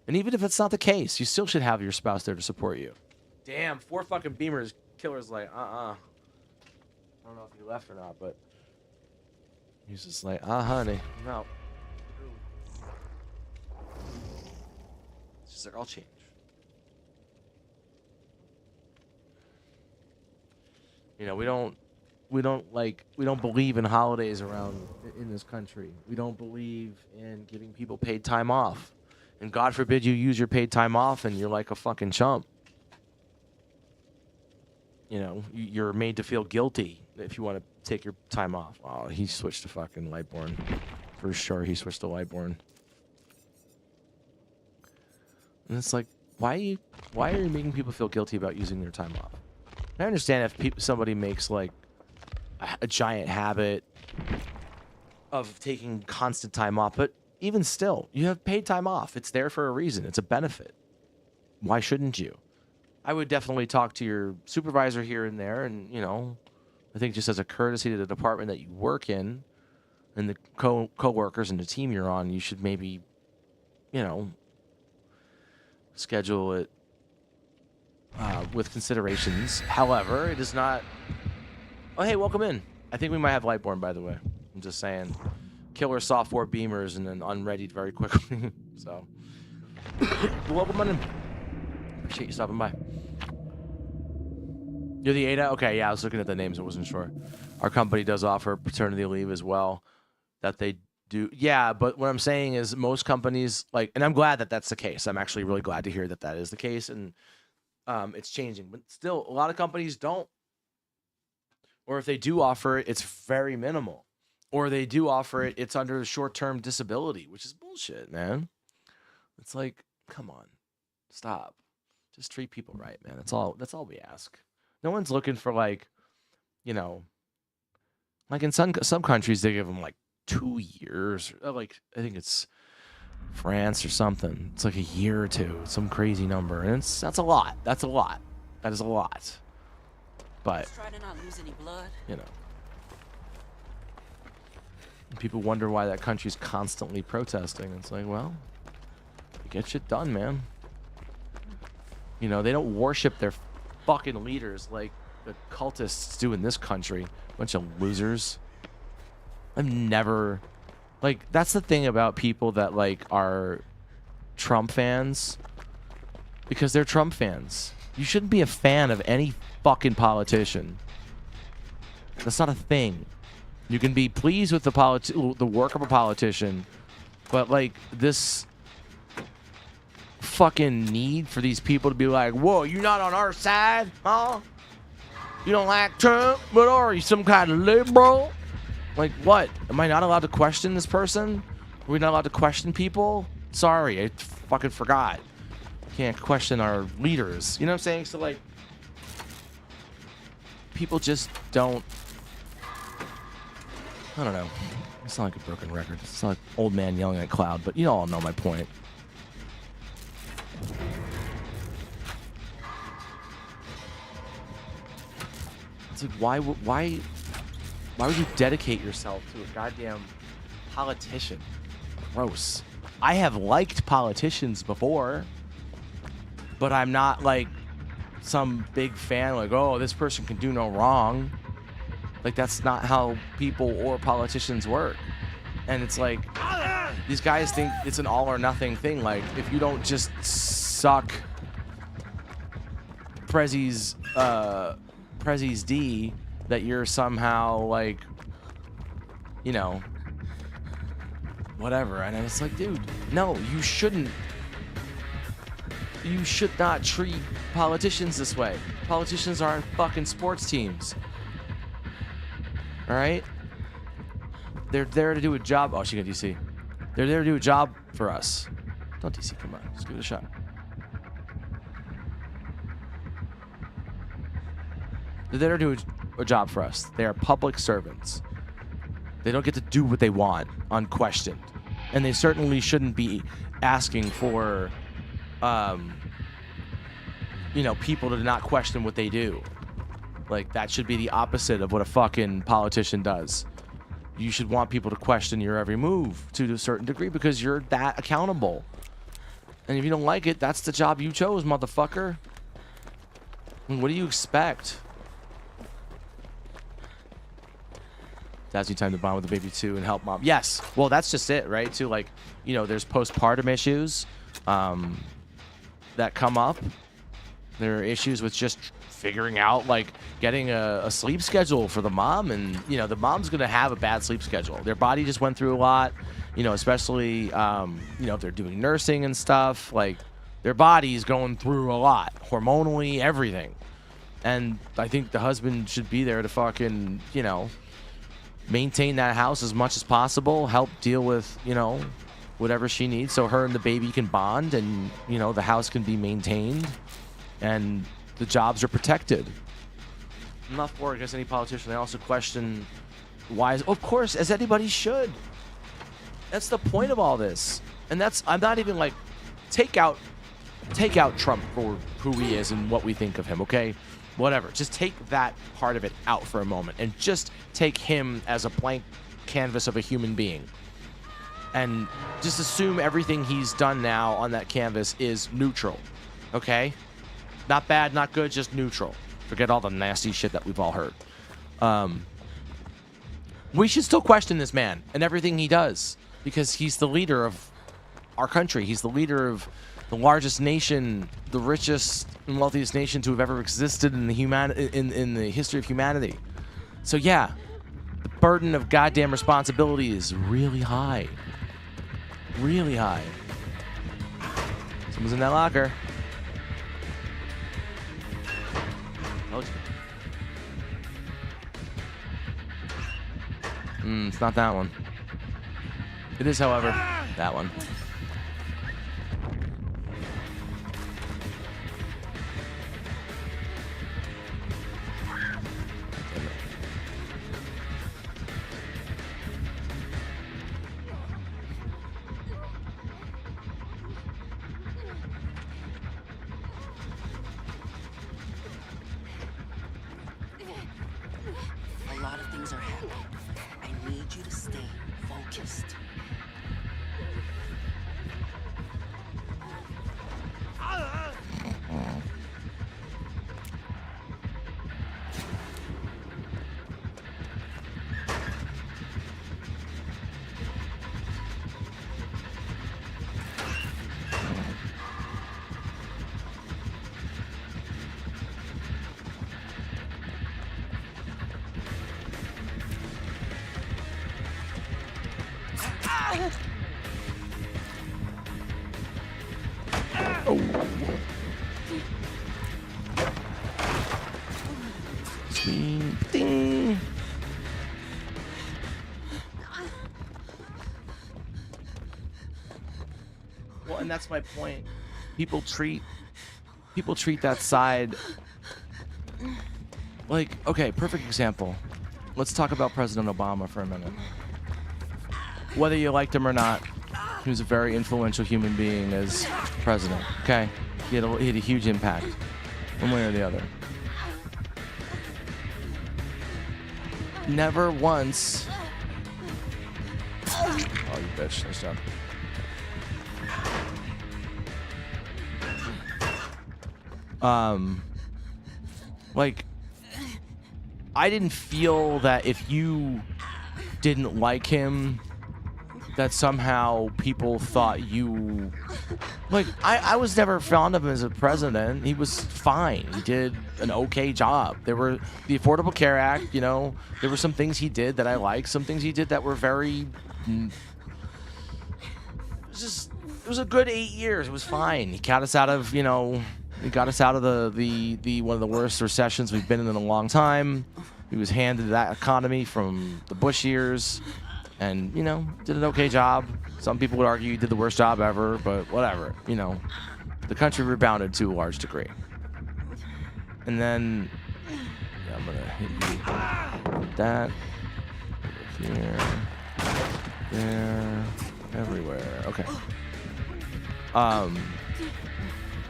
And even if it's not the case, you still should have your spouse there to support you. Damn, 4 fucking Beamers. Killer's like, I don't know if he left or not, but he's just like, honey, no. It's just like, I'll change. You know, we don't believe in holidays around in this country. We don't believe in giving people paid time off. And God forbid you use your paid time off and you're like a fucking chump. You know, you're made to feel guilty if you want to take your time off. Oh, he switched to fucking Lightborn. For sure, he switched to Lightborn. And it's like, why are you making people feel guilty about using their time off? I understand if somebody makes like a giant habit of taking constant time off, but even still, you have paid time off. It's there for a reason. It's a benefit. Why shouldn't you? I would definitely talk to your supervisor here and there, and you know, I think just as a courtesy to the department that you work in, and the co-workers and the team you're on, you should maybe, you know, schedule it with considerations. However, it is not. Oh, hey, welcome in. I think we might have Lightborn, by the way. I'm just saying. Killer software beamers and then unreadied very quickly. So, welcome on in. Appreciate you stopping by. You're the Ada? Okay, yeah, I was looking at the names. I wasn't sure. Our company does offer paternity leave as well. That they do. Yeah, but what I'm saying is most companies, like, and I'm glad that that's the case. I'm actually really glad to hear that that is the case. And it's changing. But still, a lot of companies don't. Or if they do offer it, it's very minimal. Or they do offer it, it's under short-term disability, which is bullshit, man. It's like, come on. Stop. Just treat people right, man. That's all we ask. No one's looking for, like, you know, like in some countries they give them like 2 years, like I think it's France or something. It's like a year or two, some crazy number, and that's a lot. That is a lot. But Try to not lose any blood. you know, people wonder why that country's constantly protesting. It's like, well, get shit done, man. You know, they don't worship their fucking leaders like the cultists do in this country. Bunch of losers. I've never, like, that's the thing about people that like are Trump fans, because they're Trump fans. You shouldn't be a fan of any fucking politician. That's not a thing. You can be pleased with the work of a politician, but like this fucking need for these people to be like, whoa, you're not on our side, huh? You don't like Trump, but are you some kind of liberal? Like, what? Am I not allowed to question this person? Are we not allowed to question people? Sorry, I fucking forgot. Can't question our leaders. You know what I'm saying? So, like, people just don't. I don't know. It's not like a broken record. It's not like old man yelling at cloud, but you all know my point. It's like, why would you dedicate yourself to a goddamn politician? Gross. I have liked politicians before, but I'm not like some big fan, like, oh, this person can do no wrong. Like, that's not how people or politicians work. And it's like, these guys think it's an all or nothing thing. Like, if you don't just suck Prezzi's D, that you're somehow like, you know, whatever. And it's like, dude, no, you shouldn't. You should not treat politicians this way. Politicians aren't fucking sports teams. All right? They're there to do a job. Oh, she got DC. They're there to do a job for us. Don't DC, come on. Let's give it a shot. They're there to do a job for us. They are public servants. They don't get to do what they want unquestioned. And they certainly shouldn't be asking for, you know, people to not question what they do. Like, that should be the opposite of what a fucking politician does. You should want people to question your every move to a certain degree because you're that accountable. And if you don't like it, that's the job you chose, motherfucker. I mean, what do you expect? That's the time to bond with the baby too and help mom. Yes. Well, that's just it, right? Too, like, you know, there's postpartum issues that come up. There are issues with just figuring out, like, getting a sleep schedule for the mom. And, you know, the mom's going to have a bad sleep schedule. Their body just went through a lot, you know, especially, you know, if they're doing nursing and stuff. Like, their body's going through a lot, hormonally, everything. And I think the husband should be there to fucking, you know, maintain that house as much as possible, help deal with, you know, whatever she needs so her and the baby can bond and, you know, the house can be maintained and the jobs are protected. I'm not for it against any politician. I also question why, of course, as anybody should. That's the point of all this. And that's, I'm not even like, take out Trump for who he is and what we think of him, okay? Whatever. Just take that part of it out for a moment and just take him as a blank canvas of a human being. And just assume everything he's done now on that canvas is neutral, okay? Not bad, not good, just neutral. Forget all the nasty shit that we've all heard. We should still question this man and everything he does because he's the leader of our country. He's the leader of the largest nation, the richest and wealthiest nation to have ever existed in the in the history of humanity. So yeah, the burden of goddamn responsibility is really high. Really high. Someone's in that locker. Told you. It's not that one. It is, however, that one. A lot of things are happening. I need you to stay focused. Ding. Well, and that's my point. People treat that side like, okay, perfect example. Let's talk about President Obama for a minute. Whether you liked him or not, he was a very influential human being as president. Okay, he had a huge impact, one way or the other. Never once. Oh, you bitch! Nice job. Like, I didn't feel that if you didn't like him, that somehow people thought you, like, I was never fond of him as a president. He was fine. He did an okay job. There were the Affordable Care Act, you know, there were some things he did that I liked, some things he did that were very, it was a good 8 years. It was fine. He got us out of, you know, he got us out of the one of the worst recessions we've been in a long time. He was handed that economy from the Bush years. And, you know, did an okay job. Some people would argue he did the worst job ever, but whatever. You know, the country rebounded to a large degree. And then, yeah, I'm going to hit you with that. Here, there, everywhere. Okay.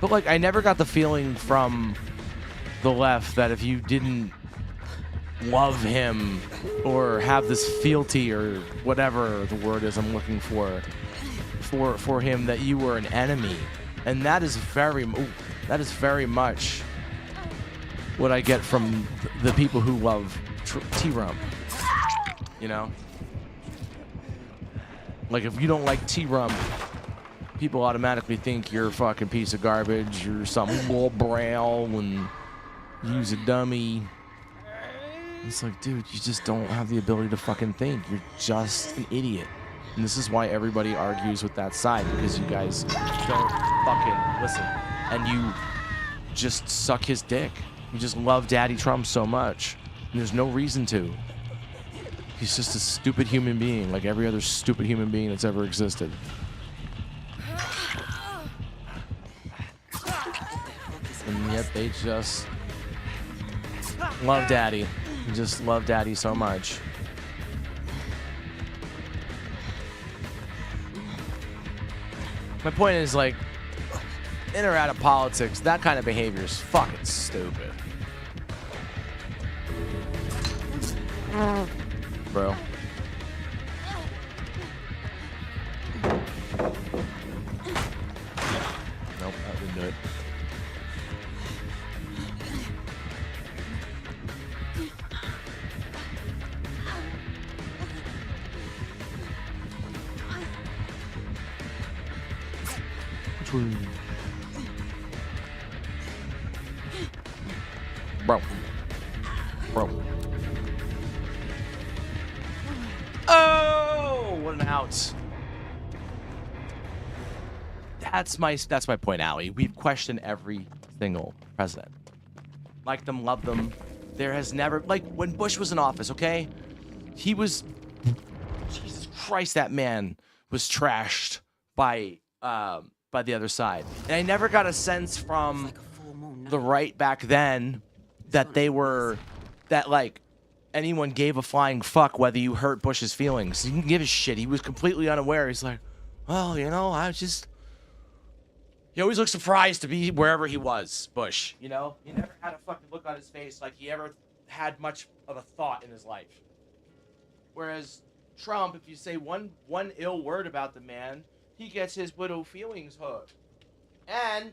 But, like, I never got the feeling from the left that if you didn't love him or have this fealty or whatever the word is I'm looking for him, that you were an enemy. And that is very much what I get from the people who love T-Rump. You know? Like, if you don't like T-Rump, people automatically think you're a fucking piece of garbage. You're some bull braille and use a dummy. It's like, dude, you just don't have the ability to fucking think. You're just an idiot. And this is why everybody argues with that side, because you guys don't fucking listen. And you just suck his dick. You just love Daddy Trump so much. And there's no reason to. He's just a stupid human being, like every other stupid human being that's ever existed. And yet they just love Daddy. They just love Daddy so much. My point is, like, in or out of politics, that kind of behavior is fucking stupid. Bro. Nope, that didn't do it. Bro. Oh, what an out. That's my point, Allie. We've questioned every single president. Like them, love them. There has never, like, when Bush was in office, okay? He was, Jesus Christ, that man was trashed by the other side. And I never got a sense from the right back then that they were, that, like, anyone gave a flying fuck whether you hurt Bush's feelings. He didn't give a shit. He was completely unaware. He's like, well, you know, he always looked surprised to be wherever he was, Bush. You know? He never had a fucking look on his face like he ever had much of a thought in his life. Whereas Trump, if you say one ill word about the man, he gets his widow feelings hurt. And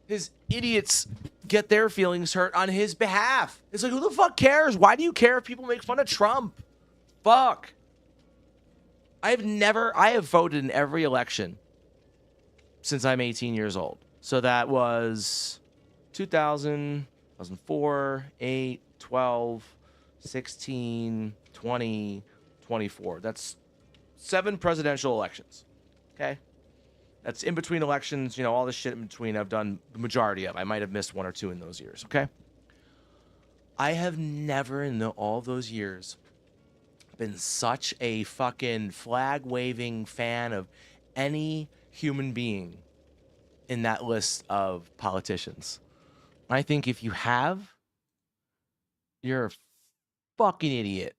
his idiots get their feelings hurt on his behalf. It's like, who the fuck cares? Why do you care if people make fun of Trump? Fuck. I have voted in every election since I'm 18 years old. So that was 2000, 2004, 8, 12, 16, 20, 24. That's 7 presidential elections. Okay? That's in between elections, you know, all the shit in between I've done the majority of. I might have missed 1 or 2 in those years, okay? I have never in all those years been such a fucking flag-waving fan of any human being in that list of politicians. I think if you have, you're a fucking idiot.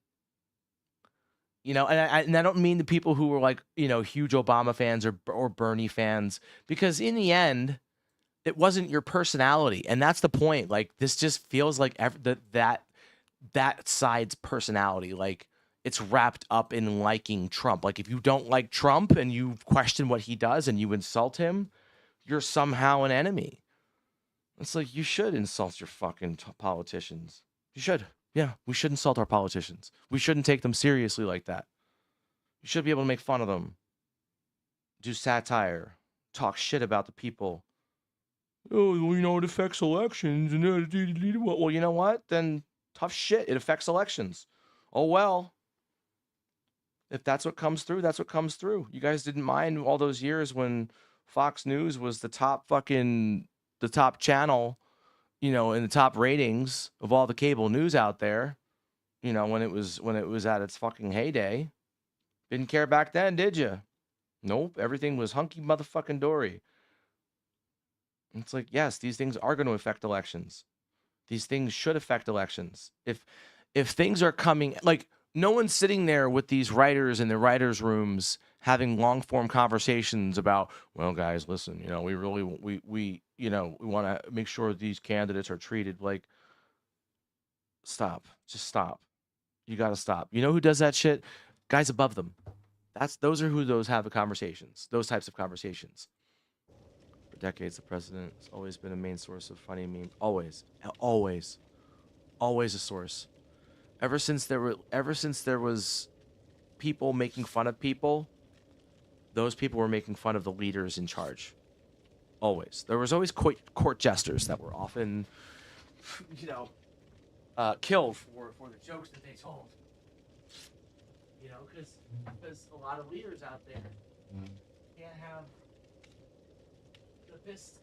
You know, and I don't mean the people who were like, you know, huge Obama fans or Bernie fans, because in the end, it wasn't your personality, and that's the point. Like, this just feels like that side's personality, like it's wrapped up in liking Trump. Like, if you don't like Trump and you question what he does and you insult him, you're somehow an enemy. It's like, you should insult your fucking politicians. You should. Yeah, we should insult our politicians. We shouldn't take them seriously like that. You should be able to make fun of them, do satire, talk shit about the people. Oh, well, you know, it affects elections. Well, you know what? Then tough shit. It affects elections. Oh, well. If that's what comes through, that's what comes through. You guys didn't mind all those years when Fox News was the top channel, you know, in the top ratings of all the cable news out there, you know, when it was at its fucking heyday. Didn't care back then, did you? Nope. Everything was hunky motherfucking dory. It's like, yes, these things are going to affect elections. These things should affect elections. If things are coming, like, no one's sitting there with these writers in the writers' rooms having long form conversations about, well, guys, listen, you know, we want to make sure these candidates are treated like. Stop. Just stop. You got to stop. You know who does that shit? Guys above them. Those are who those have the conversations. Those types of conversations. For decades, the president has always been a main source of funny memes. Always a source. ever since there was people making fun of people, those people were making fun of the leaders in charge. Always. There was always court jesters that were often, killed for the jokes that they told. Because a lot of leaders out there can't have the piss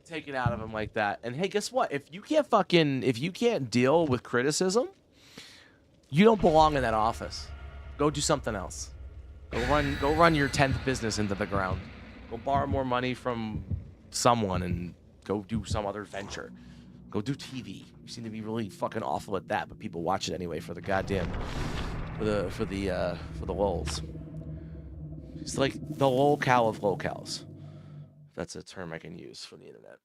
taken out of them like that. And hey, guess what? If you can't deal with criticism, you don't belong in that office. Go do something else. Go run your 10th business into the ground. Go borrow more money from someone and go do some other venture. Go do TV. You seem to be really fucking awful at that, but people watch it anyway for the goddamn for the lulz. It's like the lolcow of lolcows. If that's a term I can use for the internet.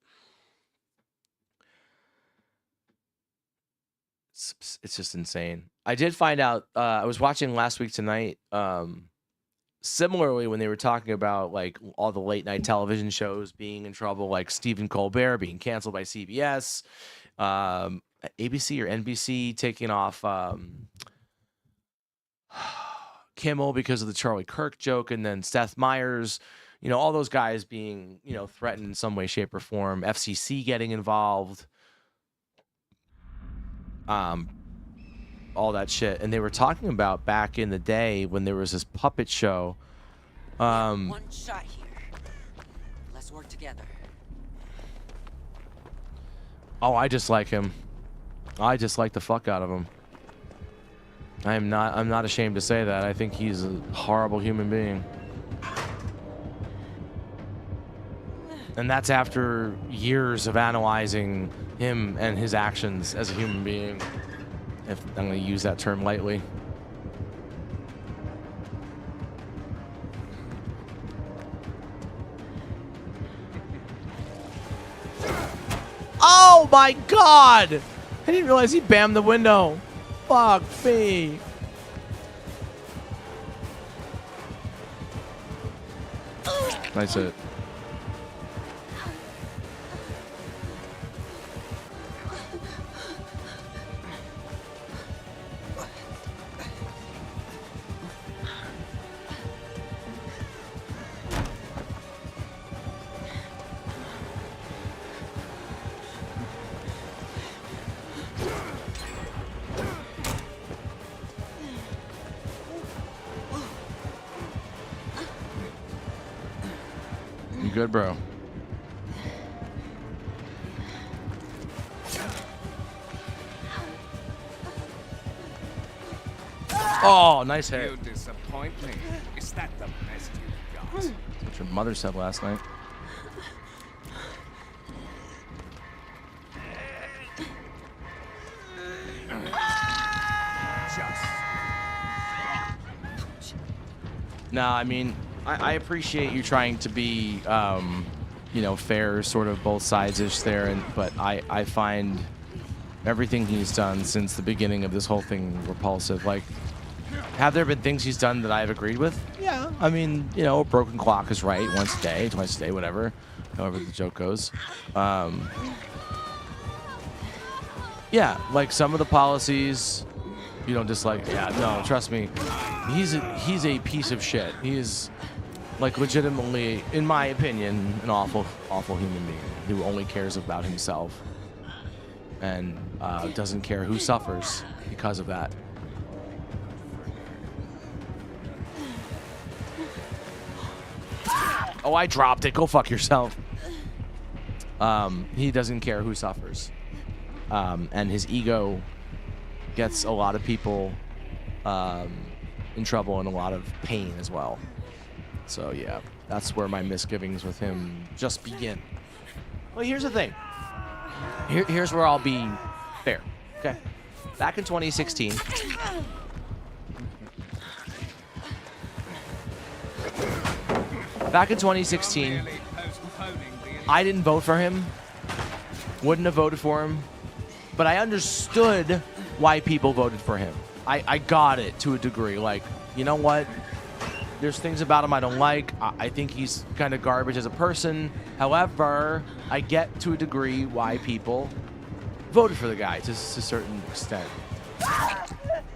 It's just insane. I did find out. I was watching Last Week Tonight. Similarly, when they were talking about like all the late night television shows being in trouble, like Stephen Colbert being canceled by CBS, ABC or NBC taking off Kimmel because of the Charlie Kirk joke, and then Seth Meyers, all those guys being, threatened in some way, shape, or form. FCC getting involved. All that shit. And they were talking about back in the day when there was this puppet show. One shot here. Let's work together. Oh, I just like him. I just like the fuck out of him. I'm not ashamed to say that. I think he's a horrible human being. And that's after years of analyzing him and his actions as a human being. If I'm going to use that term lightly. Oh my god! I didn't realize he bammed the window. Fuck me. Nice hit. You good, bro? Oh, nice hit. You disappoint me. Is that the best you've got? That's what your mother said last night. No, I mean, I appreciate you trying to be, fair, sort of both sides-ish there, but I find everything he's done since the beginning of this whole thing repulsive. Like, have there been things he's done that I've agreed with? Yeah. I mean, a broken clock is right once a day, twice a day, whatever. However the joke goes. Yeah, like some of the policies you don't dislike. Yeah, no, trust me. He's a piece of shit. He is, like, legitimately, in my opinion, an awful, awful human being who only cares about himself and doesn't care who suffers because of that. Oh, I dropped it. Go fuck yourself. He doesn't care who suffers. And his ego gets a lot of people in trouble and a lot of pain as well. So, yeah, that's where my misgivings with him just begin. Well, here's the thing. Here's where I'll be fair. Okay. Back in 2016... Back in 2016, I didn't vote for him, wouldn't have voted for him, but I understood why people voted for him. I got it to a degree. Like, you know what? There's things about him I don't like. I think he's kind of garbage as a person. However, I get to a degree why people voted for the guy to a certain extent.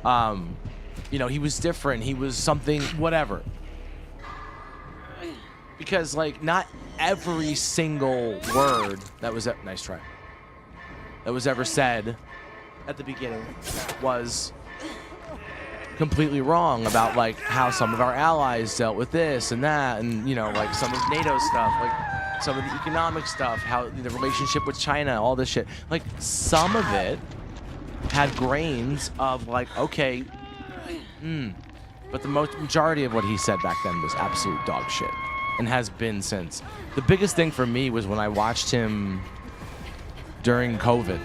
He was different. He was something, whatever. Because, like, not every single word that was, nice try, that was ever said at the beginning was completely wrong about, like, how some of our allies dealt with this and that, and, like, some of NATO stuff, like, some of the economic stuff, how the relationship with China, all this shit. Like, some of it had grains of, like, okay, but the majority of what he said back then was absolute dog shit, and has been since. The biggest thing for me was when I watched him during COVID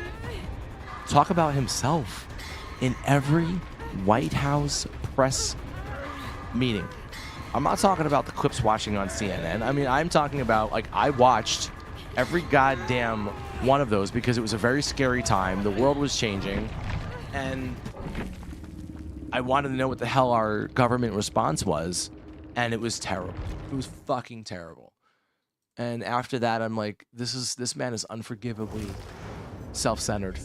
talk about himself in every White House press meeting. I'm not talking about the clips watching on CNN. I mean, I'm talking about, like, I watched every goddamn one of those because it was a very scary time. The world was changing, and I wanted to know what the hell our government response was, and it was terrible. It was fucking terrible. And after that, I'm like, this man is unforgivably self-centered.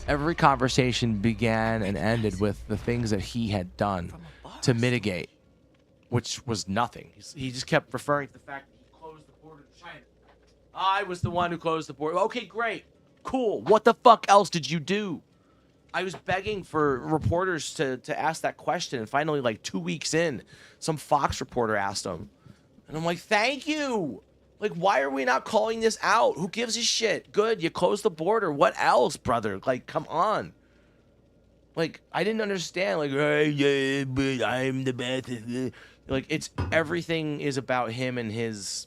Every conversation began and ended with the things that he had done to mitigate, which was nothing. He just kept referring to the fact that he closed the border to China. I was the one who closed the border. Okay, great. Cool. What the fuck else did you do? I was begging for reporters to ask that question, and finally, like 2 weeks in, some Fox reporter asked him. And I'm like, thank you. Like, why are we not calling this out? Who gives a shit? Good, you closed the border. What else, brother? Like, come on. Like, I didn't understand. Like, hey, yeah, but I'm the best. Like, it's everything is about him and his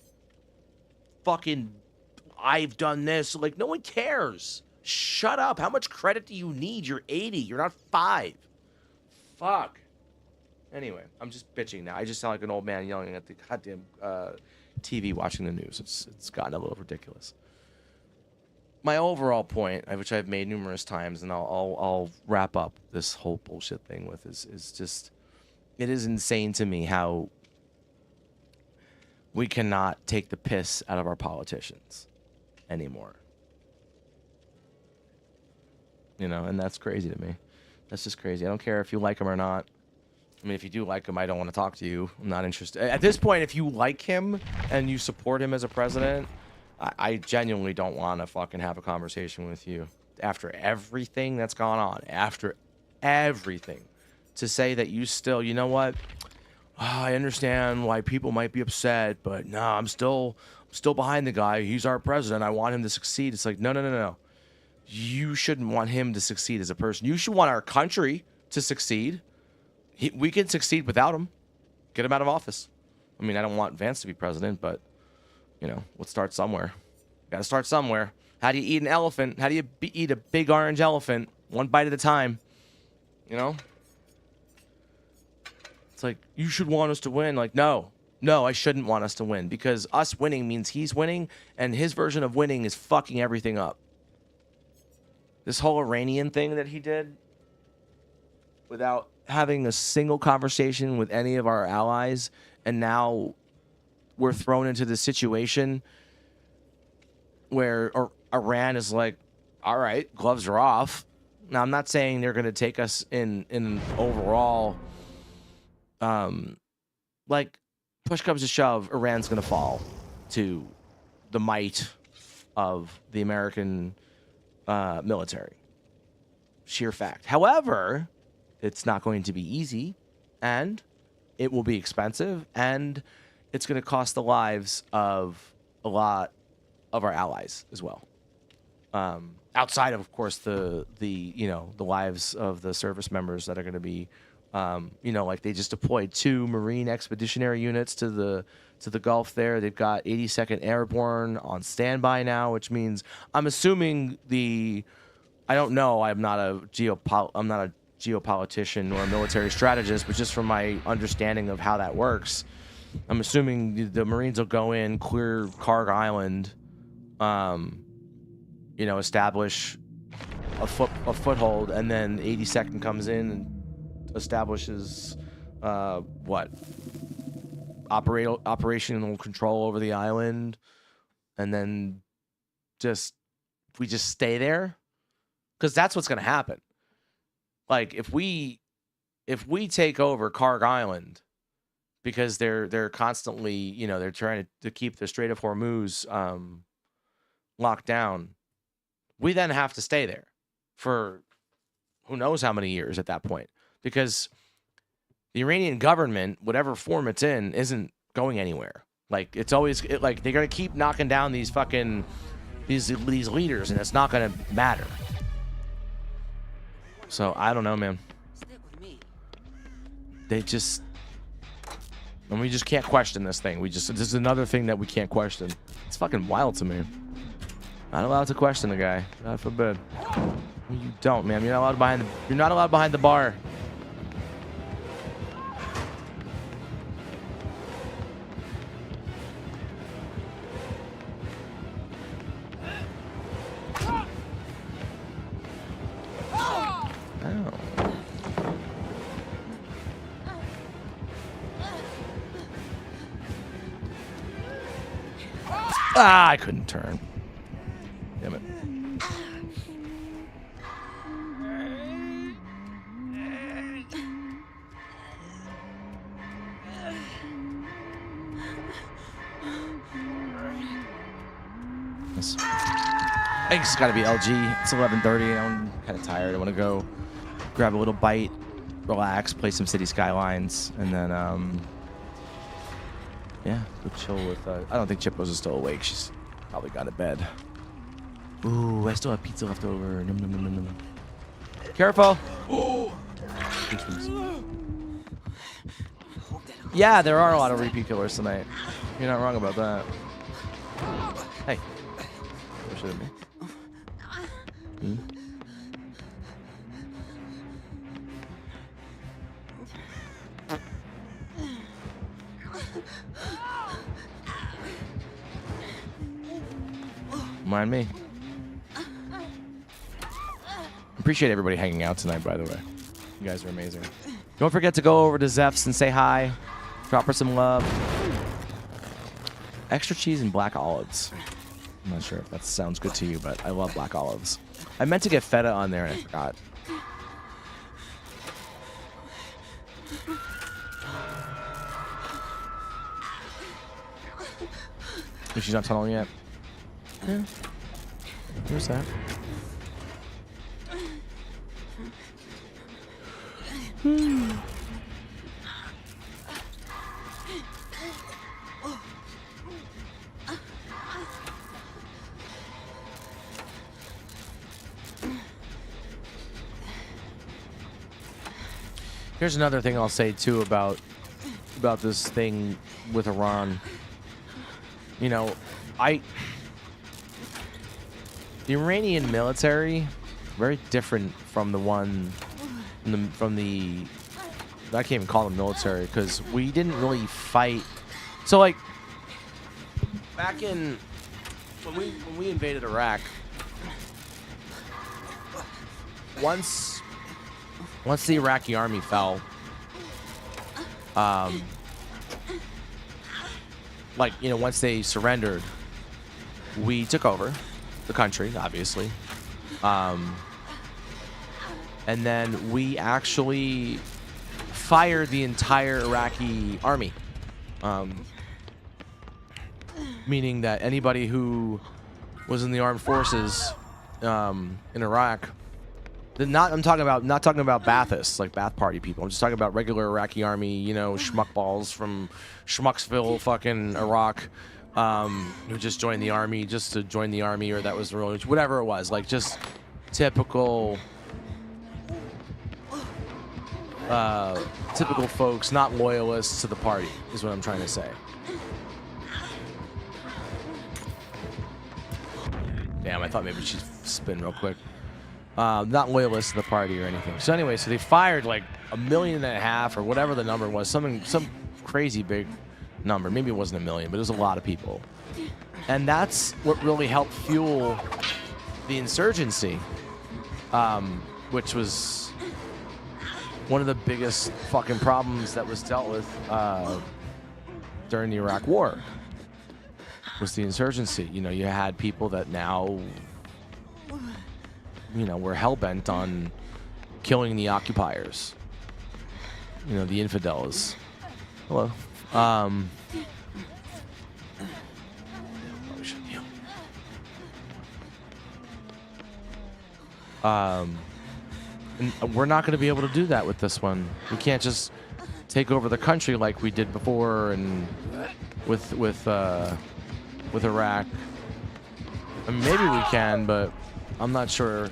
fucking, I've done this. Like, no one cares. Shut up. How much credit do you need? You're 80. You're not 5. Fuck. Anyway, I'm just bitching now. I just sound like an old man yelling at the goddamn TV watching the news. It's gotten a little ridiculous. My overall point, which I've made numerous times, and I'll wrap up this whole bullshit thing with, is just, it is insane to me how we cannot take the piss out of our politicians anymore. And that's crazy to me. That's just crazy. I don't care if you like him or not. I mean, if you do like him, I don't want to talk to you. I'm not interested. At this point, if you like him and you support him as a president, I genuinely don't want to fucking have a conversation with you. After everything that's gone on, after everything, to say that you still, you know what? I understand why people might be upset, but no, I'm still behind the guy. He's our president. I want him to succeed. It's like, no. You shouldn't want him to succeed as a person. You should want our country to succeed. We can succeed without him. Get him out of office. I mean, I don't want Vance to be president, but, let's start somewhere. Got to start somewhere. How do you eat an elephant? How do you eat a big orange elephant? One bite at a time. It's like, you should want us to win. Like, no, I shouldn't want us to win, because us winning means he's winning, and his version of winning is fucking everything up. This whole Iranian thing that he did without having a single conversation with any of our allies, and now we're thrown into this situation where Iran is like, all right, gloves are off. Now, I'm not saying they're going to take us in an overall, like, push comes to shove, Iran's going to fall to the might of the American military. Sheer fact. However, it's not going to be easy, and it will be expensive, and it's going to cost the lives of a lot of our allies as well. Outside of course, the lives of the service members that are going to be, like they just deployed 2 Marine Expeditionary Units to the Gulf there. They've got 82nd Airborne on standby now, which means I'm assuming I don't know. I'm not a geopolitician or a military strategist, but just from my understanding of how that works, I'm assuming the Marines will go in, clear Karg Island, establish a foothold, and then 82nd comes in and establishes operational control over the island, and then we just stay there, because that's what's going to happen. like if we take over Karg Island because they're constantly, you know, they're trying to keep the Strait of Hormuz locked down, we then have to stay there for who knows how many years at that point, because the Iranian government, whatever form it's in, isn't going anywhere. Like it's always like they're gonna keep knocking down these fucking these leaders, and it's not gonna matter. So I don't know, man. Stick with me. They just, and we just can't question this thing. This is another thing that we can't question. It's fucking wild to me. Not allowed to question the guy. God forbid. You don't, man. You're not allowed behind the bar. I couldn't turn. Damn it. I think it's got to be LG. It's 11:30. I'm kind of tired. I want to go grab a little bite, relax, play some City Skylines, and then yeah, go chill with. I don't think Chipos is still awake. She's probably gone to bed. Ooh, I still have pizza left over. Num, num, num, num, num. Careful. Yeah, there are a lot of repeat killers tonight. You're not wrong about that. Hey. What should it be? Hmm? Mind me. Appreciate everybody hanging out tonight, by the way. You guys are amazing. Don't forget to go over to Zeph's and say hi. Drop her some love. Extra cheese and black olives. I'm not sure if that sounds good to you, but I love black olives. I meant to get feta on there and I forgot. If she's not tunneling yet. Yeah. Where's that? Here's another thing I'll say too about this thing with Iran. You know, the Iranian military, very different from the one from the I can't even call them military because we didn't really fight. So like back in when we invaded Iraq, once the Iraqi army fell, like, you know, once they surrendered, we took over the country, obviously. And then we actually fired the entire Iraqi army. Meaning that anybody who was in the armed forces in Iraq, I'm not talking about Baathists, like Baath Party people. I'm just talking about regular Iraqi army, you know, schmuckballs from Schmucksville, fucking Iraq, who just joined the army just to join the army, or that was the role, whatever it was, like just typical folks, not loyalists to the party, is what I'm trying to say. Damn, I thought maybe she'd spin real quick. Not loyalists to the party or anything. So anyway, so they fired like 1.5 million or whatever the number was, some crazy big number. Maybe it wasn't 1 million, but it was a lot of people. And that's what really helped fuel the insurgency, which was one of the biggest fucking problems that was dealt with during the Iraq War. Was the insurgency. You know, you had people that now, you know, were hell-bent on killing the occupiers. You know, the infidels. Hello. Oh, shit, yeah. And we're not going to be able to do that with this one. We can't just take over the country like we did before and with Iraq. I mean, maybe we can, but I'm not sure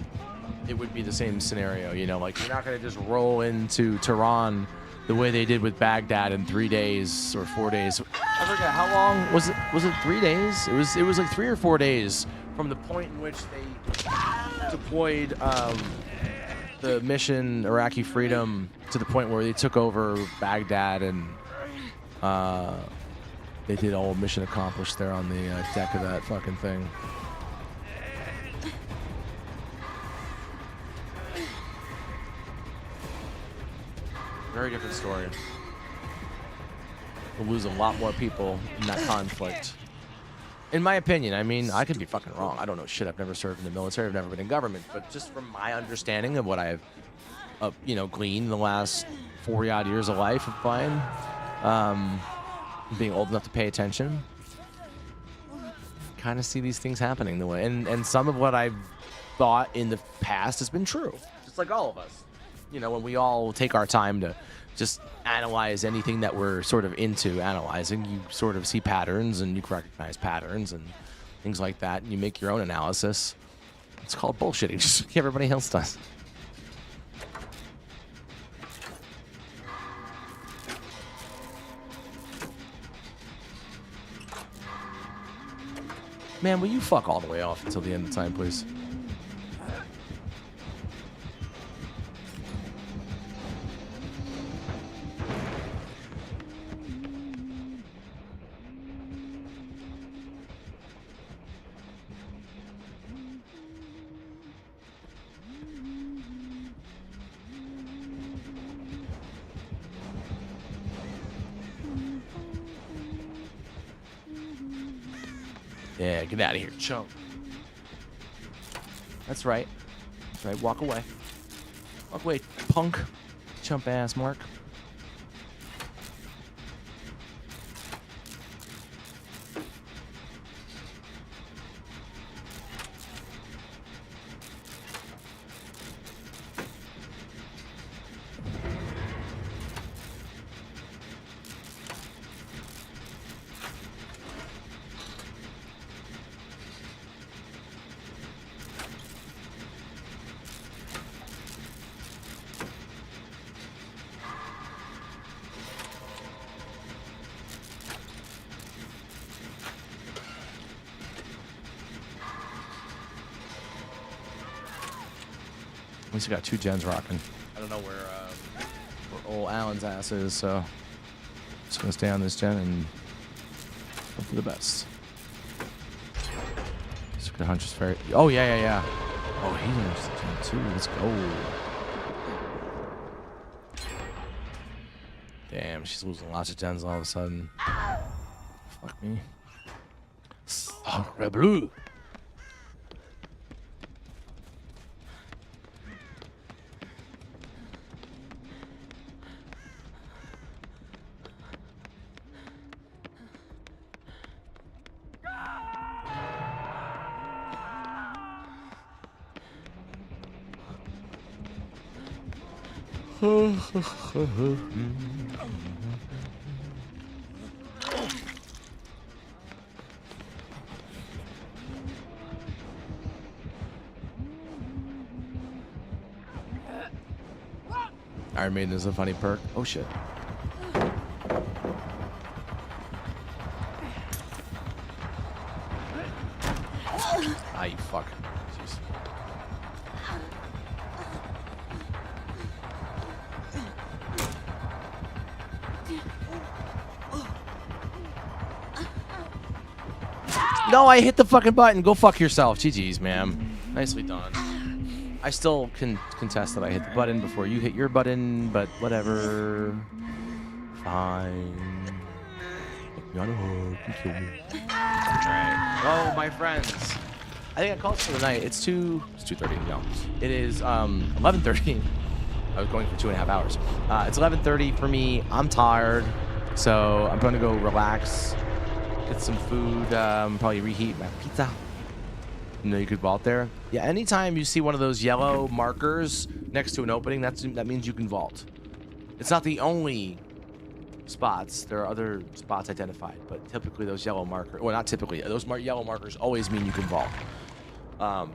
it would be the same scenario. You know, like you're not going to just roll into Tehran the way they did with Baghdad in 3 days or 4 days. I forget how long was it. Was it 3 days? It was like 3 or 4 days from the point in which they deployed the mission Iraqi Freedom to the point where they took over Baghdad and they did all mission accomplished there on the deck of that fucking thing. Very different story. We'll lose a lot more people in that conflict. In my opinion, I mean, I could be fucking wrong. I don't know shit. I've never served in the military. I've never been in government. But just from my understanding of what I've, you know, gleaned the last 40-odd years of life of mine, being old enough to pay attention, kind of see these things happening the way. And some of what I've thought in the past has been true. Just like all of us. You know, when we all take our time to just analyze anything that we're sort of into analyzing, you sort of see patterns and you can recognize patterns and things like that, and you make your own analysis. It's called bullshitting, just like everybody else does. Man, will you fuck all the way off until the end of time, please? Yeah, get out of here, chump. That's right. That's right. Walk away. Walk away, punk. Chump ass, Mark. At least we got 2 gens rocking. I don't know where old Alan's ass is, so just gonna stay on this gen and hope for the best. Just gonna Huntress Ferry. Oh yeah. Oh, he's on this gen too. Let's go. Damn, she's losing lots of gens all of a sudden. Fuck me. Sacre bleu. Iron Maiden is a funny perk. Oh shit. Ah, you fuck. Jeez. No, I hit the fucking button. Go fuck yourself. GG's, ma'am. Nicely done. I still can contest that I hit the button before you hit your button, but whatever. Fine. Put me on a hook and kill me. Right. Oh, my friends. I think I called it for the night. It's 2:30 now. It is 11:30. I was going for 2.5 hours. It's 11:30 for me. I'm tired, so I'm gonna go relax, get some food, probably reheat my pizza. You know, you could vault there. Yeah, anytime you see one of those yellow markers next to an opening, that means you can vault. It's not the only spots. There are other spots identified, but typically those yellow markers, well, not typically, those yellow markers always mean you can vault. I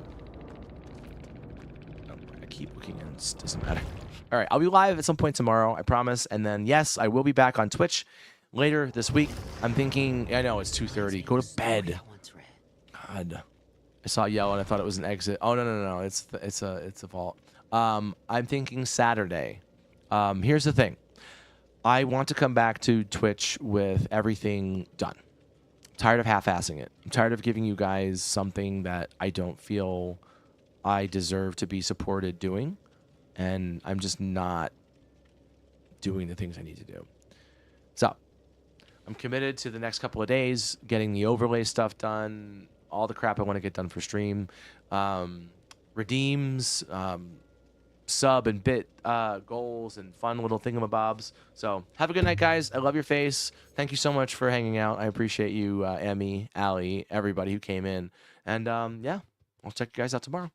keep looking and it doesn't matter. All right, I'll be live at some point tomorrow, I promise. And then, yes, I will be back on Twitch later this week. I'm thinking, I know it's 2:30. Go to bed. God. I saw yellow and I thought it was an exit. Oh, no. It's a vault. I'm thinking Saturday. Here's the thing. I want to come back to Twitch with everything done. I'm tired of half-assing it. I'm tired of giving you guys something that I don't feel I deserve to be supported doing. And I'm just not doing the things I need to do. So, I'm committed to the next couple of days, getting the overlay stuff done, all the crap I want to get done for stream, redeems, sub and bit goals, and fun little thingamabobs. So have a good night, guys. I love your face. Thank you so much for hanging out. I appreciate you, Emmy, Allie, everybody who came in. And yeah, I'll check you guys out tomorrow.